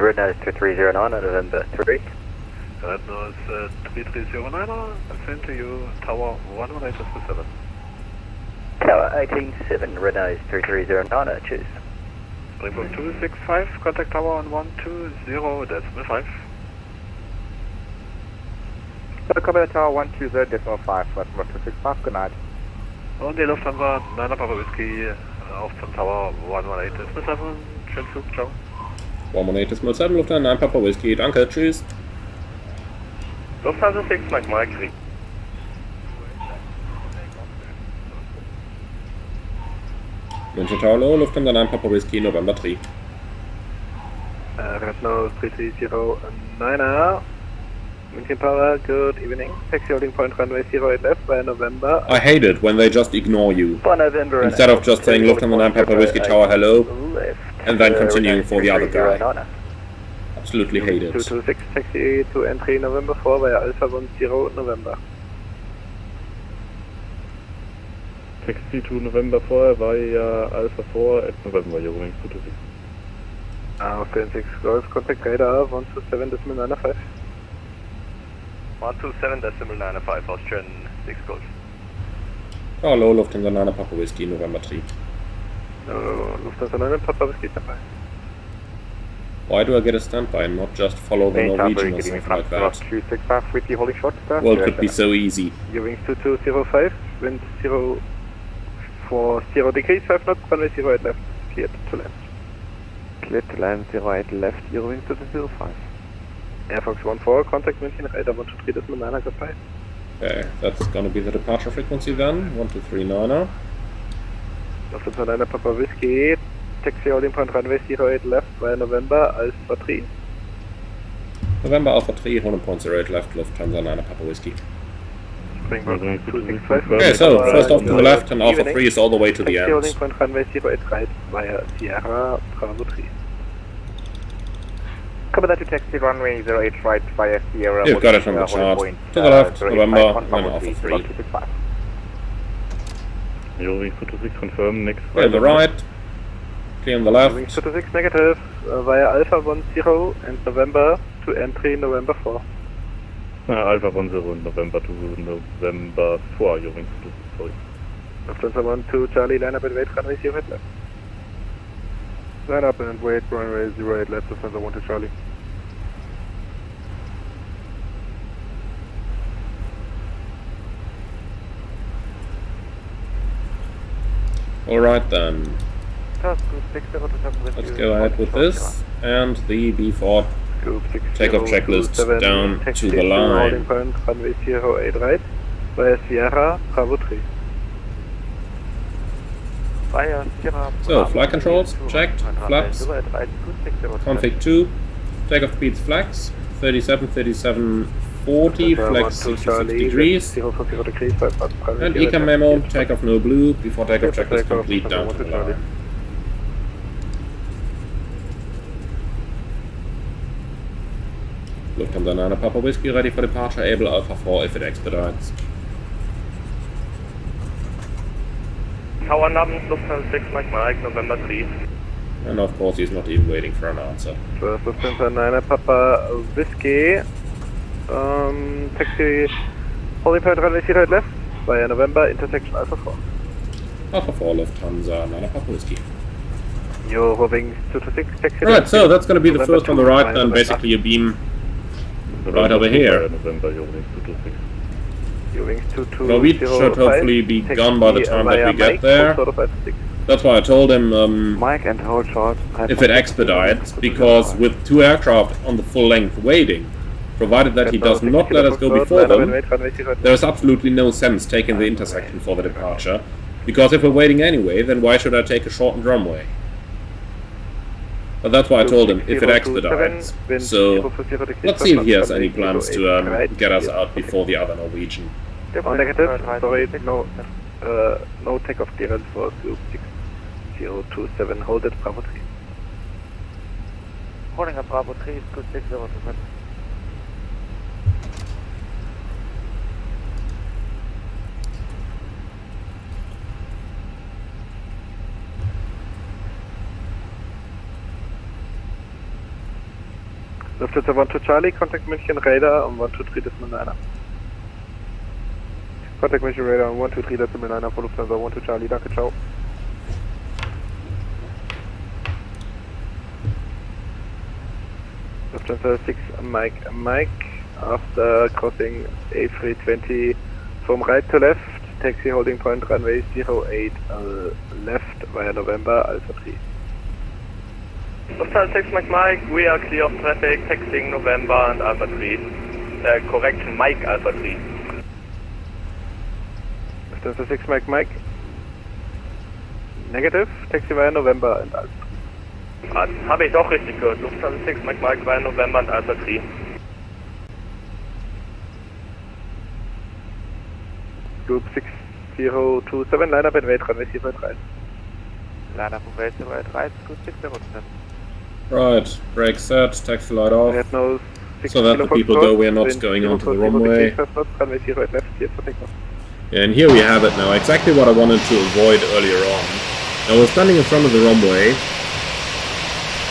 Red nose 2309 at November 3. Red nose 3309, I'll send to you Tower 118.7. Tower 187, red nose 3309, choose. Springbok 265, contact tower on 120.5. Copy tower 120.5, Springbok 265, good night. Und die Lufthansa 9 Papa Whiskey auf zum Tower 118.7, schönen Flug, ciao. 118.7, Lufthansa 9 Papa Whiskey, danke, tschüss. Lufthansa 6 Mike 3. München Tower Low, Lufthansa 9 Papa Whiskey, November 3. Red nose 3309, München Tower, good evening. Taxi holding point runway 08 left by November. I hate it when they just ignore you. For November Instead of just saying Lufthansa 9 Papa Whiskey Tower hello, and then continuing for the other guy. Absolutely hate it. 226, taxi to entry November 4 via Alpha 10 November. Taxi to November 4 via Alpha 4 at November, you're going 226. Austin 6 Golf, contact radar 127.95. 127.95, Austrian 6 Golf. Hello, Lufthansa 9 Papa Whiskey, November 3. Lufthansa 9 Papa Whiskey standby. Why do I get a standby and not just follow the Norwegian or something like that? 265 with the holding short start. Well, it could be so easy. Your wings 2205, wind 040 degrees, 5 knots, runway 08 left, cleared to land. Cleared to land 08 left, Eurowings 2205. Air Fox 14, contact München, radar 123.9, goodbye. Okay, that's gonna be the departure frequency then, 1239er. Lufthansa 9 Papa Whiskey, taxi holding point runway 08 left via November, Alpha 3. November Alpha 3, holding point 08 left, Lufthansa 9 Papa Whiskey. Springbok 265. Okay, so first off to the left and Alpha 3 is all the way to the Taxi holding end. point runway 08 right via Sierra Bravo 3. Copy that to taxi runway 08 right via Sierra. You've got it on the chart. To the left, November, and Alpha 3. Eurowings 226 confirm, next Clear on the right, clear on the left. Wings 226 negative via Alpha 10 and November to entry November 4. Alpha 10 November to November 4, Eurowings 226, sorry. Lufthansa 12 Charlie, line up and wait, runway 08 left. Line up and wait, runway 08 left, Lufthansa 12 Charlie. Alright then, let's go ahead with this, and the B4 takeoff checklist down to the line. Runway 08 right via Sierra Bravo 3. So, flight controls, checked, flaps, config 2, takeoff speeds flex, 37, 37, 40, flex 66 degrees, and ECAM memo, takeoff no blue, before takeoff checklist complete down to the line. Lufthansa 9 Papa Whiskey ready for departure, able Alpha 4 if it expedites. Tower Namen, Lufthansa 6 Mike, November 3. And of course he's not even waiting for an answer. First Lufthansa 9 Papa Whiskey, taxi holding point runway 08 left via November, intersection Alpha 4. Alpha 4 Lufthansa 9 Papa Whiskey. Eurowings 226, taxi. Right, so that's gonna be the first on the right, then basically a beam right over here. November, Eurowings 226. Eurowings 2205. Well, we should hopefully be gone by the time that we get there. That's why I told him Mike and hold short. if it expedites, because with two aircraft on the full length waiting, provided that he does not let us go before them, there is absolutely no sense taking the intersection for the departure, because if we're waiting anyway, then why should I take a shortened runway? But that's why I told him, if it expedites. So, let's see if he has any plans to get us out before the other Norwegian. Negative, sorry, no takeoff clearance for Sloop 6027, hold it, Bravo 3. Holding up Bravo 3, Scoot 6027. Lufthansa 12 Charlie, contact München radar on 123.9. Contact München radar on 123.9 for Lufthansa 12 Charlie, danke, ciao. Lufthansa 6 Mike, after crossing A320 from right to left, taxi holding point runway 08 left via November, Alpha 3. Lufthansa 6 Mike, we are clear of traffic, taxiing November and Alpha 3. Correction, Mike Alpha 3. Lufthansa 6 Mike. Negative, taxi via November and Alpha 3. Habe ich doch richtig gehört. Lufthansa 6 Mike via November and Alpha 3. Group 6027, line up and wait, runway 083. Line up and wait, 083, good 6027. Right, brake set, taxi light off. No So that the people know we are not going onto the runway. Yeah, and here we have it now, exactly what I wanted to avoid earlier on. Now we're standing in front of the runway,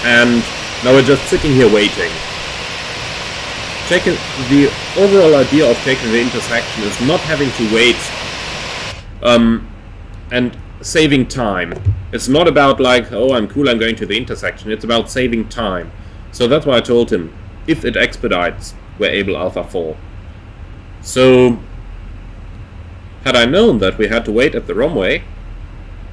and now we're just sitting here waiting. The overall idea of taking the intersection is not having to wait and saving time. It's not about like, oh, I'm cool, I'm going to the intersection. It's about saving time. So that's why I told him, if it expedites, we're able Alpha 4. So, had I known that we had to wait at the runway,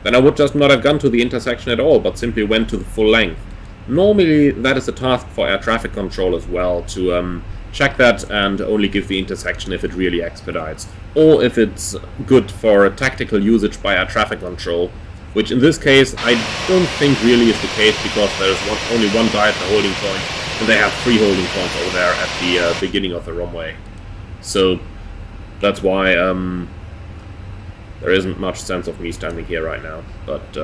then I would just not have gone to the intersection at all, but simply went to the full length. Normally, that is a task for air traffic control as well, to check that and only give the intersection if it really expedites. Or if it's good for tactical usage by air traffic control, which in this case I don't think really is the case, because there's only one guy at the holding point, and they have 3 holding points over there at the beginning of the runway. So that's why there isn't much sense of me standing here right now. But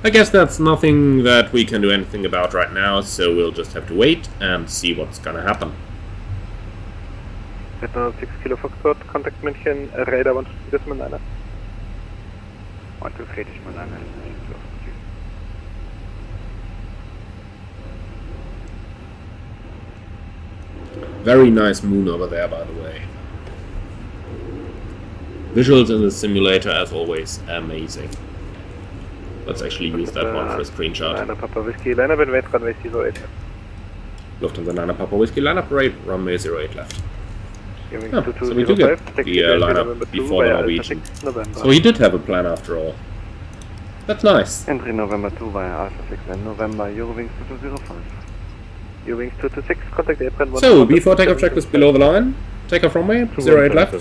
I guess that's nothing that we can do anything about right now, so we'll just have to wait and see what's gonna happen. 6 Kilo Foxtrot, contact München, radar 123.9. 123.9. Very nice moon over there, by the way. Visuals in the simulator, as always, amazing. Let's actually use that one for a screenshot. Niner Papa Whiskey, line up and wait, runway 08. Lufthansa Niner Papa Whiskey, line up right, runway 08 left. Oh, so we do get the lineup before the Norwegian. So he did have a plan after all. That's nice. Entry November 2 via Alpha 6 and November, Eurowings 2205. Eurowings 226, contact Airline 1. So, before takeoff checklist below the line, takeoff runway, 08 left.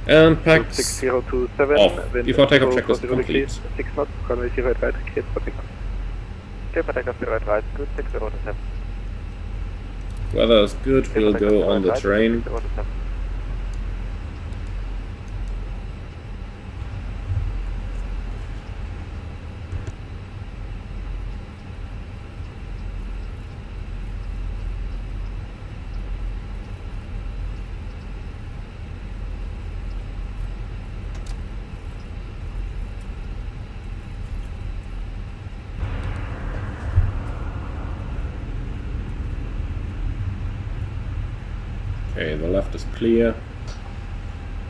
And packs 6027 off, before takeoff checklist complete. 6 knots, runway 08 right, clear for takeoff. Clear for takeoff 08 right, good 6027. Weather is good, we'll go on the train. Okay, the left is clear,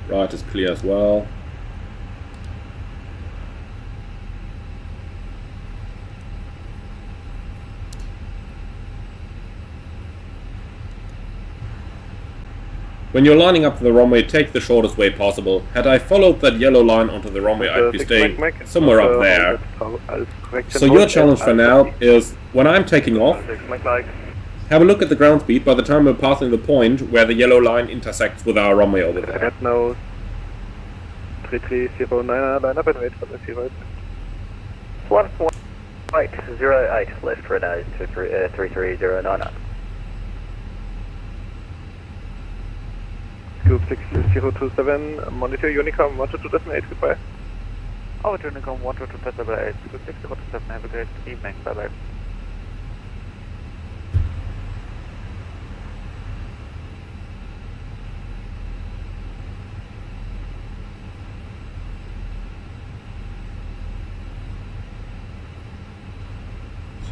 right is clear as well. When you're lining up the runway, take the shortest way possible. Had I followed that yellow line onto the runway, I'd be staying somewhere up there. So your challenge for now is, when I'm taking off, have a look at the ground speed by the time we're passing the point where the yellow line intersects with our runway over there. Red nose 3309, line up and wait for the 08. 1.08 left for nose 3309. Scoop 6027, monitor Unicom 122.8, goodbye. Oh, Unicom 122.8, Scoop 6027, have a great evening, bye bye.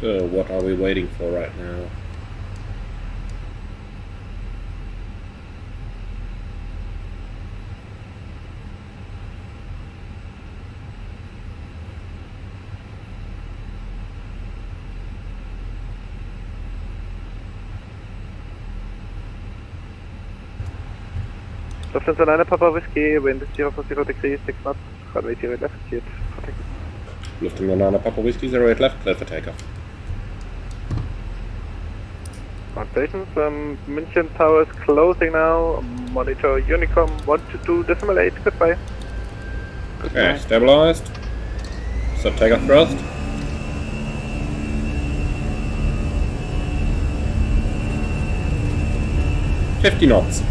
So, what are we waiting for right now? Lufthansa 9 Papa Whiskey, wind is 040 degrees, 6 knots, runway 0 left, cleared for takeoff. Lufthansa 9 Papa Whiskey 08 left, clear for takeoff. Stations, München Tower is closing now, monitor Unicom 122.8, goodbye. Okay, stabilized. So takeoff thrust. $50 knots.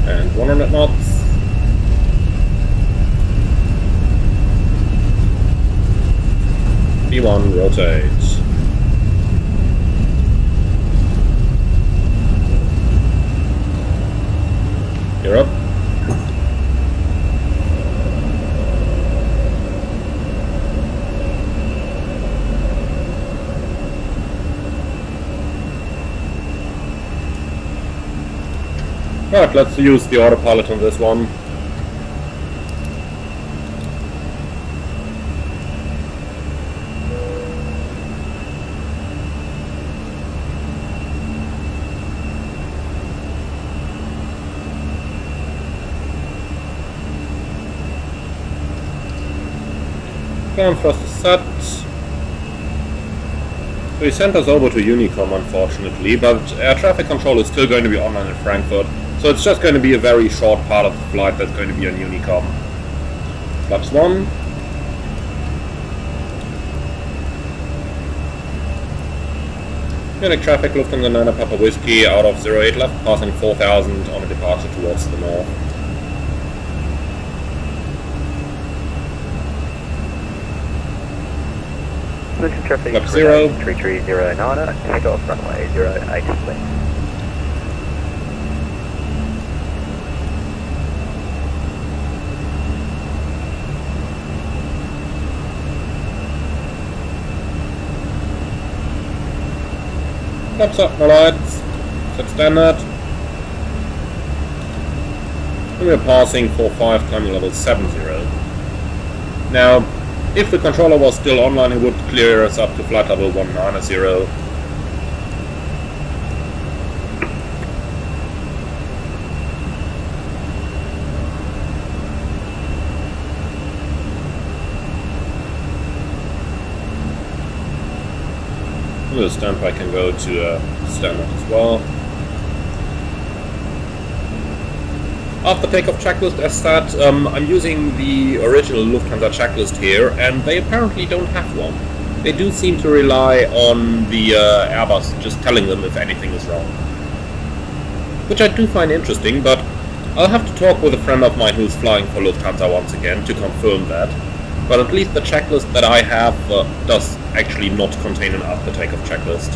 And 100 knots. B1 rotates. You're up. Right, let's use the autopilot on this one. Ground thrust is set. So he sent us over to Unicom, unfortunately, but air traffic control is still going to be online in Frankfurt. So it's just going to be a very short part of the flight that's going to be on Unicom. Flaps 1. Munich traffic, Lufthansa 9 Papa Whiskey, out of 08 left, passing 4000 on a departure towards the north. München traffic, Flap 0. 3309, takeoff runway 08 left. Flaps up, my lights. Set standard. And we're passing 45, climbing level 70. Now, if the controller was still online, it would clear us up to flight level 190. The standby can go to standard as well. After takeoff checklist, as said, I'm using the original Lufthansa checklist here, and they apparently don't have one. They do seem to rely on the Airbus just telling them if anything is wrong. Which I do find interesting, but I'll have to talk with a friend of mine who's flying for Lufthansa once again to confirm that. But at least the checklist that I have does actually not contain an after takeoff checklist.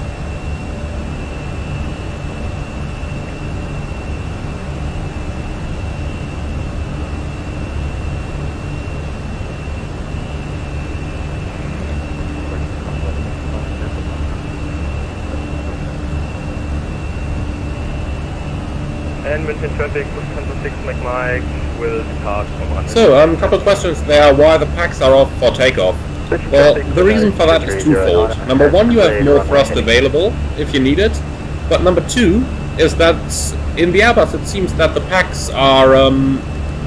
And München traffic, Lufthansa 6 Mike will depart from So, a couple of questions there. Why the packs are off for takeoff? Well, the reason for that is twofold. Number one, you have more thrust available if you need it. But number two is that in the Airbus it seems that the packs are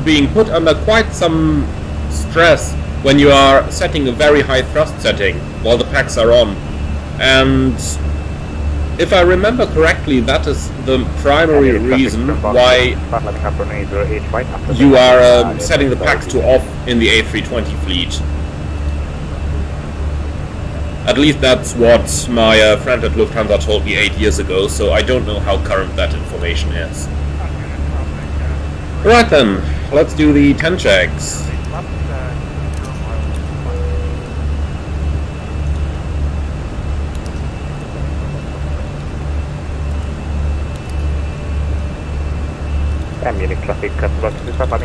being put under quite some stress when you are setting a very high thrust setting while the packs are on. And if I remember correctly, that is the primary reason why you are setting the packs to off in the A320 fleet. At least that's what my friend at Lufthansa told me 8 years ago, so I don't know how current that information is. Right then, let's do the 10 checks. Munich traffic,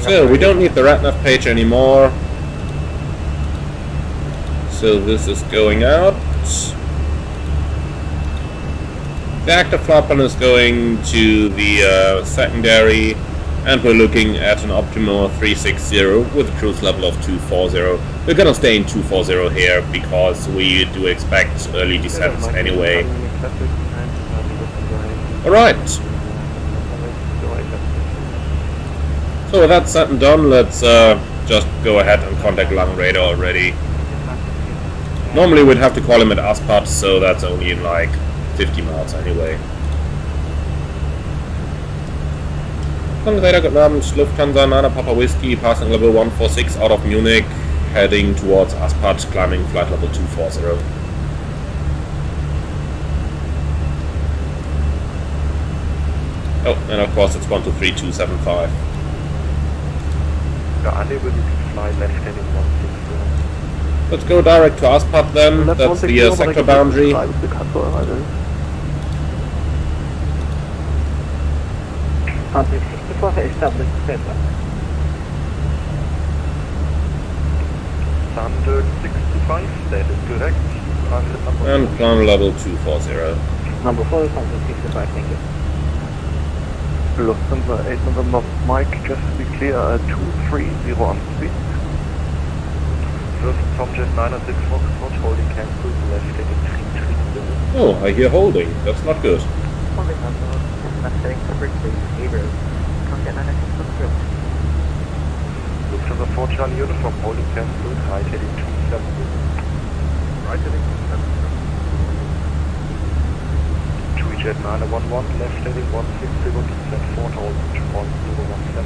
So we don't need the RATNAV page anymore. So this is going out. The active flight plan is going to the secondary, and we're looking at an Optimal 360 with a cruise level of 240. We're gonna stay in 240 here because we do expect early descents anyway. Alright. So with that said and done, let's just go ahead and contact Lang Radar already. Normally we'd have to call him at Aspat, so that's only in like 50 miles anyway. Lang Radar, good Abend, Lufthansa 9 Papa Whiskey, passing level 146 out of Munich, heading towards Aspat, climbing flight level 240. Oh, and of course it's 123.275. Unable to fly left heading 160. Let's go direct to Aspat then, that's the sector boundary. Standard 65, that is correct. And climb level 240. Number 4 is 165, thank you. Lufthansa 8 November Mike, just to be clear, 230 on speed. First Tomjet 906 Foxtrot, holding cancelled, left heading 330. Oh, I hear holding. That's not good. Lufthansa 4 Charlie uniform, holding cancelled, right heading 270. Right heading 270. Jet 911, left heading 160, descent 4017.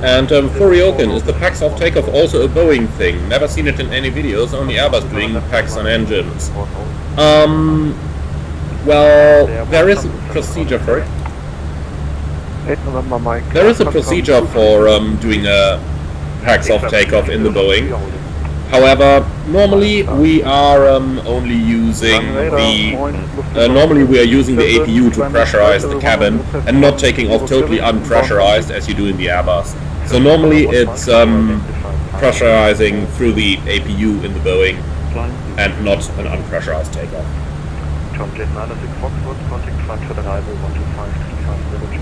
And for Yoke, is the packs off takeoff also a Boeing thing? Never seen it in any videos, only Airbus doing packs on engines. Well, there is a procedure for it. There is a procedure for doing a packs off takeoff in the Boeing. However, normally we are only using the APU to pressurize the cabin and not taking off totally unpressurized as you do in the Airbus. So normally it's pressurizing through the APU in the Boeing and not an unpressurized takeoff. Tomjet 906 Foxtrot, contact Frankfurt arrival 1253502.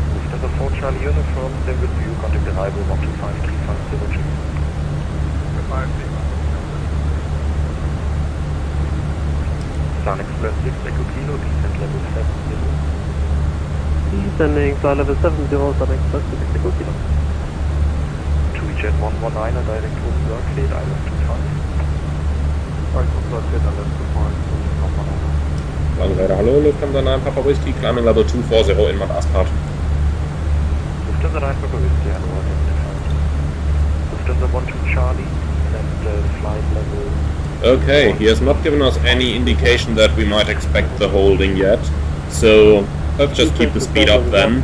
Lufthansa 4 Charlie uniform, then with you, contact arrival 1253502. Sun Express 6 Echo Kilo, descent level 70. Descending flight level 70, Sun Express 6 Echo Kilo. 2Jet 119, direct to Berkeley, Island 25. Lang Radar, hallo, Lufthansa 9 Papa Whiskey, climbing level 240 in Mount Aspat. Lufthansa 9 Papa Whiskey, hello, identified. Lufthansa 12 Charlie, and flight level... Okay, he has not given us any indication that we might expect the holding yet, so let's just keep the speed up then.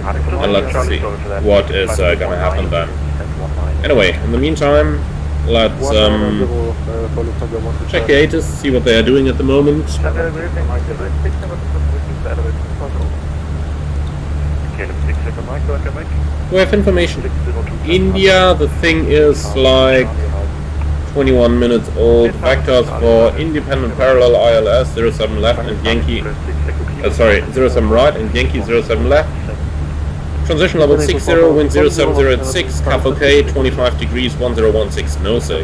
And let's see what is gonna happen then. Anyway, in the meantime, let's check the ATIS, see what they are doing at the moment. We have information. India, the thing is like 21 minutes old. Vectors for independent parallel ILS 07 left and Yankee. 07 right and Yankee 07 left. Transition level 60, wind 0706, CAF OK, 25 degrees, 1016, no say.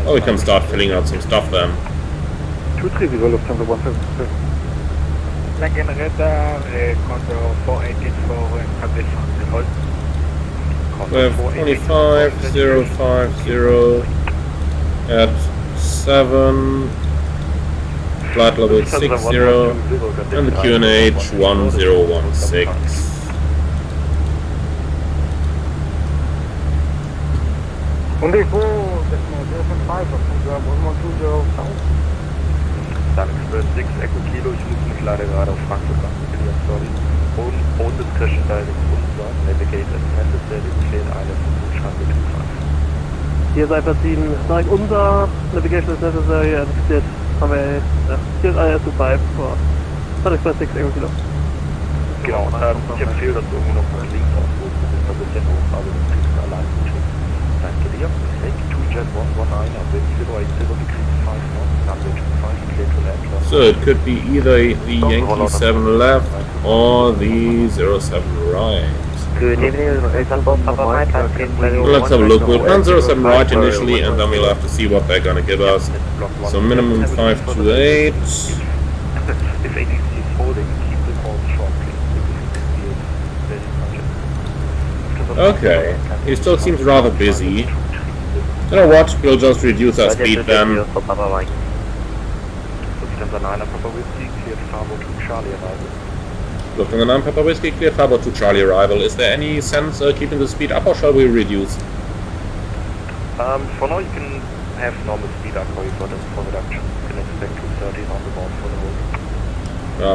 Oh, we can start filling out some stuff then. 230 Lufthansa 177. Langen radar, control 4884 and transition hold. We have 25050 at 7, flight level 60, and the QNH 1016. Dann Express 6 Echo Kilo, ich muss mich leider gerade auf Frankfurt konzentrieren, sorry. Own discussion direct unser, navigate as necessary, clear island, Schande 25. Hier ist Alpha 7, direct unser, navigation is necessary and cleared runway, cleared IS-25 for Express 6 Echo Kilo. Genau, ich empfehle, dass du irgendwo noch nach links ausrufst, das ist ein bisschen hoch, aber du kriegst du allein nicht hin. Danke dir. Take 2 Jet 119, wind 080 degrees 5 knots, runway 25, clear to land. So it could be either the Yankee 7 left or the 07 right. Good evening, Let's have a look. We'll plan 07 right initially, and then we'll have to see what they're gonna give us. So minimum 528. If ATC is holding, keep the call short, please. Okay, he still seems rather busy. You know what? We'll just reduce our speed then. Lufthansa 9 Papa Whiskey, cleared Farbo to Charlie arrival. Lufthansa 9 Papa Whiskey, clear Farbo to Charlie arrival. Is there any sense keeping the speed up, or shall we reduce? For now you can have normal speed up for reduction. You can expect 230 on the board for the hold.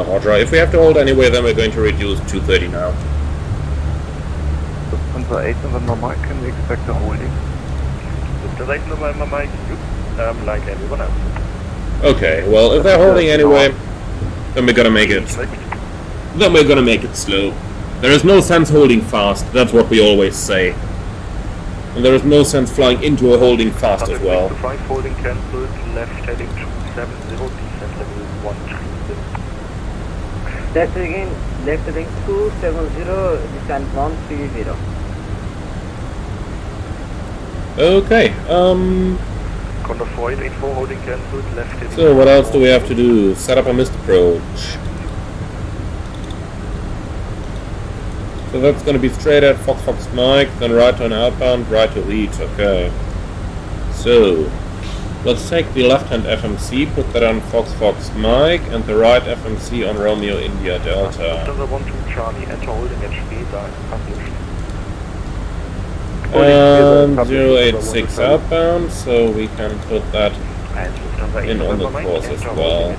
Roger. If we have to hold anyway, then we're going to reduce 230 now. Lufthansa 8 November Mike, can we expect a holding? Lufthansa 8 November Mike, like everyone else. Okay, well, if they're holding anyway, then we're gonna make it. Then we're gonna make it slow. There is no sense holding fast, that's what we always say. And there is no sense flying into a holding fast as well. Flight holding cancelled, left heading 270, descent level 130. Left again, left heading 270, descent 130. Okay, Condor 4884 holding cancelled, left heading. so what else do we have to do? Set up a missed approach. So that's going to be straight at Fox Mike, then right to an outbound, right to lead. Okay. So let's take the left-hand FMC, put that on Fox Mike, and the right FMC on Romeo India Delta. Lufthansa 12 Charlie, enter holding at Spesa, published. And 086 outbound, so we can put that in on the course as well.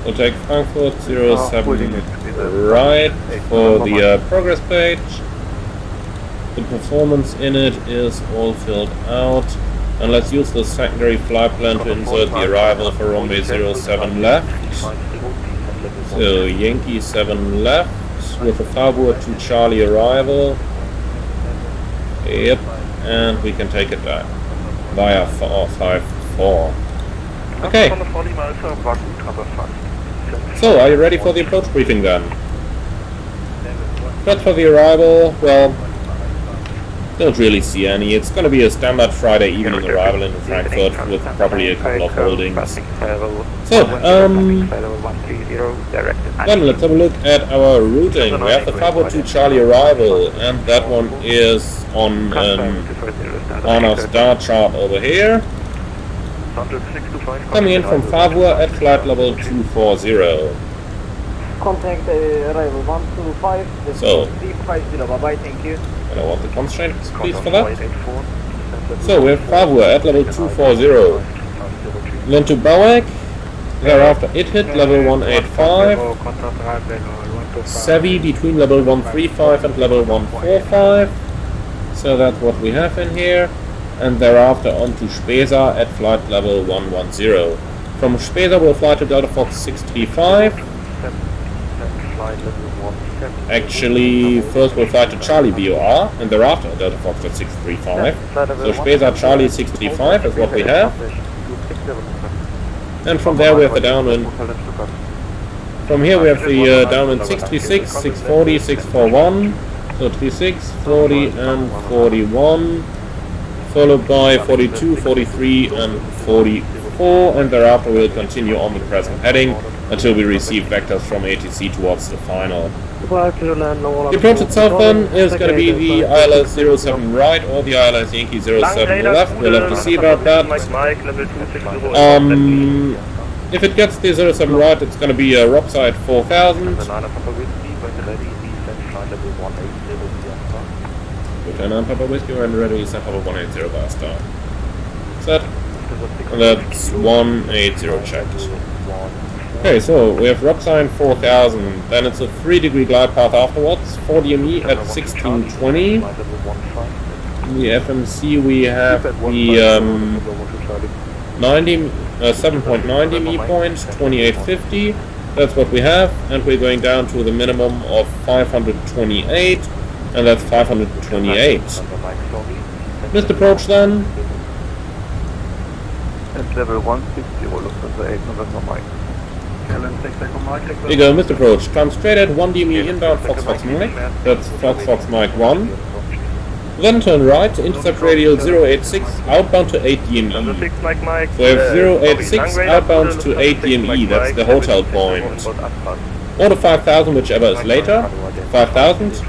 We'll take Frankfurt 07 right for the progress page. The performance in it is all filled out. And let's use the secondary flight plan to insert the arrival for runway 07 left. So Yankee 7 left with a Farbour to Charlie arrival. Yep, and we can take it back via 454. Okay. So, are you ready for the approach briefing then? But for the arrival, well, don't really see any. It's going to be a standard Friday evening arrival in Frankfurt with probably a couple of holdings. So, then let's have a look at our routing. We have the Farbour to Charlie arrival, and that one is on our star chart over here. Coming in from Farbour at flight level 240. Contact arrival 125. So, 350. Bye bye, thank you. and I want the constraints, please, for that. So we have Farbour at level 240. Then to Boeing. Thereafter it hit level 185. Savvy between level 135 and level 145. So that's what we have in here. And thereafter on to Spesa at flight level 110. From Spesa we'll fly to Delta Fox 635. Actually, first we'll fly to Charlie VOR, and thereafter Delta Fox at 635. So Spesa Charlie 635 is what we have. And from there we have the downwind. From here we have the downwind 636, 640, 641. So 36, 40 and 41. Followed by 42, 43 and 44, and thereafter we'll continue on the present heading until we receive vectors from ATC towards the final. The approach itself then is going to be the ILS 07 right or the ILS Yankee 07 left. We'll have to see about that. If it gets the 07 right, it's going to be a ROPSI at 4000. Hotel 9 Papa Whiskey, we're ready, set Papa 180 by start. Set. And that's 180 checked. Okay, so we have rock sign 4000, then it's a 3-degree glide path afterwards, 4 DME at 1620. In the FMC we have the 7.9 DME point, 2850. That's what we have, and we're going down to the minimum of 528, and that's 528. Missed approach then. At level 160, Lufthansa 8 November Mike. Here you go, missed approach. Climb straight at 1 DME inbound Fox Mike. That's Fox Mike 1. Then turn right, intercept radial 086, outbound to 8 DME. So we have 086 outbound to 8 DME, that's the hotel point. Or the 5000, whichever is later, 5000.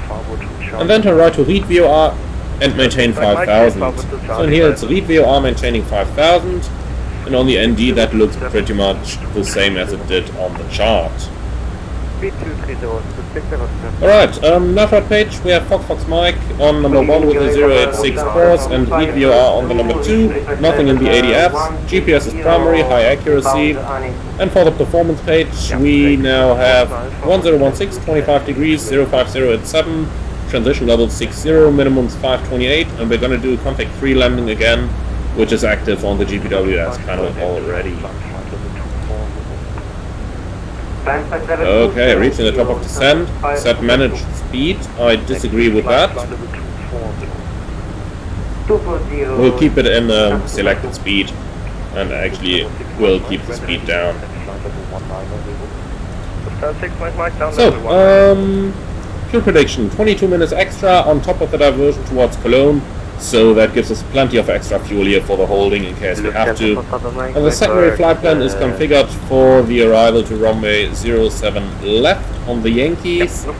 And then turn right to read VOR and maintain 5000. So in here it's read VOR maintaining 5000. And on the ND that looks pretty much the same as it did on the chart. Alright, left right page we have Fox Mike on number 1 with the 086 course and read VOR on the number 2, nothing in the ADFs, GPS is primary, high accuracy, and for the performance page we now have 1016, 25 degrees, 050 at 7, transition level 60, minimums 528, and we're gonna do a config 3 landing again, which is active on the GPWS panel already. Okay, reaching the top of descent, set managed speed, I disagree with that. We'll keep it in selected speed, and actually we'll keep the speed down. So, fuel prediction, 22 minutes extra on top of the diversion towards Cologne. So that gives us plenty of extra fuel here for the holding in case we have to. And the secondary flight plan is configured for the arrival to runway 07 left on the Yankees. Let's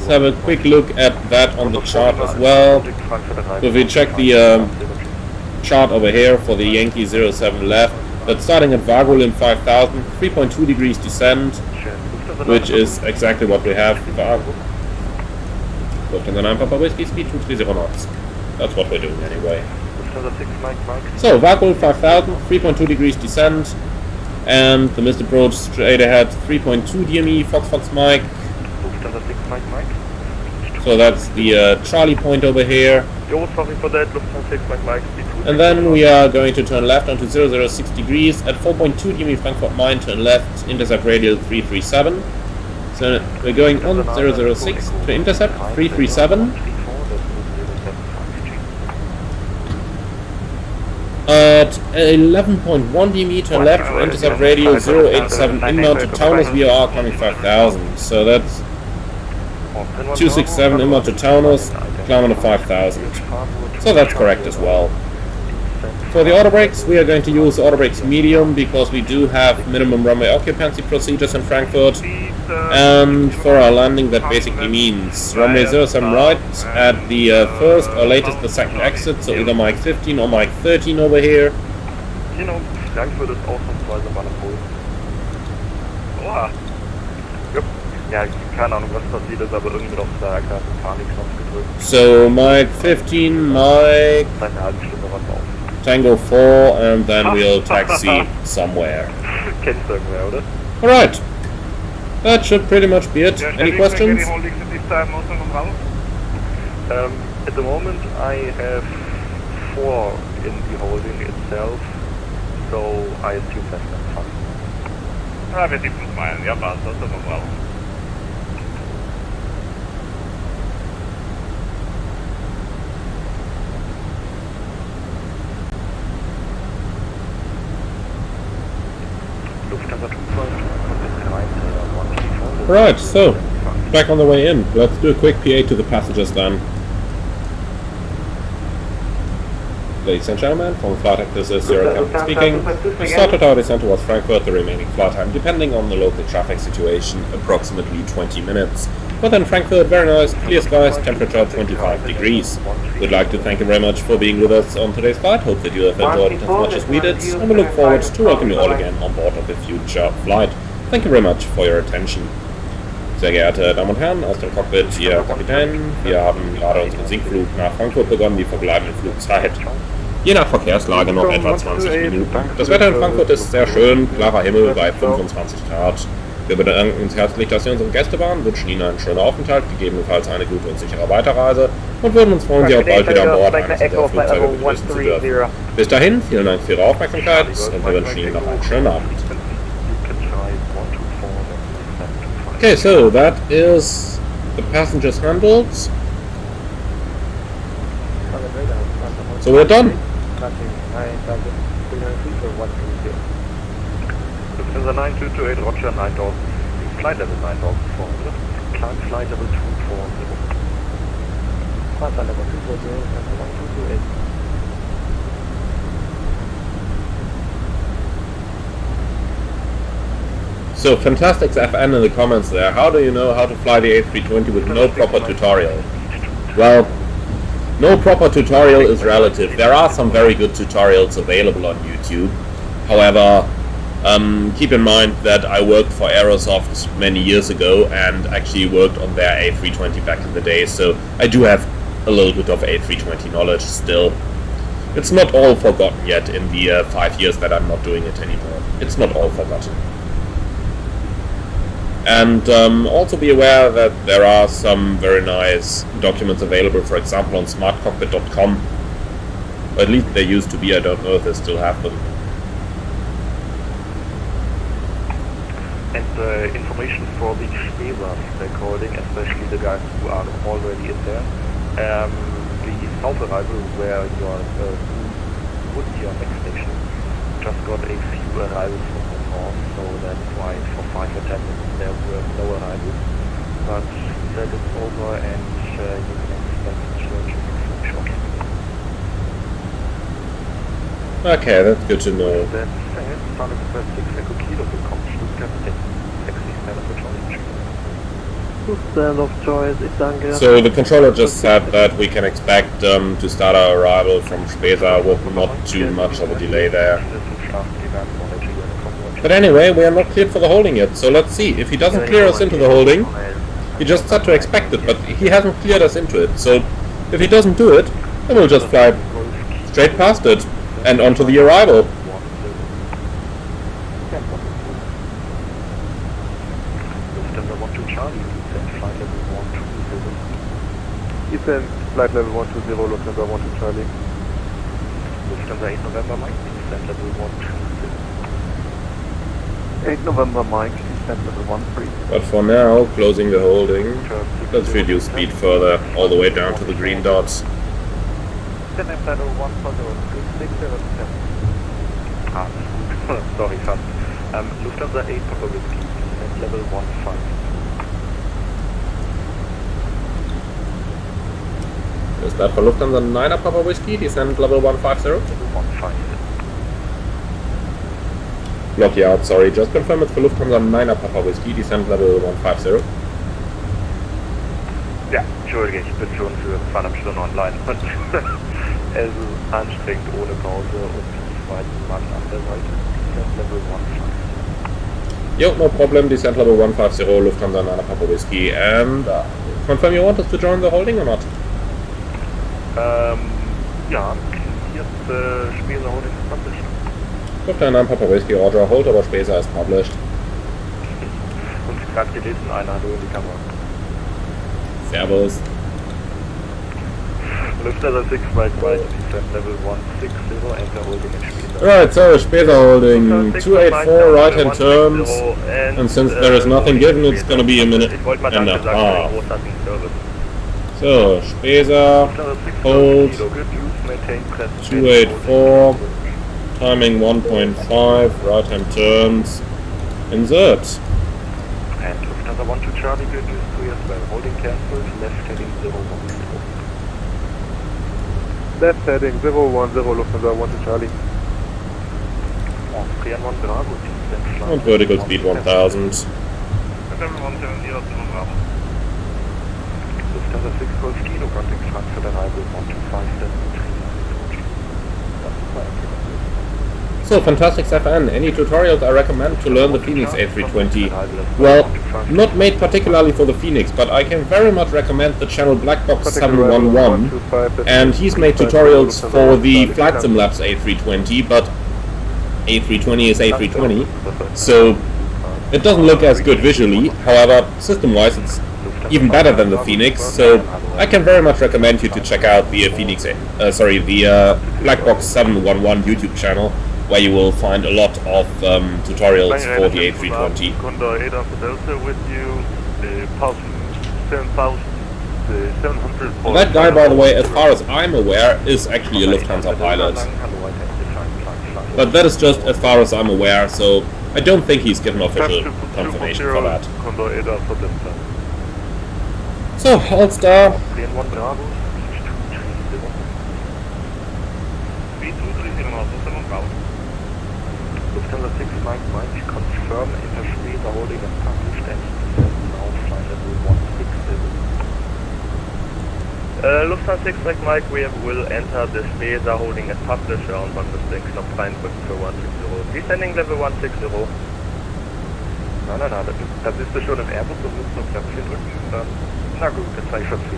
have a quick look at that on the chart as well. So if we check the chart over here for the Yankee 07 left, that's starting at Vargul in 5000, 3.2 degrees descent, which is exactly what we have. Lufthansa 9 Papa Whiskey, speed 230 knots. That's what we're doing anyway. So, Vargul 5000, 3.2 degrees descent, and the missed approach straight ahead, 3.2 DME, Fox Mike. So that's the Charlie point over here. And then we are going to turn left onto 006 degrees at 4.2 DME Frankfurt Main, turn left, intercept radial 337. So we're going on 006 to intercept 337. At 11.1 DME turn left to intercept radial 087 inbound to Taunus VOR coming 5000. So that's 267 inbound to Taunus, climbing to 5000. So that's correct as well. For the auto brakes, we are going to use auto brakes medium because we do have minimum runway occupancy procedures in Frankfurt. And for our landing, that basically means runway 07 right at the first or latest the second exit, so either Mike 15 or Mike 13 over here. You know, Frankfurt ist ausnahmsweise mal nach Polen. Oha! Ja, keine Ahnung, was passiert ist, aber irgendwie noch da gerade einen Panikknopf gedrückt. So Mike 15, Mike Tango 4, and then we'll taxi somewhere. Kennst du irgendwer, oder? Alright. That should pretty much be it. Any questions? At the moment I have 4 in the holding itself, so I assume that's fine. Ja, wir sieht uns mal. Ja, passt, das ist aber bravo. Right, so, back on the way in. Let's do a quick PA to the passengers then. Ladies and gentlemen, from flight deck, this is Zero Captain speaking. We started our descent towards Frankfurt, the remaining flight time, depending on the local traffic situation, approximately 20 minutes. But in Frankfurt, very nice, clear skies, temperature 25 degrees. We'd like to thank you very much for being with us on today's flight. Hope that you have enjoyed it as much as we did, and we look forward to welcome you all again on board of a future flight. Thank you very much for your attention. Sehr geehrte Damen und Herren, aus dem Cockpit, Ihr Kapitän. Wir haben gerade unseren Sinkflug nach Frankfurt begonnen, die verbleibende Flugzeit Je nach Verkehrslage noch etwa 20 Minuten. Das Wetter in Frankfurt ist sehr schön, klarer Himmel bei 25 Grad. Wir bedanken uns herzlich, dass Sie unsere Gäste waren, wünschen Ihnen einen schönen Aufenthalt, gegebenenfalls eine gute und sichere Weiterreise und würden uns freuen, Sie auch bald wieder an Bord eines unserer Flugzeuge begrüßen zu dürfen. Bis dahin, vielen Dank für Ihre Aufmerksamkeit und wir wünschen Ihnen noch einen schönen Abend. Okay, so that is the passengers handled. So we're done. Lufthansa 9228, Roger 9000, flight level 9400, climb flight level 240. Flight level 240, 1228. So, Fantastics FN in the comments there. How do you know how to fly the A320 with no proper tutorial? Well, no proper tutorial is relative. There are some very good tutorials available on YouTube. However, keep in mind that I worked for Aerosoft many years ago and actually worked on their A320 back in the day, so I do have a little bit of A320 knowledge still. It's not all forgotten yet in the 5 years that I'm not doing it anymore. It's not all forgotten. And also be aware that there are some very nice documents available, for example on smartcockpit.com. Or at least they used to be, I don't know if they still have them. And the information for the Spesas recording, especially the guys who are already in there. The south arrival where would be your next station just got a few arrivals from the north, so that's why for 5 or 10 minutes there were no arrivals. But that is over and you can expect shortly. Okay, that's good to know. That's it. Sun Express 6 Echo Kilo bekommt Stuttgart 6. Taxi stand of choice. Stand of choice, ich danke. So the controller just said that we can expect to start our arrival from Spesa with not too much of a delay there. But anyway, we are not cleared for the holding yet, so let's see. If he doesn't clear us into the holding, he just had to expect it, but he hasn't cleared us into it. So if he doesn't do it, then we'll just fly straight past it and onto the arrival. Descend flight level 120, Lufthansa 12 Charlie. Lufthansa 8 November Mike, descend level 120. 8 November Mike, descend level 13. But for now, closing the holding, let's reduce speed further, all the way down to the green dots. Sorry, fast. Lufthansa 8 Papa Whiskey, descend level 15. Is that for Lufthansa 9 Papa Whiskey, descent level 150? Block yard, sorry, just confirm it's for Lufthansa 9 Papa Whiskey, descent level 150. Ja, entschuldige, ich bin schon für 2,5 Stunden online und es ist anstrengend ohne Pause und die zweiten Mann an der Seite. Descent level 150. Yo, no problem, descent level 150, Lufthansa 9 Papa Whiskey, and confirm you want us to join the holding or not? Ja, jetzt Spesa Holding ist published. Lufthansa 9 Papa Whiskey, Roger, hold, aber Spesa ist published. Und gerade gelesen, einer Hallo in die Kamera. Servus. Lufthansa 6 Mike Right, descent level 160, enter holding in Spesa. Right, so Spesa holding 284 right hand turns, and since there is nothing given, it's gonna be a minute and a half. So, Spesa, hold, 284, timing 1.5, right hand turns, insert. And Lufthansa 12 Charlie, good news to you as well. Holding cancelled, left heading 010. Left heading 010, Lufthansa 12 Charlie. Trian 1 Bravo, Und vertical speed 1000. Lufthansa 6 Golf Kilo, contact Frankfurt arrival 125. So, Fantastic FN, any tutorials I recommend to learn the Fenix A320? Well, not made particularly for the Fenix, but I can very much recommend the channel Blackbox 711, and he's made tutorials for the Flight Sim Labs A320, but A320 is A320, so it doesn't look as good visually. However, system-wise it's even better than the Fenix, so I can very much recommend you to check out the Blackbox 711 YouTube channel, where you will find a lot of tutorials for the A320. And that guy, by the way, as far as I'm aware, is actually a Lufthansa pilot. But that is just as far as I'm aware, so I don't think he's given official confirmation for that. So, All-Star. Lufthansa 6 Mike Mike, confirm interspace holding and published and now flight level 160. Lufthansa 6 Mike Mike, we will enter the space holding and publish around 106, stop Frankfurt für 160. Descending level 160. Nein, das ist schon im Airbus und musst noch Knöpfchen drücken. Na gut, jetzt sei ich schon zu.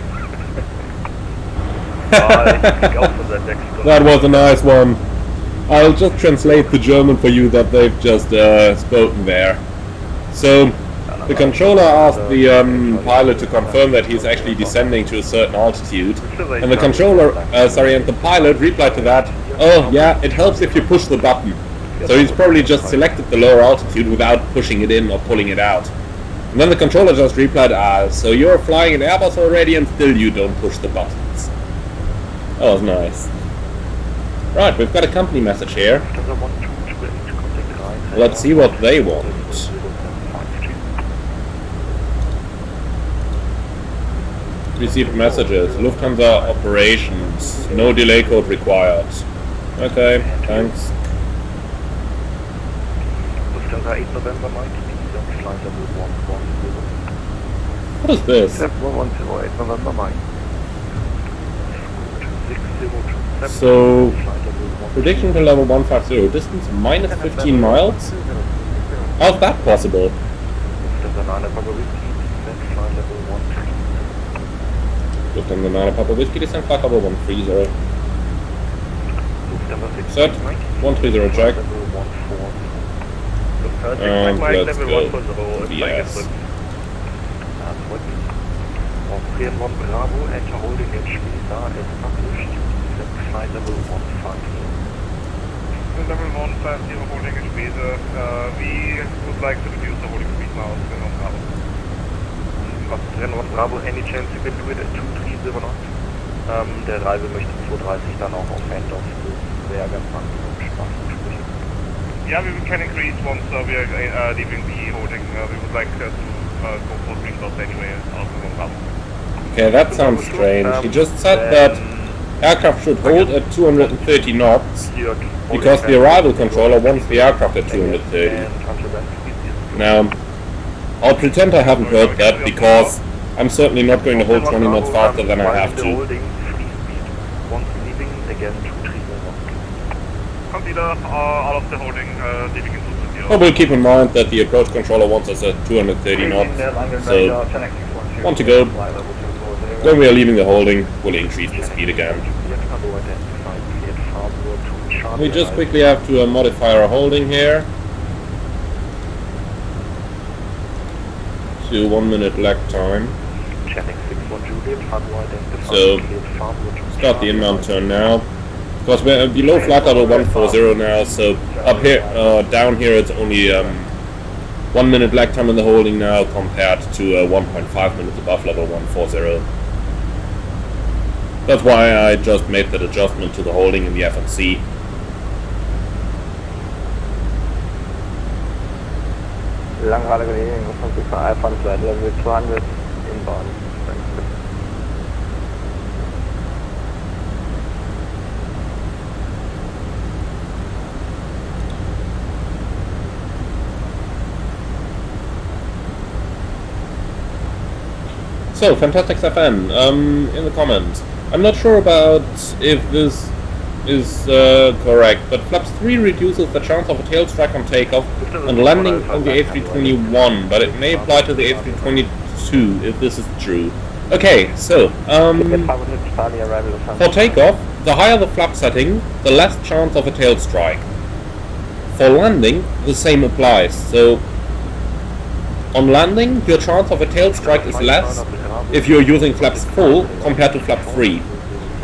That was a nice one. I'll just translate the German for you that they've just spoken there. So, the controller asked the pilot to confirm that he's actually descending to a certain altitude, and the controller, and the pilot replied to that, "Oh yeah, it helps if you push the button." So he's probably just selected the lower altitude without pushing it in or pulling it out. And then the controller just replied, so you're flying an Airbus already and still you don't push the buttons. That was nice. Right, we've got a company message here. Let's see what they want. Received messages. Lufthansa operations. No delay code required. Okay, thanks. Lufthansa 8 November Mike, flight level 110. What is this? 110, 8 November Mike. 602. So, prediction to level 150, distance minus 15 miles? How's that possible? Lufthansa 9 Papa Whiskey, descent flight level 130. Set, 130 check. And let's go. Yes. Austrian 1 Bravo, enter holding in Schweizer as published. Flight level 150. Level 150 holding in Schweizer. We would like to reduce the holding speed now. Austrian 1 Bravo, any chance you can do it at 230 knots? Der Driver möchte 230 dann auch auf Handoff. Das wäre ganz Spaß. Yeah, we can increase once we are leaving the holding. We would like to go for 3 knots anyway. Okay, that sounds strange. He just said that aircraft should hold at 230 knots because the arrival controller wants the aircraft at 230. Now, I'll pretend I haven't heard that because I'm certainly not going to hold 20 knots faster than I have to. Out of the holding, leaving into 0. But we'll keep in mind that the approach controller wants us at 230 knots, so want to go. When we are leaving the holding, we'll increase the speed again. We just quickly have to modify our holding here to 1 minute lag time. So, start the inbound turn now. Because we're below flight level 140 now, so up here, down here it's only 1 minute lag time in the holding now compared to 1.5 minutes above level 140. That's why I just made that adjustment to the holding in the FMC. Langrade Genehmigung von Alpha flight level 200 inbound. So, Fantastic FN, in the comments. I'm not sure about if this is correct, but flaps 3 reduces the chance of a tail strike on takeoff and landing on the A321, but it may apply to the A322 if this is true. Okay, so, for takeoff, the higher the flap setting, the less chance of a tail strike. For landing, the same applies, so on landing, your chance of a tail strike is less if you're using flaps full compared to flap 3.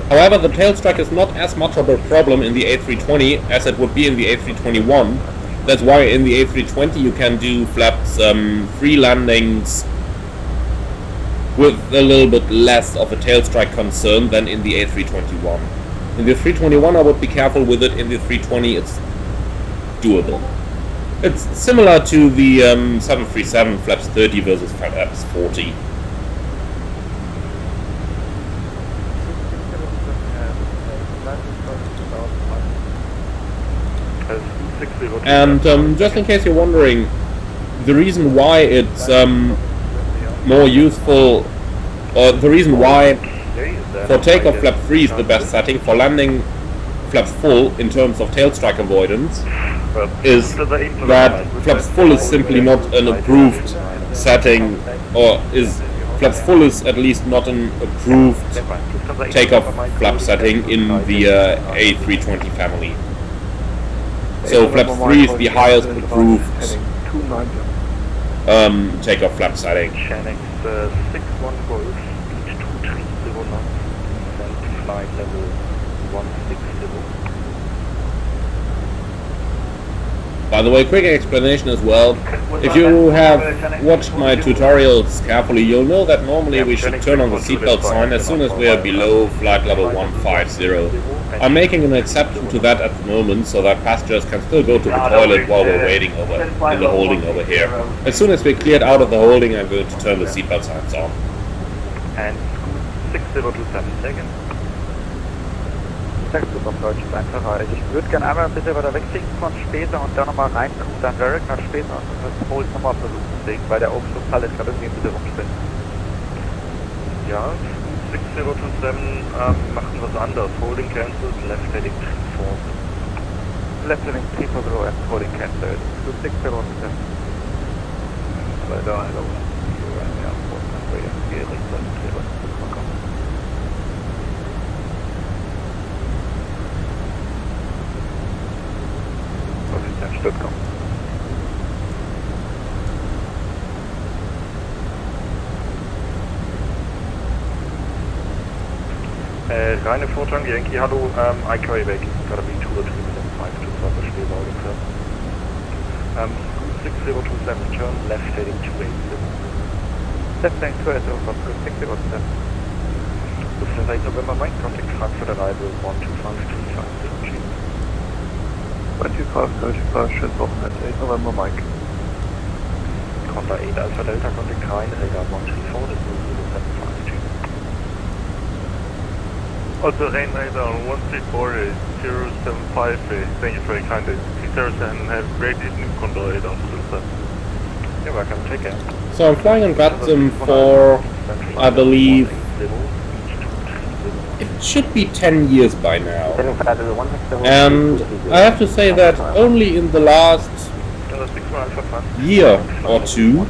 However, the tail strike is not as much of a problem in the A320 as it would be in the A321. That's why in the A320 you can do flaps 3 landings with a little bit less of a tail strike concern than in the A321. In the 321 I would be careful with it, in the 320 it's doable. It's similar to the 737 flaps 30 versus flaps 40. And just in case you're wondering, the reason why it's more useful, or the reason why for takeoff flap 3 is the best setting, for landing flaps full in terms of tail strike avoidance, is that flaps full is simply not an approved setting, or is flaps full is at least not an approved takeoff flap setting in the A320 family. So flaps 3 is the highest approved takeoff flap setting. Shanix 61 Golf, speed 230 knots, and flight level 160. By the way, quick explanation as well. If you have watched my tutorials carefully, you'll know that normally we should turn on the seatbelt sign as soon as we are below flight level 150. I'm making an exception to that at the moment, so that passengers can still go to the toilet while we're waiting over in the holding over here. As soon as we're cleared out of the holding, I'm going to turn the seatbelt signs on. And 6027 seconds. Sagst du auf Deutsch, ist einfacher. Ich würde gerne einmal ein bisschen weiter wegziehen von später und dann nochmal rein, dann direkt nach später und das Hold nochmal versuchen zu legen, weil der Aufschluss ist gerade irgendwie ein bisschen rumspinnt. Ja, 6027 machen wir es anders. Holding cancelled, left heading 34. Left heading 34 and holding cancelled. So 6027. Weiter, hello. Ja, hier Richtung Träger. Stuttgart. Reine Fortran, Yankee, hello, I carry back, gotta be 2 or 3 minutes, 5 to 12 speed loading, sir. 6027, turn left heading 280. Left heading 280, what's good, 6027. Lufthansa November, Mike, contact Frankfurt arrival 12535. 2535, schönes Wochenende, 8 November, Mike. Contact 8 Alpha Delta, contact 9, radar 134, this will be the 752. Also, rain radar 134 is 075, thank you for your kind details and have great evening, control radar. You're welcome, take care. So I'm flying on VATSIM for, I believe, it should be 10 years by now. And I have to say that only in the last year or two,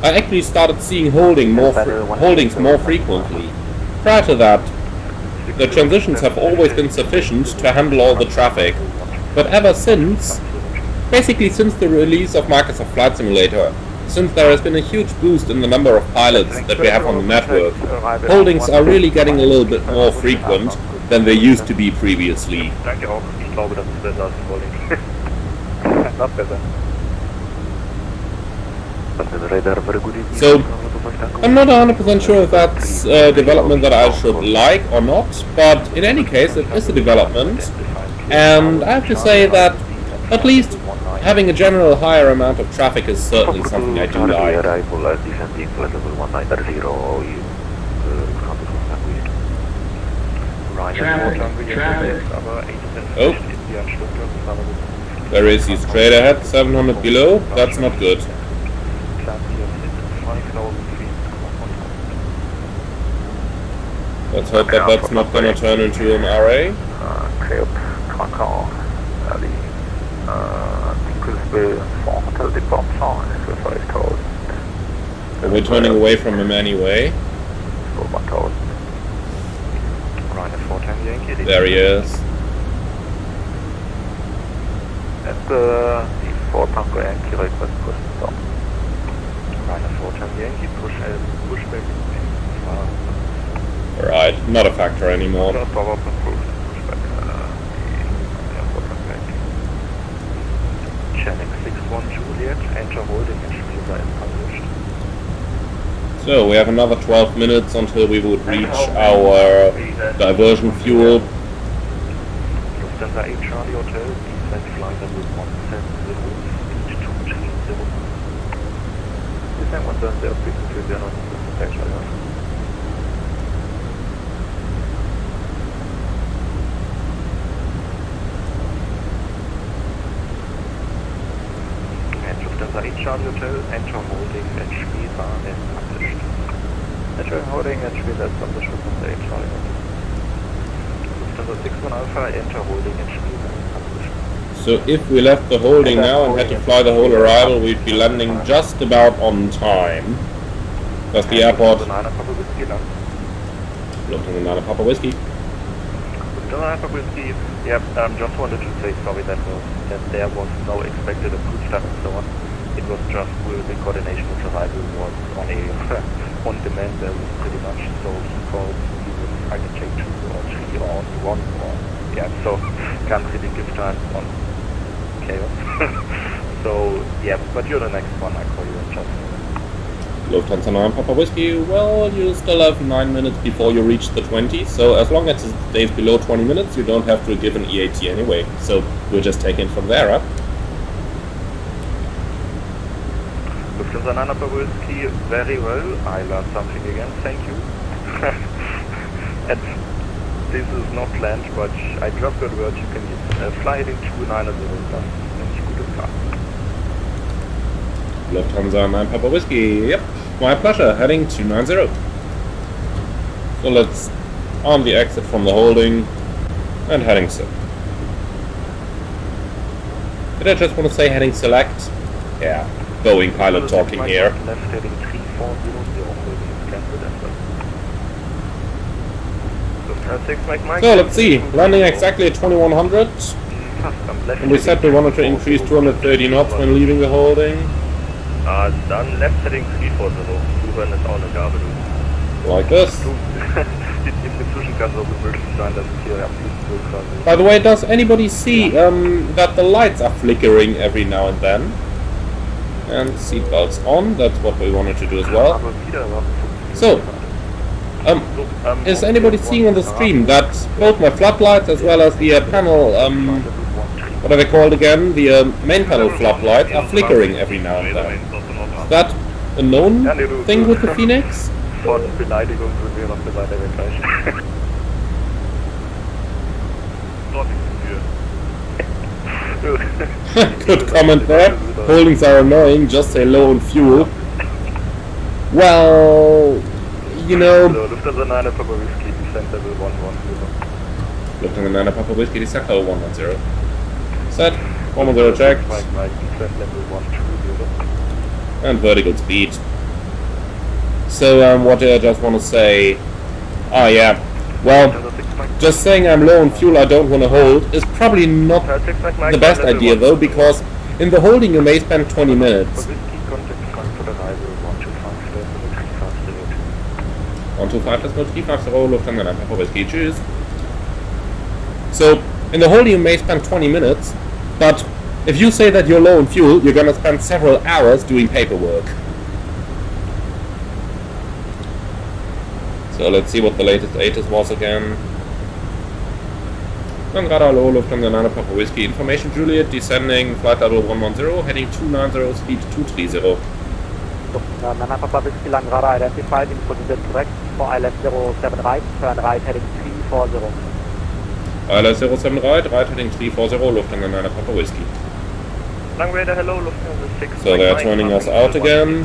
I actually started seeing holdings more frequently. Prior to that, the transitions have always been sufficient to handle all the traffic. But ever since, basically since the release of Microsoft Flight Simulator, since there has been a huge boost in the number of pilots that we have on the network, holdings are really getting a little bit more frequent than they used to be previously. Danke auch, ich glaube, das ist besser als Holding. Noch besser. So, I'm not 100% sure if that's a development that I should like or not, but in any case it is a development, and I have to say that at least having a general higher amount of traffic is certainly something I do like. Oh, there is, he's straight ahead, 700 below, that's not good. Let's hope that that's not gonna turn into an RA. Cape, Krakau, early, Tinkersville, Hotel departure, so 5000. We're turning away from him anyway. So 1000. Ryanair 410 Yankee. There he is. And the 4 Tango Yankee request push stop. Ryanair 410 Yankee, push back. Alright, not a factor anymore. Power approved, push back. Channel 61 Juliet, enter holding and Spielberg is published. So we have another 12 minutes until we would reach our diversion fuel. Lufthansa 8 Charlie Hotel, descent flight level 170, speed 230. Descent 170, speed 230, Lufthansa 8 Charlie Hotel. Lufthansa 8 Charlie Hotel, enter holding and Spielbahn is published. Enter holding and Spielbahn is published with Lufthansa 8 Charlie Hotel. Lufthansa 61 Alpha, enter holding and Spielbahn is published. So if we left the holding now and had to fly the whole arrival, we'd be landing just about on time. That's the airport. Lufthansa 9 Papa Whiskey now. Lufthansa 9 Papa Whiskey. Lufthansa 9 Papa Whiskey, yeah, just wanted to say sorry that there was no expected approach time and so on. It was just the coordination with arrival was on a on demand level pretty much, so he called I can check 2 or 3 or 1 or yeah, so can't really give time on chaos. So yeah, but you're the next one, I call you in just a minute. Lufthansa 9 Papa Whiskey, well, you still have 9 minutes before you reach the 20, so as long as it stays below 20 minutes, you don't have to give an EAT anyway, so we'll just take it from there, huh? Lufthansa 9 Papa Whiskey, very well, I learned something again, thank you. And this is not planned, but I dropped got word you can fly heading 290 and you could fly. Lufthansa 9 Papa Whiskey, yep, my pleasure, heading 290. So let's arm the exit from the holding and heading so. Did I just want to say heading select? Yeah, Boeing pilot talking here. Left heading 3400, So let's see, landing exactly at 2100. And we said we wanted to increase 230 knots when leaving the holding. Dann left heading 340, Uhren ist auch eine Gabe, du. Like this. Inzwischen kann es auch möglich sein, dass es hier am By the way, does anybody see that the lights are flickering every now and then? And seatbelts on, that's what we wanted to do as well. So, is anybody seeing on the screen that both my floodlights as well as the panel, what are they called again? The main panel floodlights are flickering every now and then. Is that a known thing with the Phoenix? Von Beleidigung würden wir noch eine Weile wegreichen. Good comment there. Holdings are annoying, just say low on fuel. Well, you know... Lufthansa 9 Papa Whiskey, descent level 110. Lufthansa 9 Papa Whiskey, descent level 110. Set, 110 checked. Descent level 120. And vertical speed. So, what did I just want to say? Ah, yeah. Well, just saying I'm low on fuel I don't want to hold is probably not the best idea though, because in the holding you may spend 20 minutes. 125, let's go 350, Lufthansa 9 Papa Whiskey, choose. So, in the holding you may spend 20 minutes, but if you say that you're low on fuel, you're gonna spend several hours doing paperwork. So let's see what the latest ATIS was again. Nangrada low, Lufthansa 9 Papa Whiskey, information Juliet, descending, flight level 110, heading 290, speed 230. Lufthansa 9 Papa Whiskey, Langrada identified, in position correct, for ILS 07 right, turn right heading 340. ILS 07 right, right heading 340, Lufthansa 9 Papa Whiskey. Langradar, hello, Lufthansa 6. So they're turning us out again.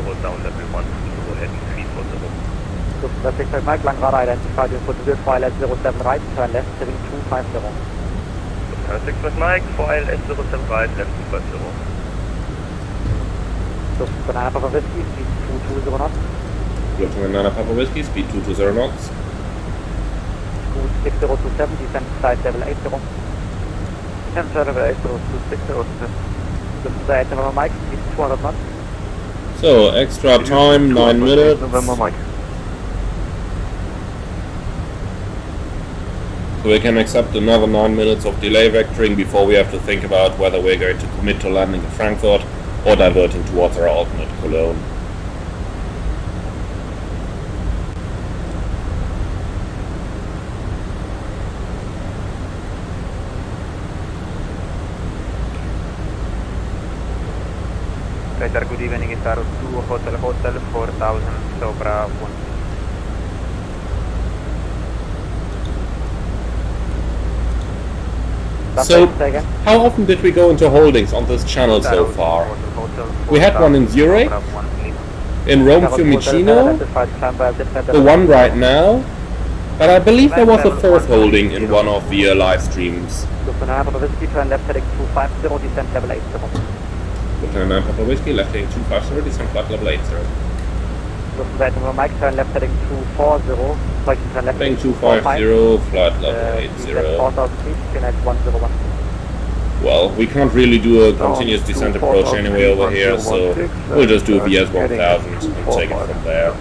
Lufthansa 6 Mike, Langrada identified, in position for ILS 07 right, turn left heading 250. 6 Mike, foil S07 right, left 250. Lufthansa Nana Papa Whiskey, speed 220 knots. Lufthansa Nana Papa Whiskey, speed 220 knots. Scoot 6027, descent flight level 80. Descent flight level 80 to 6027. Lufthansa 8 November Mike, speed 200 knots. So, extra time, 9 minutes. November Mike. So we can accept another 9 minutes of delay vectoring before we have to think about whether we're going to commit to landing in Frankfurt or diverting towards our alternate Cologne. Radar, good evening, it's Arrow 2 Hotel 4000 Sobra 1. So, how often did we go into holdings on this channel so far? We had one in Zurich, in Rome Fiumicino, the one right now, and I believe there was a fourth holding in one of the live streams. Lufthansa Whiskey, turn left heading 250, descent level 80. Lufthansa Papa Whiskey, left heading 250, descent flight level 80. Lufthansa November Mike, turn left heading 240, turn left heading 250, flight level 80. 4000 feet, connect 101. Well, we can't really do a continuous descent approach anyway over here, so we'll just do a VS 1000 and take it from there.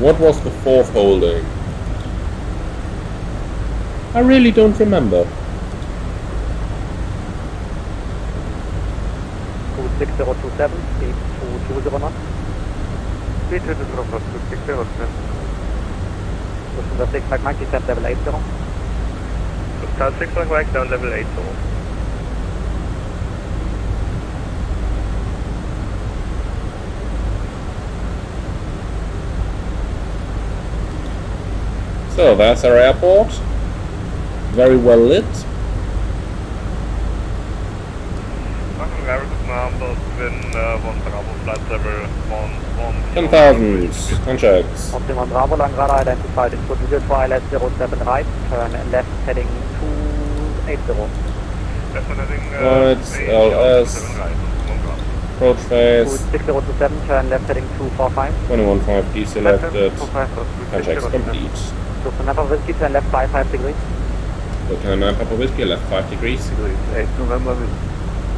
What was the fourth holding? I really don't remember. 6027, speed 220 knots. Speed 220 knots, 6027. Lufthansa 6 Mike, descent level 80. Lufthansa 6 Mike, down level 80. So that's our airport. Very well lit. When 10,000 contracts. Optimum Bravo long radar identified in Portugal for ILS-07 right, turn left heading 280. Right, LS, approach phase, 6027, turn left heading 245. 21.5 deselected, contracts complete. Lufthansa Papa Whiskey, turn left 55 degrees. Lufthansa Papa Whiskey, left 5 degrees. 8 November.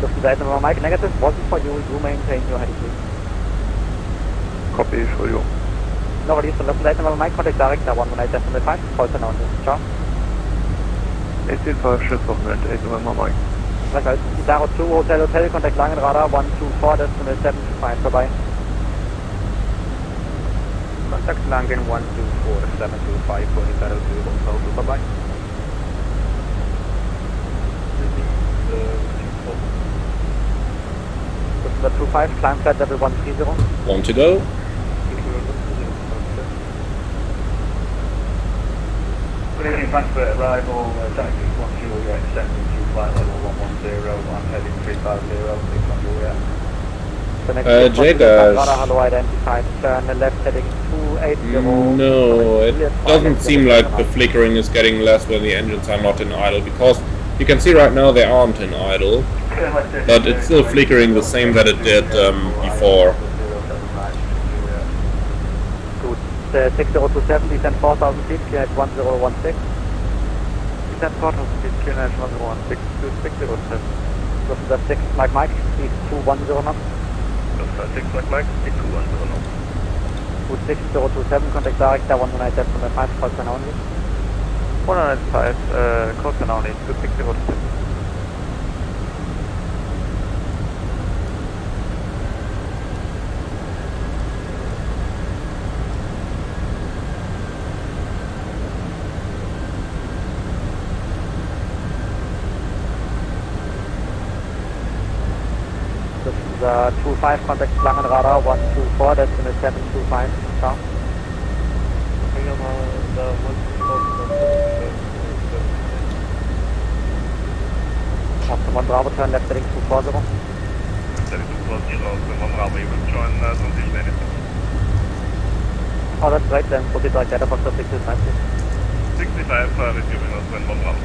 Lufthansa 8 November Mike, negative, wasn't for you, you maintain your heading please. Copy for you. No worries, Lufthansa 8 November Mike, contact direct 118.5, call to known. Ciao. 18.5, shift of 8 November Mike. Likewise, Daro 2, Hotel, contact Langen radar 124, decimal 725, bye-bye. Contact Langen 124, 725, for Daro 2, Hotel, bye-bye. The 25, climb flight level 130. One to go. Good evening, Frankfurt arrival, taxi 1 Juliet, descending to flight level 110, I'm heading 350, 6 on Juliet. J-Dash. Hello, identified, turn left heading 280. No, it doesn't seem like the flickering is getting less when the engines are not in idle, because you can see right now they aren't in idle, but it's still flickering the same that it did before. Good. 6027, descend 4000 feet, QNH 1016. Descend 4000 feet, QNH 1016, 6027. Lufthansa 6 Mike, speed 210 knots. Lufthansa 6 Mike, speed 210 knots. Good 6027, contact direct 118.5, call turn only. 195, call turn only, 26027. The 25 contact Langen radar 124, decimal 725. Ciao. Optimum Bravo, turn left heading 240. Heading 240, Optimum Bravo, you will join transition anything. Oh, that's right then. Proceed like that, Foxtrot 65. 65, resuming us when one round.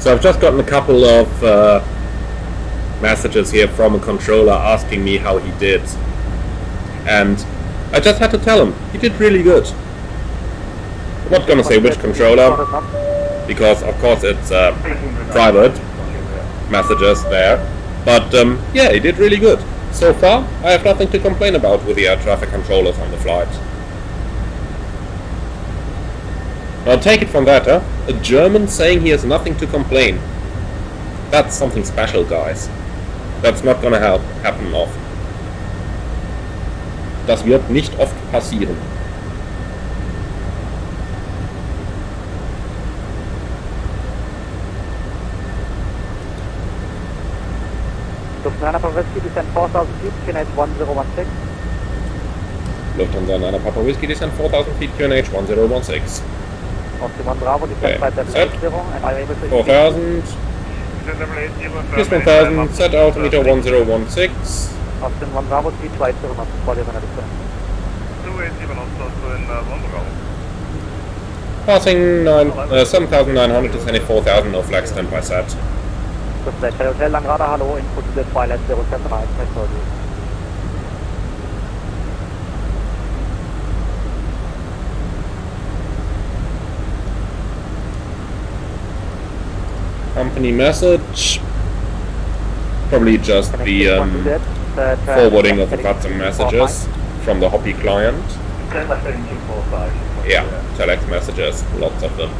So I've just gotten a couple of messages here from a controller asking me how he did. And I just had to tell him, he did really good. I'm not gonna say which controller, because of course it's private messages there. But yeah, he did really good. So far, I have nothing to complain about with the air traffic controllers on the flight. Now take it from that, a German saying he has nothing to complain. That's something special, guys. That's not gonna happen often. Das wird nicht oft passieren. Lufthansa Papa Whiskey, descend 4,000 feet, QNH 1016. Lufthansa 9 Papa Whiskey, descend 4,000 feet, QNH 1016. Austin 1 Bravo, descend 5780, and I'm able to... 4,000. Here's 1,000, set altimeter 1016. Austin 1 Bravo, speed 20 knots, before you're going to descend. 287 knots, also in 1 Bravo. Passing 7,900, descending 4,000, no flag, standby set. Hotel Langrada, hallo, input to the Twilight 079, I told you. Company message, probably just the forwarding of the VATSIM messages from the Hoppy client. Yeah, telex messages, lots of them.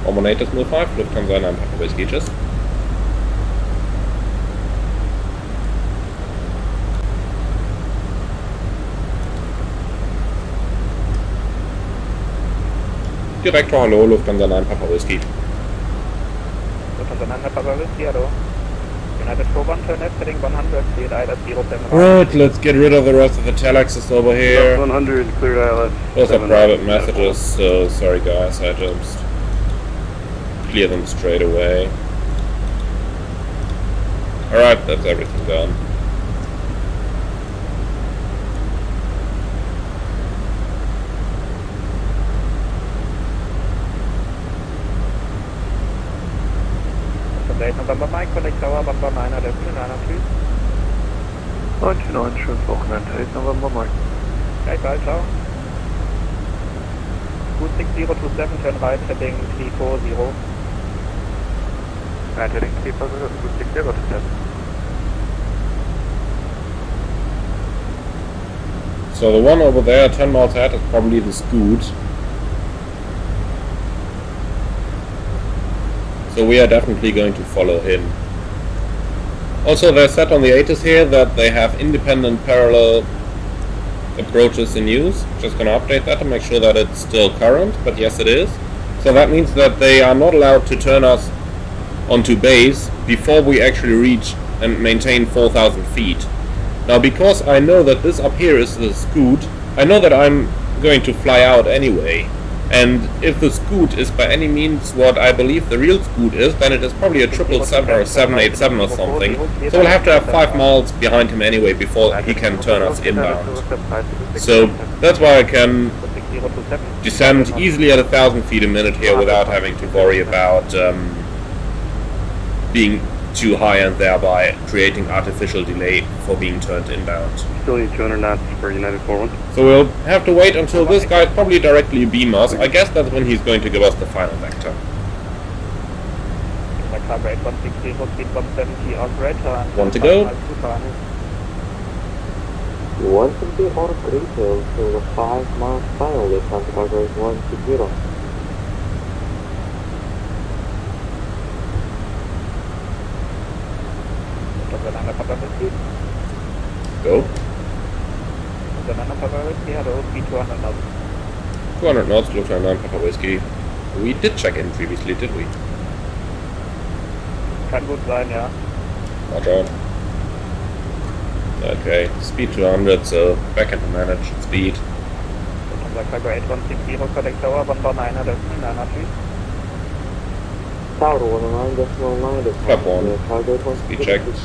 Omonators 05, Lufthansa 9 Papa Whiskey, just. Direktor, hallo, Lufthansa 9 Papa Whiskey. Lufthansa 9 Papa Whiskey, hello. United 41 turn left, heading 100, speed ILS 079. Right, let's get rid of the rest of the telexes over here. 100, cleared ILS. Those are private messages, so sorry guys, I just clear them straight away. Alright, that's everything done. November Mike, Connect Tower, Bumper 9, left, 9 please. 99, schönes Wochenende, 8 November Mike. Gleichfalls, ciao. 26027, turn right, heading 340. Right, heading 340, So the one over there, 10 miles ahead, is probably the Scoot. So we are definitely going to follow him. Also, they're set on the ATIS here that they have independent parallel approaches in use. Just gonna update that to make sure that it's still current, but yes it is. So that means that they are not allowed to turn us onto base before we actually reach and maintain 4,000 feet. Now because I know that this up here is the Scoot, I know that I'm going to fly out anyway. And if the Scoot is by any means what I believe the real Scoot is, then it is probably a 777 or 787 or something. So we'll have to have 5 miles behind him anyway before he can turn us inbound. So that's why I can descend easily at 1,000 feet a minute here without having to worry about being too high and thereby creating artificial delay for being turned inbound. Still need 200 knots for United 41. So we'll have to wait until this guy probably directly beam us. I guess that's when he's going to give us the final vector. One to go. 170 out of retail to the 5 miles final, Lufthansa Cargo 160. Go. 200 knots, Lufthansa 9 Papa Whiskey. We did check in previously, did we? Kann gut sein, ja. Watch out. Okay, speed 200, so back into managed speed. Cargo 8160, collect tower 119, please. Tower 109.9, Flap 1, cargo 20. speed checked.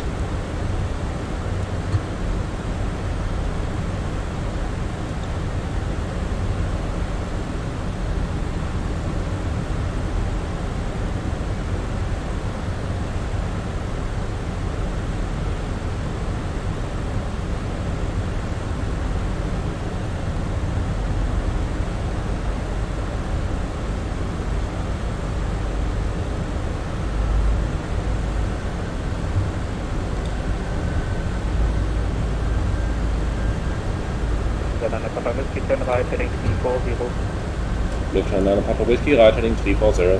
Lufthansa Papa Whiskey, right heading 340.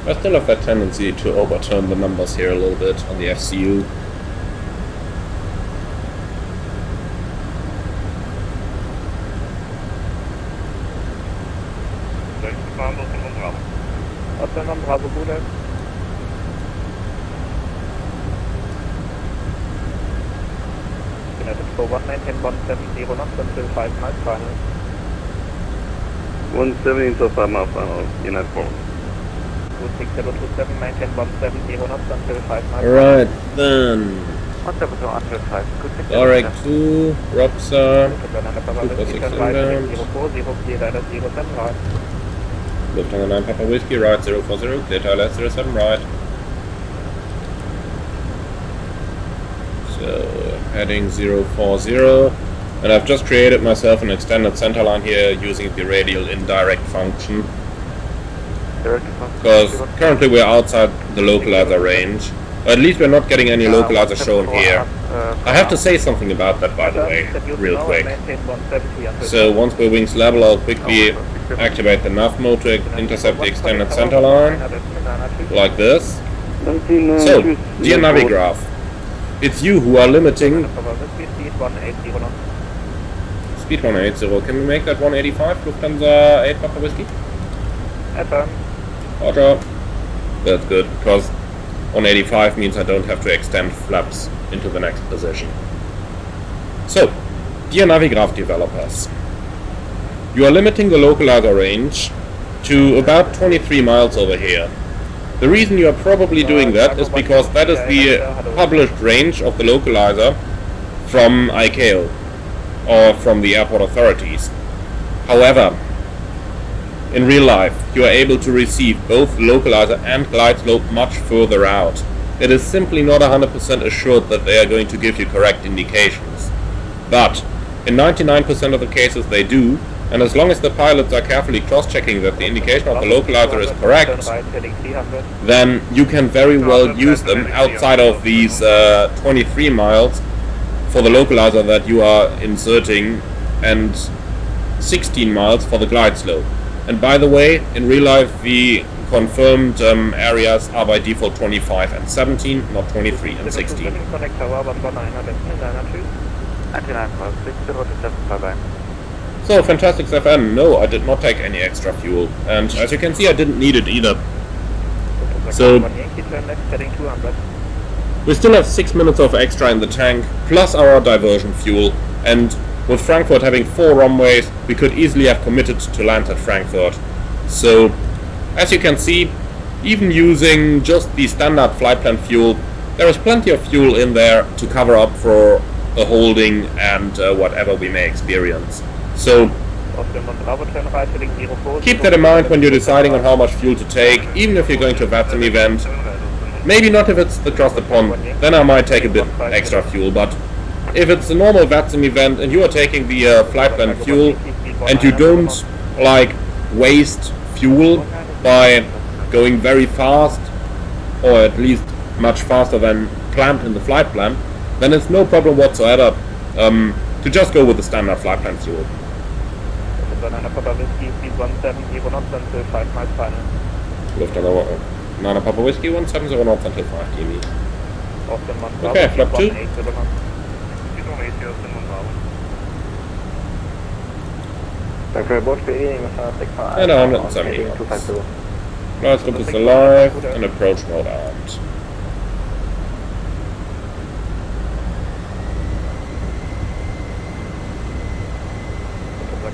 I still have that tendency to overturn the numbers here a little bit on the FCU. Bravo, Bruder. United for 119.170 knots until 5 miles final. 170 until 5 miles final, United 4. 26027, maintain 170 knots until 5 miles. Alright, then. 172 until 5. Direct 2, Robsa, 2 Lufthansa 9 Papa Whiskey, right 040, clear tail left 07 right. So, heading 040, and I've just created myself an extended center line here using the radial indirect function. Because currently we're outside the localizer range. Or at least we're not getting any localizer shown here. I have to say something about that, by the way, real quick. So once we're wings level, I'll quickly activate the nav mode to intercept the extended center line, like this. So, dear Navigraph, it's you who are limiting speed 180. Can we make that 185, Lufthansa 8 Papa Whiskey? Roger. That's good, because 185 means I don't have to extend flaps into the next position. So, dear Navigraph developers, you are limiting the localizer range to about 23 miles over here. The reason you are probably doing that is because that is the published range of the localizer from ICAO, or from the airport authorities. However, in real life, you are able to receive both localizer and glide slope much further out. It is simply not 100% assured that they are going to give you correct indications. But, in 99% of the cases they do, and as long as the pilots are carefully cross-checking that the indication of the localizer is correct, then you can very well use them outside of these 23 miles for the localizer that you are inserting, and 16 miles for the glide slope. And by the way, in real life the confirmed areas are by default 25 and 17, not 23 and 16. So, Fantastic FM, no, I did not take any extra fuel, and as you can see I didn't need it either. So, we still have 6 minutes of extra in the tank, plus our diversion fuel, and with Frankfurt having 4 runways, we could easily have committed to land at Frankfurt. So, as you can see, even using just the standard flight plan fuel, there is plenty of fuel in there to cover up for a holding and whatever we may experience. So, keep that in mind when you're deciding on how much fuel to take, even if you're going to a VATSIM event. Maybe not if it's across the pond, then I might take a bit extra fuel, but if it's a normal VATSIM event and you are taking the flight plan fuel and you don't waste fuel by going very fast, or at least much faster than planned in the flight plan, then it's no problem whatsoever to just go with the standard flight plan fuel. Lufthansa 9 Papa Whiskey 170 knots until 5 km. Okay, flap 2. Danke, Board speeding, 65. And 170 knots. Flight loop is alive and approach mode armed.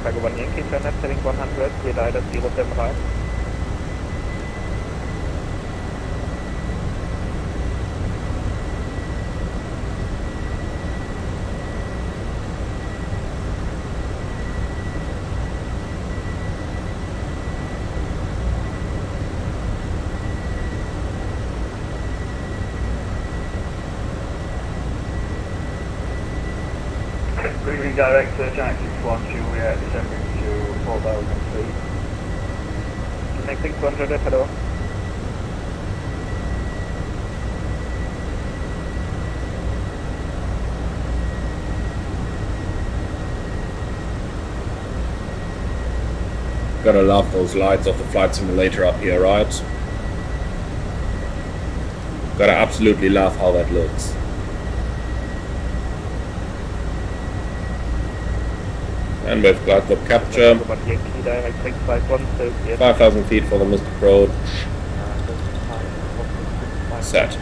Cargo 1 Yankee, turn left, heading 100, clear direct 07 right. Moving direct to Jack 612, descending to 4000 feet. Connecting 200, hello. Gotta love those lights of the flight simulator up here, right? Gotta absolutely love how that looks. And with glide slope capture, 5,000 feet for the Mystic Road. Set.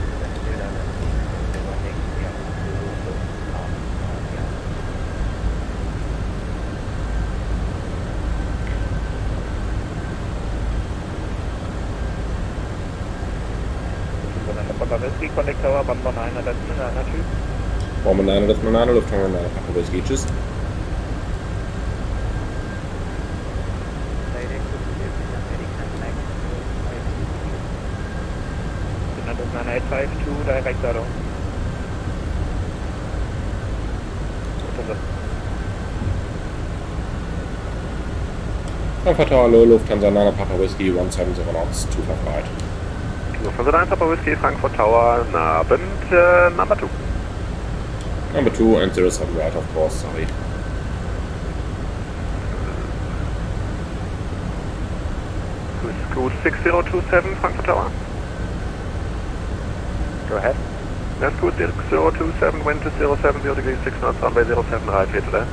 Connect tower, Bomber 9, that's Manana 2. Bomber 9, that's Manana, Lufthansa 9, Papa Whiskey, tschüss. Lufthansa 852, direct Throttle. Frankfurt Tower, low, Lufthansa 9, Papa Whiskey, 170 knots, 25 right. Lufthansa 9, Papa Whiskey, Frankfurt Tower, Nabend, number 2. Number 2 and 07 right, of course, sorry. Scoot 6027, Frankfurt Tower. Go ahead. That's Scoot 6027, wind to 070 degrees, 6 knots, runway 07 right, clear to land.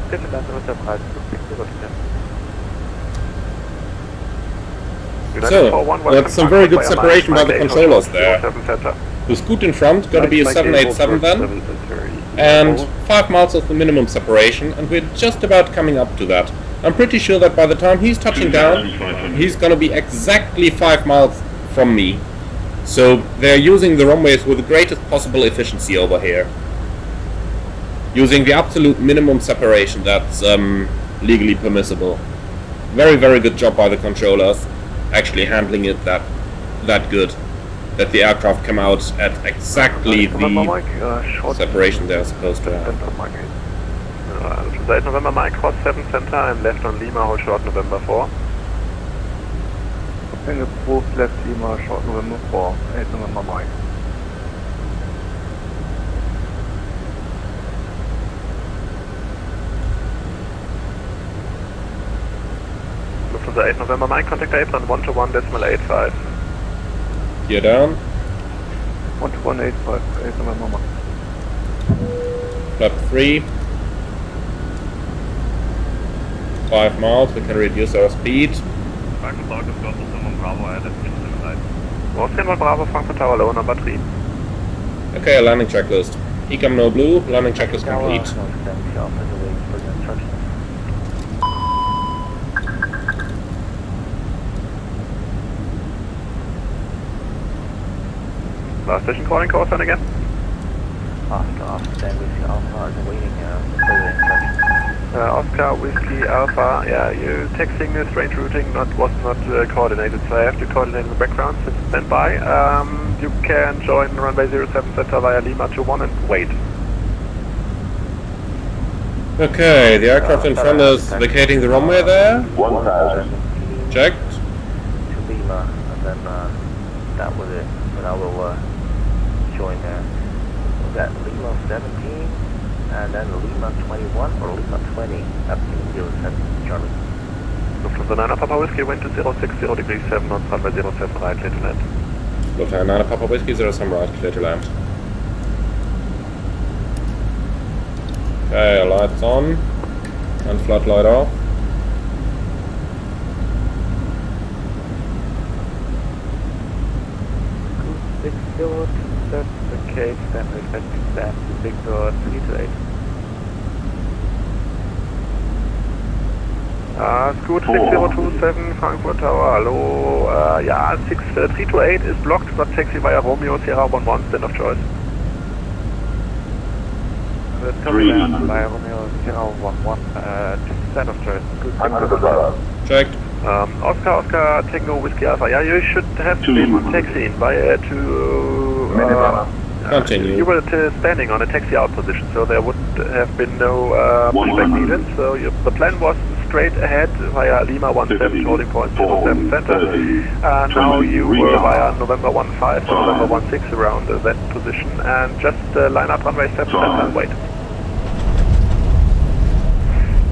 Clear to land, 07 right, 6027. So, that's some very good separation by the controllers there. The Scoot in front, gotta be a 787 then, and 5 miles of the minimum separation, and we're just about coming up to that. I'm pretty sure that by the time he's touching down, he's gonna be exactly 5 miles from me. So they're using the runways with the greatest possible efficiency over here. Using the absolute minimum separation that's legally permissible. Very, very good job by the controllers. Actually handling it that good, that the aircraft come out at exactly the separation they're supposed to have. Late November Mike, cross 7 center and left on Lima, hold short November 4. Finger approved, left Lima, short November 4, 8 November Mike. Lufthansa 8 November Mike, contact apron 121.85. Gear down. 121.85, 8 November Mike. Flap 3. 5 miles, we can reduce our speed. Frankfurt Tower, Scott, Bravo, ahead, Austrian Bravo, Frankfurt Tower, low number 3. Okay, landing checklist. Ecam no blue, landing checklist complete. Last station calling course then again. Oscar, stand with you, Alpha, is awaiting further instructions. Oscar, Whiskey, Alpha, yeah, your texting is strange routing was not coordinated, so I have to coordinate in the background, so stand by. You can join runway 07 center via Lima 21 and wait. Okay, the aircraft in front is vacating the runway there. 1,000. Checked. To Lima, and then that was it. But I will join was that Lima 17? And then Lima 21 or Lima 20 up to 07 Charlie. Lufthansa 9 Papa Whiskey, wind to 060 degrees 7 knots, runway 07 right, clear to land. Lufthansa 9 Papa Whiskey, 07 right, clear to land. Okay, lights on and flight light off. 6027, okay, stand requesting stand to Victor 328. Scoot 6027, Frankfurt Tower, hello. Yeah, 328 is blocked, but taxi via Romeo, Sierra 11, stand of choice. Via Romeo, Sierra 11, stand of choice. Good. Checked. Oscar, Tango, Whiskey Alpha. Yeah, you should have been taxiing via Continue. You were standing on a taxi out position, so there wouldn't have been no pushback needed. So the plan was straight ahead via Lima 17 holding point 07 center. Now you were via November 15 to November 16 around that position, and just line up runway 7 center and wait.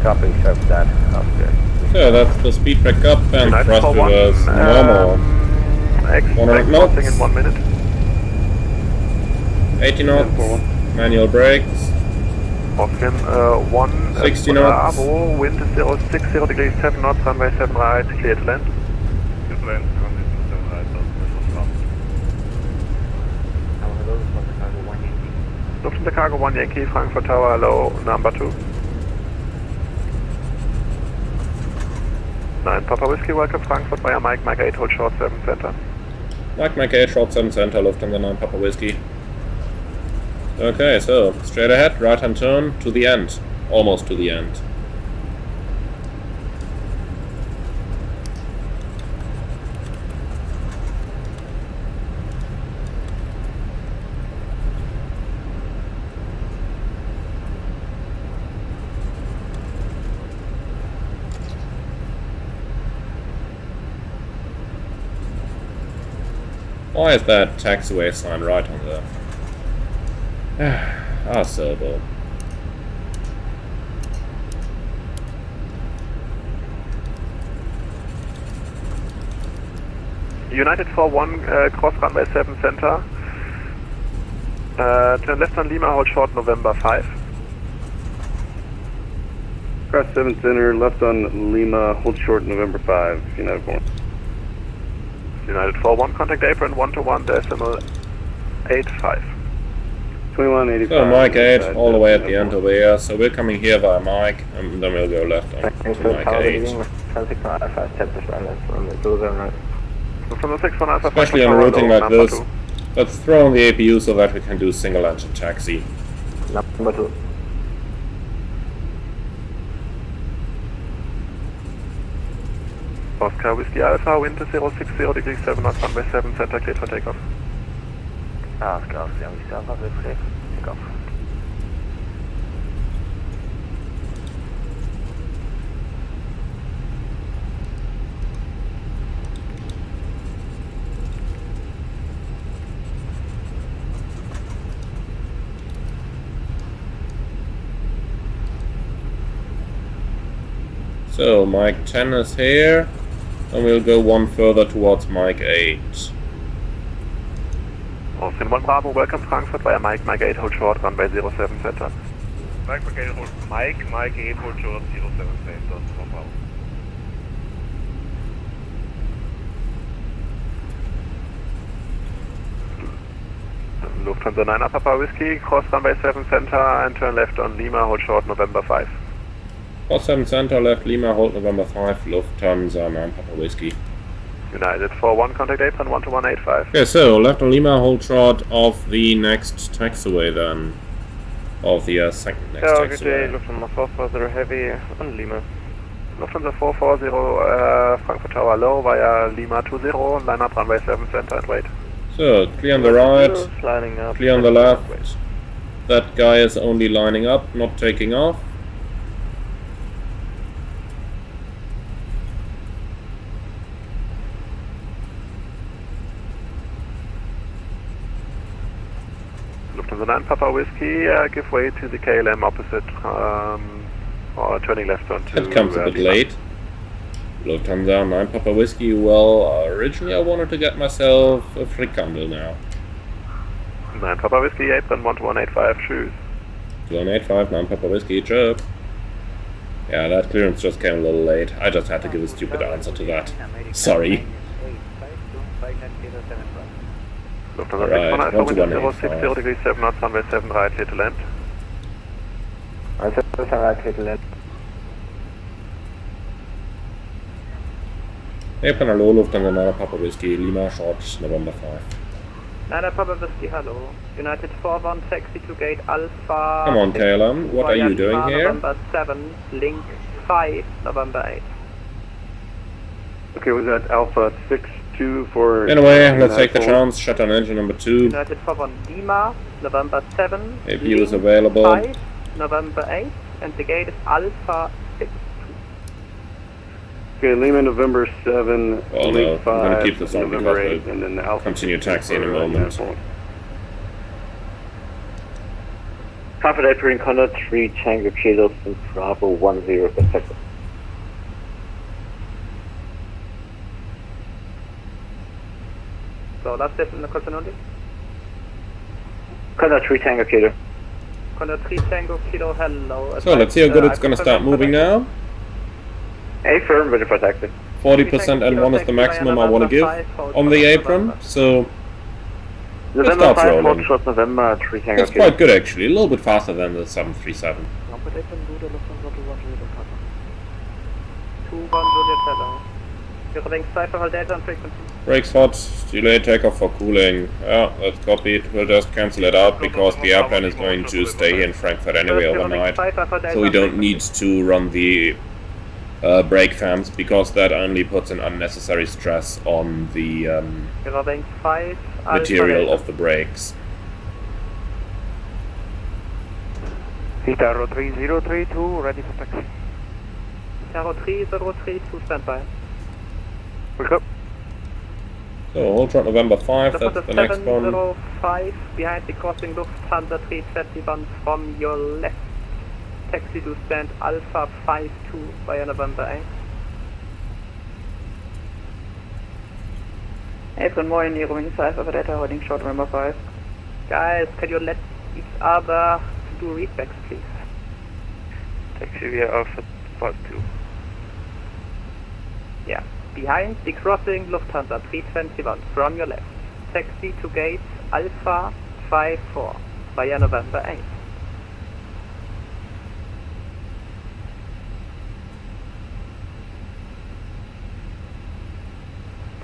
Copy, sharp that. Okay. So that's the speed back up and thrust reverse normal. 100 knots. In 1 minute. 80 knots. Manual brakes. Austin 1. 60 knots. Bravo, wind is 060 degrees 7 knots, runway 7 right, clear to land. Clear to land, runway 7 right, Lufthansa Cargo 1 Yankee, Frankfurt Tower, hello, number 2. 9 Papa Whiskey, welcome Frankfurt via Mike 8, hold short 7 center. Mike 8, short 7 center, Lufthansa 9 Papa Whiskey. Okay, so straight ahead, right hand turn to the end, almost to the end. Why is that taxiway sign right on there? So dull. United 4-1, cross runway 7 center. Turn left on Lima, hold short November 5. Cross 7 center, left on Lima, hold short November 5, United 4. United 4-1, contact apron 121 decimal 85. 2185. So Mike 8 all the way at the end over here, so we're coming here via Mike, and then we'll go left on to Mike 8. Especially on routing like this, let's throw on the APU so that we can do single engine taxi. Number 2. Oscar Whiskey Alpha, wind is 060 degrees 7 knots, runway 7 center, clear for takeoff. Oscar Whiskey Alpha, clear, takeoff. So Mike 10 is here, and we'll go one further towards Mike 8. Austin 1 Bravo, welcome Frankfurt via Mike 8, hold short, runway 07 center. Mike 8, hold Mike 8, hold short 07 center, from Bravo. Lufthansa 9 Papa Whiskey, cross runway 7 center and turn left on Lima, hold short November 5. Cross 7 center, left Lima, hold November 5, Lufthansa 9 Papa Whiskey. United 4-1, contact apron 12185. Okay, so left on Lima, hold short of the next taxiway then. Of the second next taxiway. Good day, Lufthansa 440 heavy on Lima. Lufthansa 440, Frankfurt Tower low via Lima 20, line up runway 7 center and wait. So, clear on the right, lining up, clear on the left. That guy is only lining up, not taking off. Lufthansa 9 Papa Whiskey, give way to the KLM opposite, or turning left onto... That comes a bit late. Lufthansa 9 Papa Whiskey, well, originally I wanted to get myself a frikandel now. 9 Papa Whiskey, apron 12185, shoes. 2185, 9 Papa Whiskey, chirp. Yeah, that clearance just came a little late. I just had to give a stupid answer to that. Sorry. Lufthansa Alright, 121.60 degrees 7 knots, runway 7 right, clear to land. Runway 7 right, clear to land. Apron, hello, Lufthansa 9 Papa Whiskey, Lima, short, November 5. 9 Papa Whiskey, hello. United 41, taxi to gate Alpha. Come on, Taylor, what are you doing here? November 7, link 5, November 8. Okay, was that Alpha 62 for... Anyway, let's take the chance, shut down engine number 2. United 41 Lima, November 7, APU is available. 5, November 8, and the gate is Alpha 6. Okay, Lima November 7, well, link 5, I'm gonna keep this on November because 8, and then the Alpha continue taxi in a moment. Frankfurt Airport Condor 3 Tango Kilo from Bravo 10 per second. So last step in the continuity. Condor 3 Tango Kilo. Condor 3 Tango Kilo, hello. So let's see how good it's gonna start moving now. Affirm, ready for taxi. 40% N1 is the maximum I want to give on the apron, so it November starts 5, rolling. short November 3 Tango It's Kilo. quite good actually, a little bit faster than the 737. 2-1 Juliet, hello. You're running Cypher Delta on frequency. Brakes hot, delay takeoff for cooling. Yeah, that's copied. We'll just cancel it out because the airplane is going to stay here in Frankfurt anyway overnight. So we don't need to run the brake fans because that only puts an unnecessary stress on the material of the brakes. Hitaro 3032, ready for taxi. Hitaro 3032, standby. Wake up. So, hold short November 5, that's the next one. 705, behind the crossing Lufthansa 321 from your left. Taxi to stand Alpha 52 via November 8. April morning, you're wing 5 over data, holding short November 5. Guys, can you let each other do reflex, please? Taxi via Alpha 52. Yeah. Behind the crossing Lufthansa 321 from your left. Taxi to gate Alpha 54 via November 8.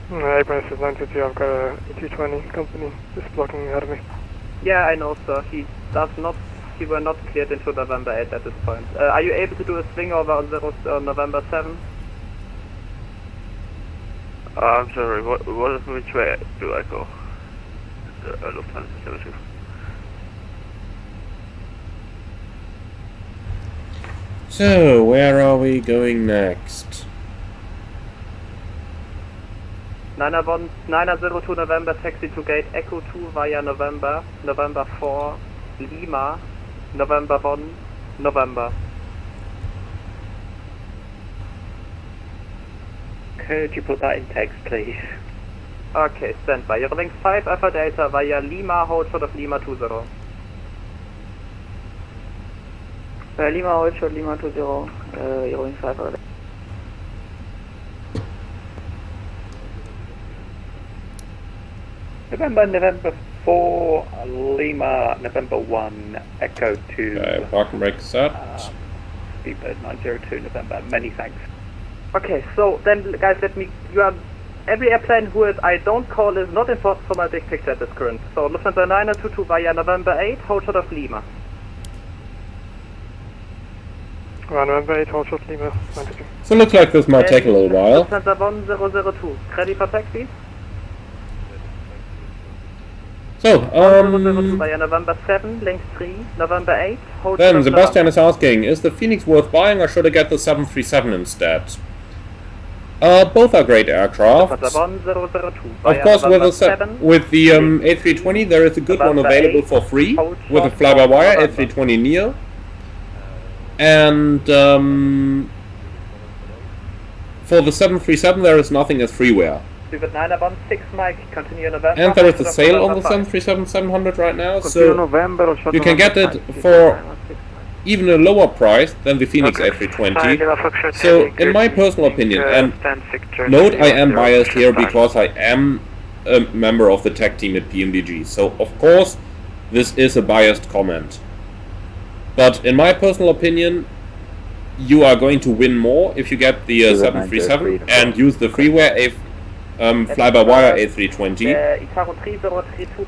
Airline is 922, I've got a A320 company just blocking ahead of me. Yeah, I know, sir. He were not cleared into November 8 at this point. Are you able to do a swing over on November 7? I'm sorry, which way do I go? Lufthansa 72. So, where are we going next? 902 November, taxi to gate Echo 2 via November 4, Lima, November 1, November. Could you put that in text, please? Okay, stand by. You're running 5 Alpha Delta via Lima, hold short of Lima 20. Lima, hold short Lima 20, you're running 5 Alpha Delta. November 4, Lima, November 1, Echo 2. Okay, park and brake set. Speedbird 902, November, many thanks. Okay, so then guys, every airplane who I don't call is not important for my big picture at this current. So Lufthansa 922 via November 8, hold short of Lima. November 8, hold short Lima, 92. So looks like this might take a little while. Lufthansa 1002, ready for taxi? So, via November 7, link 3, November 8, hold then short of Sebastian is asking, is the Phoenix worth buying or should I get the 737 instead? Both are great aircraft. Of course, with the A320 there is a good one available for free with a fly-by-wire A320 Neo. And for the 737 there is nothing as freeware. Mike, continue November. And there is a sale on the 737-700 right now, so you can get it for even a lower price than the Fenix A320. So, in my personal opinion, and note I am biased here because I am a member of the tech team at PMDG. So, of course, this is a biased comment. But in my personal opinion, you are going to win more if you get the 737 and use the freeware fly-by-wire A320.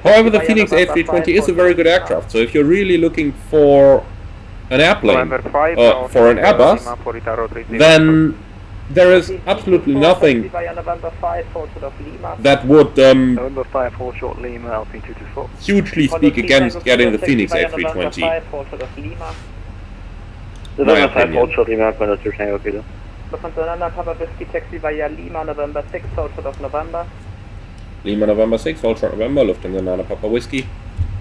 However, the Fenix A320 is a very good aircraft, so if you're really looking for an airplane, for an Airbus, then there is absolutely nothing that would hugely speak against getting the Fenix A320. My opinion. Lufthansa Papa Whiskey Taxi via Lima, November 6, hold short of November. Lima, November 6, hold short November, Lufthansa Papa Whiskey.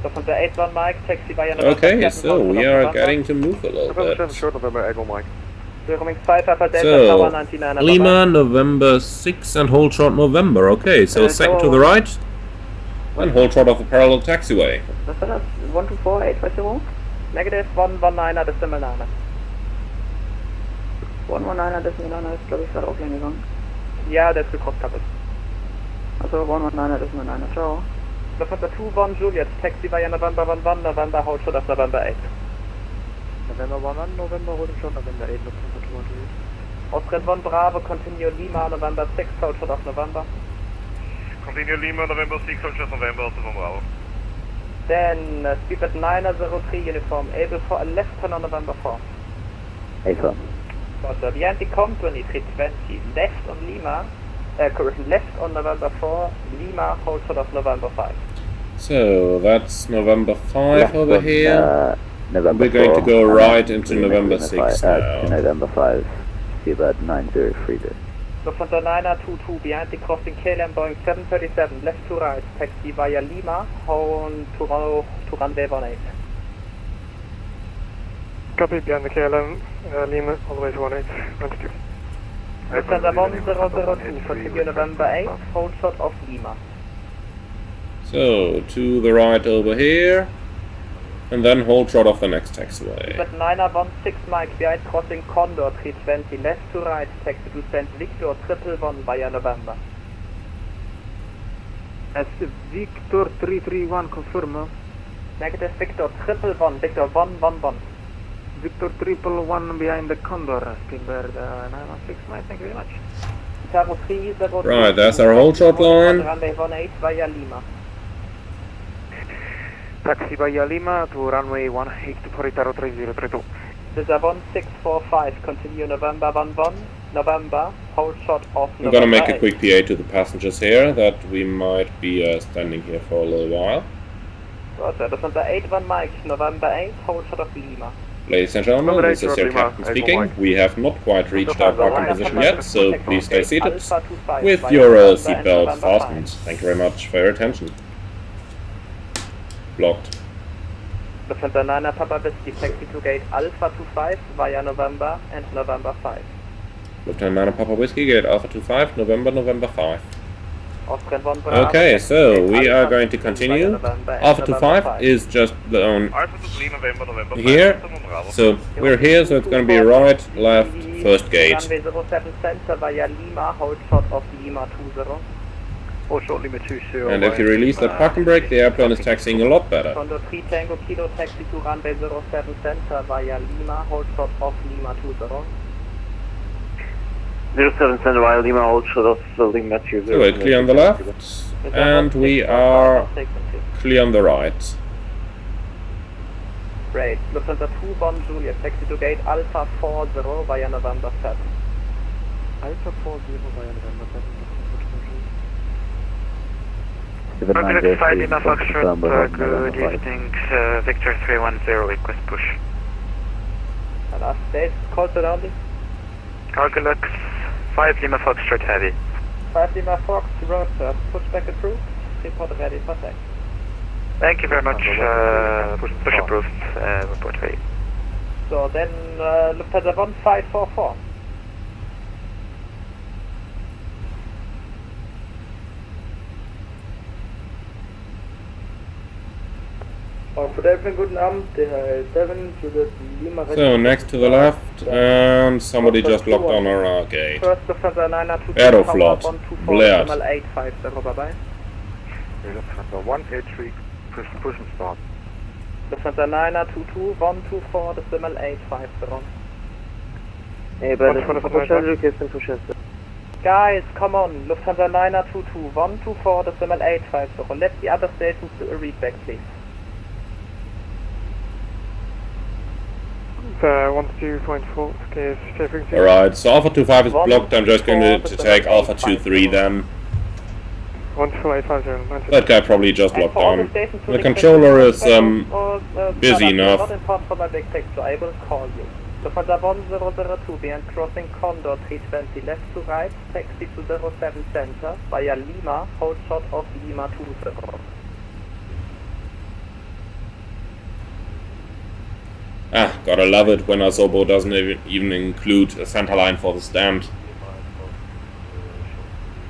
Lufthansa 81 Mike, taxi via November. Okay, so we are getting to move a little bit. Short November 81 Mike. So, Lima, November 6 and hold short November. Okay, so second to the right and hold short of the parallel taxiway. 124850. Negative 119 decimal 9. 119 decimal 9 ist, glaube ich, gerade offline gegangen. Ja, der ist gecrossed coupled. Also 119 decimal 9, ciao. Lufthansa 21 Juliet, taxi via November 11, November, hold short of November 8. November 11, November, hold short November 8, Lufthansa 21 Juliet. Austrian 1 Bravo, continue Lima, November 6, hold short of November. Continue Lima, November 6, hold short November, Austrian 1 Bravo. Then, Speedbird 903 uniform, able for a left turn on November 4. Affirm. So, behind the company 320, left on Lima, correction, left on November 4, Lima, hold short of November 5. So, that's November 5 left over on, here. November We're going 4, to go right into November 6 now. To November 5, Speedbird 9030. Lufthansa 922 behind the crossing KLM Boeing 737, left to right, taxi via Lima, hold to runway 18. Copy, behind the KLM, Lima, all the way to 18, 22. Lufthansa 1002, continue November 8, hold short of Lima. So, to the right over here, and then hold short of the next taxiway. But 916 Mike, behind crossing Condor 320, left to right, taxi to St. Victor, 111 via November. As Victor 331, confirm. Negative Victor 111, Victor 111. Victor 111 behind the Condor, Speedbird 916 Mike, thank you very much. Taro 302. Right, that's our hold short line. Runway 18 via Lima. Taxi via Lima to runway 18 to Poritaro 3032. This is 1645, continue November 11, November, hold short of November. I'm gonna make a quick PA to the passengers here that we might be standing here for a little while. Roger, this is the 81 Mike, November 8, hold short of Lima. Ladies and gentlemen, this is your captain speaking. We have not quite reached our parking position yet, so please stay seated with your seatbelt fastened. Thank you very much for your attention. Blocked. Lufthansa 9 Papa Whiskey, taxi to gate Alpha 25 via November and November 5. Lufthansa 9 Papa Whiskey, gate Alpha 25, November 5. Austrian 1 Bravo, Okay, so we are going to continue. Alpha 25 is just the own here. So we're here, so it's going to be right, left, first gate. Runway 07 center via Lima, hold short of Lima 20. Hold short Lima 20. And if you release that parking brake, the airplane is taxiing a lot better. Condor 3 Tango Kilo taxi to runway 07 center via Lima, hold short of Lima 20. 07 center via Lima, hold short of Lima 20. So we're clear on the left, and we are clear on the right. Great. Lufthansa 21 Juliet, taxi to gate Alpha 40 via November 7. Alpha 40 via November 7. Good evening, Victor 310, request push. And last stage, call to Roundy. Cargolux 5 Lima Foxtrot Heavy. 5 Lima Fox, rotor, pushback approved, report ready for taxi. Thank you very much, push approved, report ready. So then, Lufthansa 1544. So next to the left, and somebody just locked on our gate. First Lufthansa 922 Aeroflot, Blair. Lufthansa 183, push and start. Lufthansa 922, 124, decimal 850. Hey, brother, push request, push us. Guys, come on, Lufthansa 922, 124, decimal 850. Let the other stations do a readback, please. 12.4, okay, frequency. Alright, so Alpha 25 is blocked. I'm just going to take Alpha 23 then. 12850. That guy probably just locked on. The controller is busy enough. Not in part for my big picture, I will call you. Lufthansa 1002, we are crossing Condor 320 left to right, taxi to 07 center, via Lima, hold shot of Lima 20. Ah, gotta love it when Asobo doesn't even include a center line for the stand.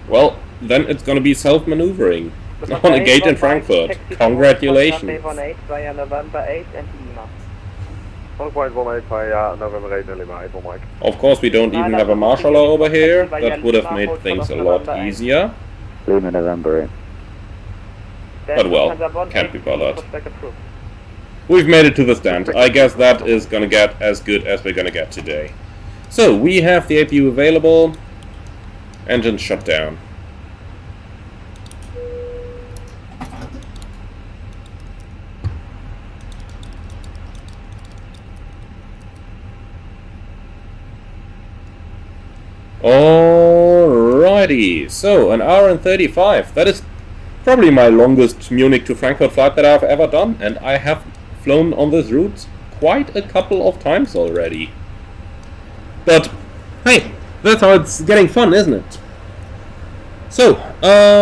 Well, then it's gonna be self-maneuvering. On a gate in Frankfurt. Congratulations. 118 via November 8 and Lima. 1.18 via November 8 and Lima, 8 Mike. Of course, we don't even have a marshaller over here. That would have made things a lot easier. Lima November 8. But well, can't be bothered. We've made it to the stand. I guess that is gonna get as good as we're gonna get today. So, we have the APU available. Engine shut down. Alrighty, so an hour and 35. That is probably my longest Munich to Frankfurt flight that I've ever done, and I have flown on this route quite a couple of times already. But hey, that's how it's getting fun, isn't it? So,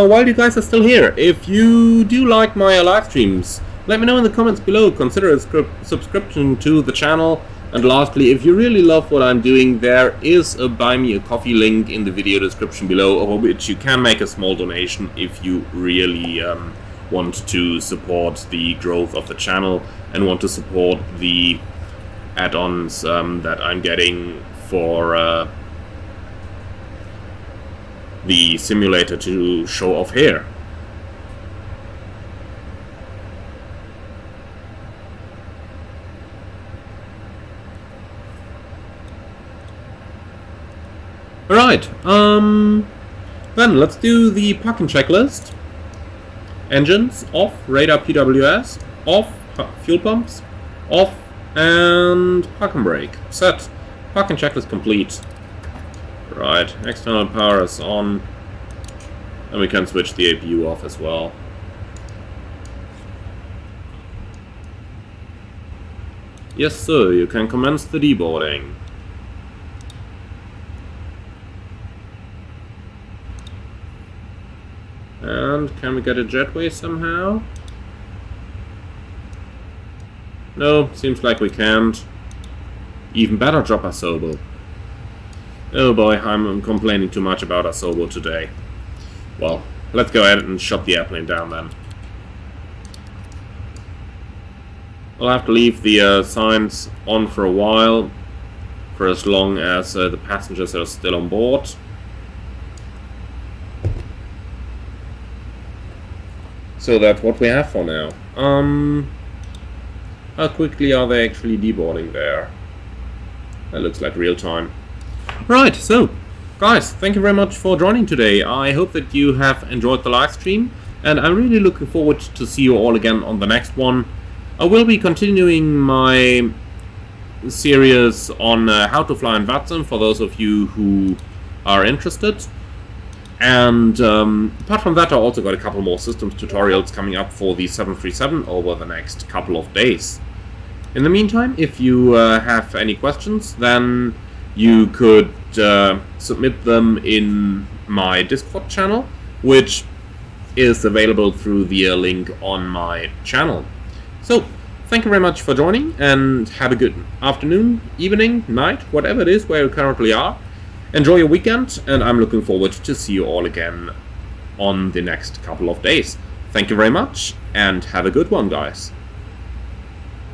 while you guys are still here, if you do like my live streams, let me know in the comments below. Consider a subscription to the channel. And lastly, if you really love what I'm doing, there is a Buy Me a Coffee link in the video description below, over which you can make a small donation if you really want to support the growth of the channel and want to support the add-ons that I'm getting for the simulator to show off here. Alright, then let's do the parking checklist. Engines off, radar PWS off, fuel pumps off, and parking brake set. Parking checklist complete. Right, external power is on, and we can switch the APU off as well. Yes sir, you can commence the deboarding. And can we get a jetway somehow? No, seems like we can't. Even better, drop Asobo. Oh boy, I'm complaining too much about Asobo today. Well, let's go ahead and shut the airplane down then. I'll have to leave the signs on for a while, for as long as the passengers are still on board. So that's what we have for now. How quickly are they actually deboarding there? That looks like real time. Right, so guys, thank you very much for joining today. I hope that you have enjoyed the live stream, and I'm really looking forward to see you all again on the next one. I will be continuing my series on how to fly in VATSIM for those of you who are interested. And apart from that, I also got a couple more systems tutorials coming up for the 737 over the next couple of days. In the meantime, if you have any questions, then you could submit them in my Discord channel, which is available through the link on my channel. So, thank you very much for joining, and have a good afternoon, evening, night, whatever it is where you currently are. Enjoy your weekend, and I'm looking forward to see you all again on the next couple of days. Thank you very much, and have a good one, guys.